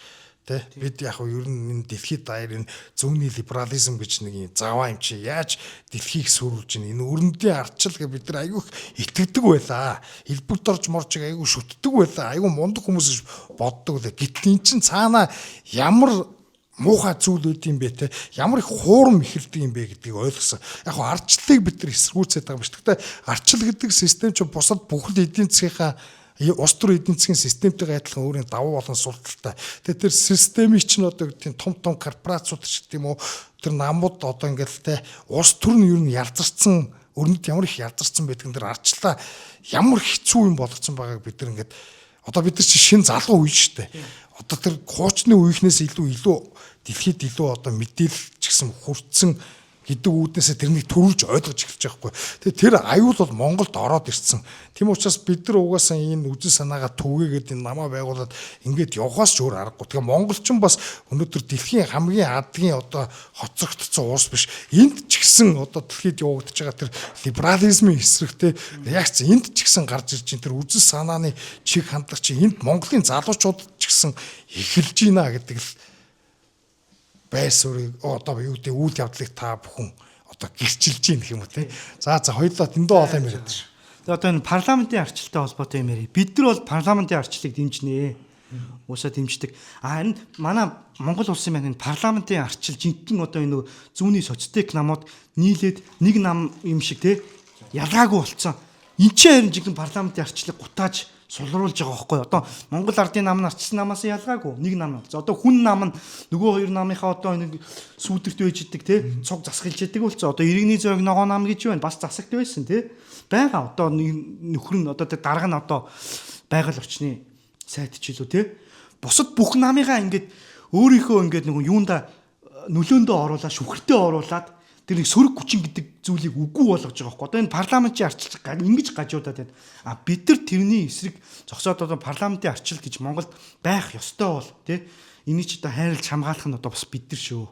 Тэ бид яг ер нь энэ дэлхийд даяар энэ зүүнний либерализм гэж нэг юм заваа юм чи яаж дэлхийг сүрүүлж ийн энэ өрнөдийн ардчил гэж бид нар айгүй итгэдэг байлаа. Илбэгт орж моржиг айгүй шүтдэг байлаа. Айгүй мундаг хүмүүс гэж боддог лээ. Гэтэл эн чин цаанаа ямар муухай зүйл үүд юм бэ те ямар их хуурам ихэлдэг юм бэ гэдгийг ойлгосон. Яг ардчлалыг бид нар эсэргүүцээд байгаа юм шүү. Гэхдээ ардчил гэдэг систем чинь бусад бүхэл эдийн засгийнхаа улс төр эдийн засгийн системтэйгээ адилхан өөрийн давуу болон сурталтай. Тэгээ тэр системийг чинь одоо тийм том корпорациуд ч гэдэг юм уу тэр намууд одоо ингээл те улс төр нь ер нь ялзарсан өрнөд ямар их ялзарсан байдг нь тэр ардчлаа ямар хэцүү юм болгоцсон байгааг бид нар ингээд одоо бид нар чи шин залуу үе шүү дээ. Одоо тэр хуучны үеийнхнээс илүү дэлхийд илүү одоо мэдээлэл ч гэсэн хүртсэн гэдэг үүднээсээ тэрнийг төрүүлж ойлгож эхэлж байгаа хгүй. Тэгээ тэр аюул бол Монголд ороод ирсэн. Тийм учраас бид нар угаасаа энэ үзэл санаагаа түгээгээд энэ намаа байгуулад ингээд явахаас ч өөр аргагүй. Тэгээ монголчин бас өнөөдөр дэлхийн хамгийн адгийн одоо хоцрогдсон улс биш. Энд ч гэсэн одоо дэлхийд явагдаж байгаа тэр либерализмын эсрэгтэй яг ч энд ч гэсэн гарч ирж байгаа тэр үзэл санааны чиг хандлага чи энд Монголын залуучууд ч гэсэн эхэлж байна гэдэг л байсурыг одоо юу гэдэг үйл явдлыг та бүхэн одоо гэрчилж гин гэх юм уу те. За хоёулаа дэндүү олон юм яриад ш. Тэгээ одоо энэ парламентын арчилтай холбоотой юм яриа. Бид нар бол парламентын арчлыг дэмжнэ. Уусаа дэмждэг. Энэ манай Монгол улсын маань энэ парламентын арчил жинхэнэ одоо энэ зүүнний соцтек намууд нийлээд нэг нам юм шиг те ялгаагүй болцсон. Энд чинь харин жинхэнэ парламентын арчлыг гутааж сулруулж байгаа байхгүй. Одоо Монгол ардын нам нь арчилсан намаас ялгаагүй нэг нам. За одоо хүн нам нь нөгөө хоёр намынхаа одоо нэг сүүдэрт байж идэг те цог засгалж идэг болцоо. Одоо иргэний зөг ногоо нам гэж байна. Бас засагт байсан те. Бага одоо нөхөр нь одоо дарга нь одоо байгаль орчны сайд ч илүү те. Бусад бүх намынхаа ингээд өөрийнхөө ингээд нэг юунда нөлөөндөө оруулаад шүхэртээ оруулаад тэр нэг сөрөг хүчин гэдэг зүйлийг үгүй болгож байгаа байхгүй. Одоо энэ парламентын арчил ингэж гажуудаад байна. А бид нар тэрний эсрэг зогсоод одоо парламентын арчил гэж Монголд байх ёстой бол тий. Энийг ч одоо хайрлж хамгаалах нь одоо бас бид нар шүү.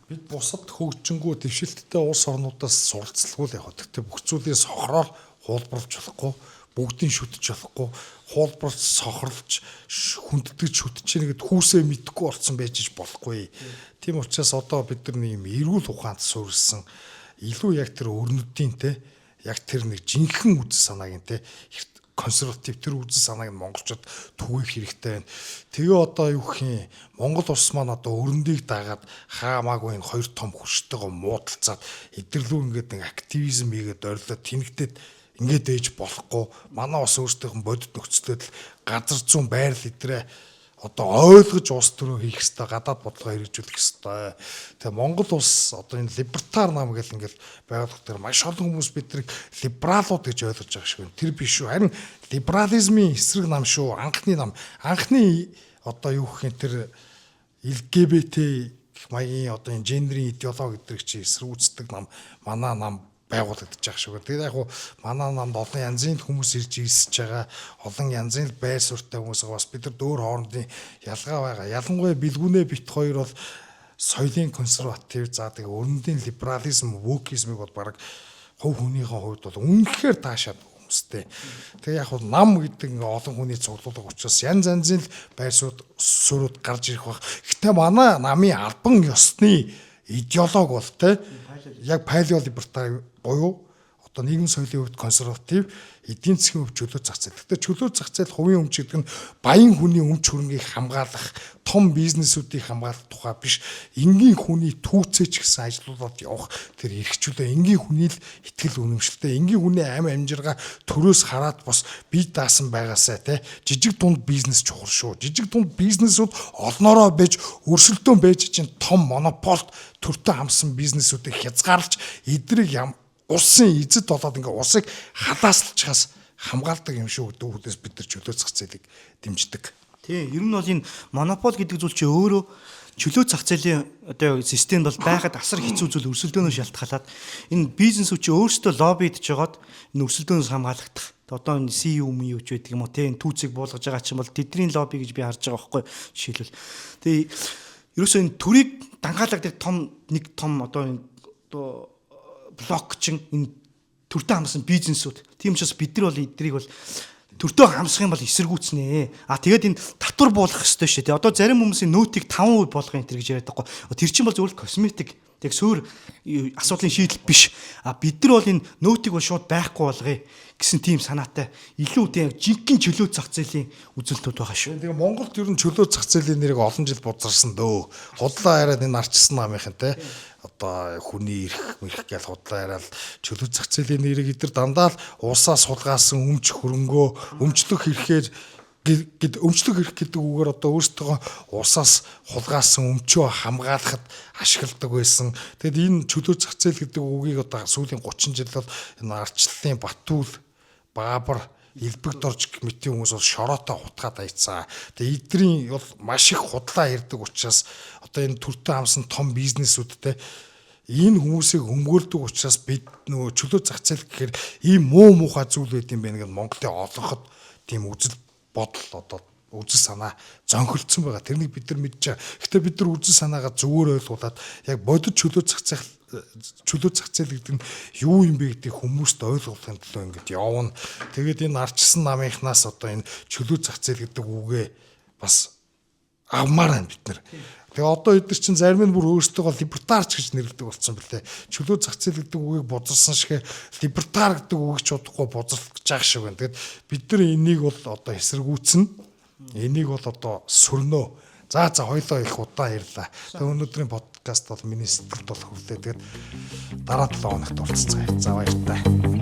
Бид бусад хөгжингүү дэвшилттэй улс орнуудаас суралцлаггүй л явах. Гэхдээ бүх зүйлийг сохроор хуулбарлаж болохгүй, бүгдийг шүтэж болохгүй, хуулбарлаж сохорлж хүндэтгэж шүтэж нэгэд хүүсээ мэдхгүй болсон байж болохгүй. Тийм учраас одоо бид нар ийм эрүүл ухаанд суурилсан илүү яг тэр өрнөдийн те яг тэр нэг жинхэнэ үзэл санааг нь те консерватив тэр үзэл санааг нь монголчууд түгээх хэрэгтэй байна. Тэгээ одоо юу гэх юм Монгол улс маань одоо өрөндийг дагаад хаамаагүй энэ хоёр том хурцтайгоо муудалцаад эдэрлүү ингээд нэг активизм хийгээд ойрлоо тэнэгдээд ингээд ээж болохгүй манай бас өөрсдийнх нь бодит нөхцөлөд газар зүүн байрал идрээ одоо ойлгож улс төрөө хийх хэрэгтэй гадаад бодлогоо хэрэгжүүлэх хэрэгтэй. Тэгээ Монгол улс одоо энэ либертар нам гэл ингээл байгууллага дээр маш олон хүмүүс биднийг либералууд гэж ойлгож байгаа шиг байна. Тэр биш шүү. Харин либерализмын эсрэг нам шүү. Анхны нам. Анхны одоо юу гэх юм тэр LGBT маягийн одоо энэ гендерийн идеологи гэдэг чи эсрүүцдэг нам манай нам байгуулагдаж байгаа шүү. Тэгээд яг хуу манай намд олон янзын хүмүүс ирж ирсэж байгаа. Олон янзын байр суурьтай хүмүүс бас бид нар дөөр хоорондын ялгаа байгаа. Ялангуяа бэлгүүнээ бит хоёр бол соёлын консерватив заа тэгээ өрнөдийн либерализм, вокизмыг бол баг хувь хүнийхээ хувьд бол үнэхээр таашаад хүмүүстэй. Тэгээ яг хуу нам гэдэг ингээ олон хүний цуглуулга учраас янз янзын байр суурьуд гарч ирэх баг. Гэтэ манай намын албан ёсны идеологи бол те яг палеолибертар буюу одоо нийгэм соёлын хувьд консерватив, эдийн засгийн хувьд чөлөө зах зээл. Гэхдээ чөлөө зах зээл хувийн өмч гэдэг нь баян хүний өмч хөрөнгийг хамгаалах, том бизнесүүдийг хамгаалах тухай биш. Энгийн хүний түүцээч гэсэн ажлуулаад явах тэр эрхчлөө энгийн хүний л итгэл үнэмшилтэй. Энгийн хүний амь амжиргаа төрөөс хараад бос бие даасан байгаасаа те жижиг дунд бизнес чухал шүү. Жижиг дунд бизнесүүд олноороо байж өрсөлдөөн байж чинь том монополд төртөө хамсан бизнесүүдийг хязгаарлаж эдрийг улсын эзэд болоод ингээ усыг халааслахаас хамгаалдаг юм шүү гэдэг үгнээс бид нар чөлөө зах зээлийг дэмждэг. Тийм, ер нь бол энэ монопол гэдэг зүйл чи өөрөө чөлөө зах зээлийн одоо системд бол байхад асар хэцүү зүйл өрсөлдөөнөөс шалтгаалаад энэ бизнесүүд чи өөрсдөө лоббидж жагаад энэ өрсөлдөөнөөс хамгаалагдах. Одоо энэ CEO юу ч байдаг юм уу тийм түүцийг буулгаж байгаа чинь бол тэдний лобби гэж би харж байгаа байхгүй жишээлбэл. Тэгээ ерөөсөө энэ төрийг дангаалагддаг нэг том одоо энэ одоо блок чин энэ төртөө хамсан бизнесүүд. Тийм учраас бид нар бол эднийг бол төртөө хамсах юм бол эсэргүүцнэ. Тэгээд энэ татвар буулгах хэрэгтэй шүү дээ. Одоо зарим хүмүүсийн нөөтийг 5% болгох энэ гэж яриад байгаа. Тэр чинь бол зөвхөн косметик яг суур асуудлын шийдэл биш. Бид нар бол энэ нөөтийг бол шууд байхгүй болгоё гэсэн тийм санаатай илүү тийм жинхэнэ чөлөө зах зээлийн үзэлтүүд байгаа шүү. Тэгээ Монголд ер нь чөлөө зах зээлийн нэрийг олон жил бузарсан дөө. Худлаа хараад энэ арчсан намынхан те одоо хүний эрх гэж худлаа хараад чөлөө зах зээлийн нэрийг эдгээр дандаа л уусаа сулгаасан өмч хөрөнгөө өмчлөх хэрэгээр өмчлөх хэрэг гэдэг үгээр одоо өөрсдөө усаас хулгаасан өмчөө хамгаалахад ашигладаг байсан. Тэгэд энэ чөлөө зах зээл гэдэг үгийг одоо сүүлийн 30 жил бол энэ арчлалын Батүл, Баабар, Элбэгдорж мэтийн хүмүүс бол шороотоо хутгаад айцсан. Тэгээ эдний бол маш их худлаа ярддаг учраас одоо энэ төртөө хамсан том бизнесүүдтэй энэ хүмүүсийг өмгөөлдөг учраас бид нөгөө чөлөө зах зээл гэхээр ийм муу муухай зүйл байд юм байна гэж Монголын олонход тийм үзэл бодол одоо үзэл санаа зөнхөлдсөн байгаа. Тэрнийг бид нар мэдж байгаа. Гэхдээ бид нар үзэл санаагаа зөвөр ойлгуулад яг бодит чөлөө зах зээл гэдэг нь юу юм бэ гэдгийг хүмүүст ойлгуулахын төлөө ингэж явна. Тэгээд энэ арчсан намынхнаас одоо энэ чөлөө зах зээл гэдэг үгээ бас авмаар байна бид нар. Тэгээ одоо эдгээр чинь зарим нь бүр өөрсдөө либертарч гэж нэрлэдэг болсон бэлээ. Чөлөө зах зээл гэдэг үгийг бузарсан шигэ либертар гэдэг үгийг ч удахгүй бузарлаж байгаа шиг байна. Тэгээд бид нар энийг бол одоо эсэргүүцнэ. Энийг бол одоо сөрнөө. За хоёлоо их удаа ярьлаа. Тэгээ өнөөдрийн подкаст бол миний сэтгэлд бол хүрлээ. Тэгээд дараа 7 хоногт уулзцгаая. За баярлалаа.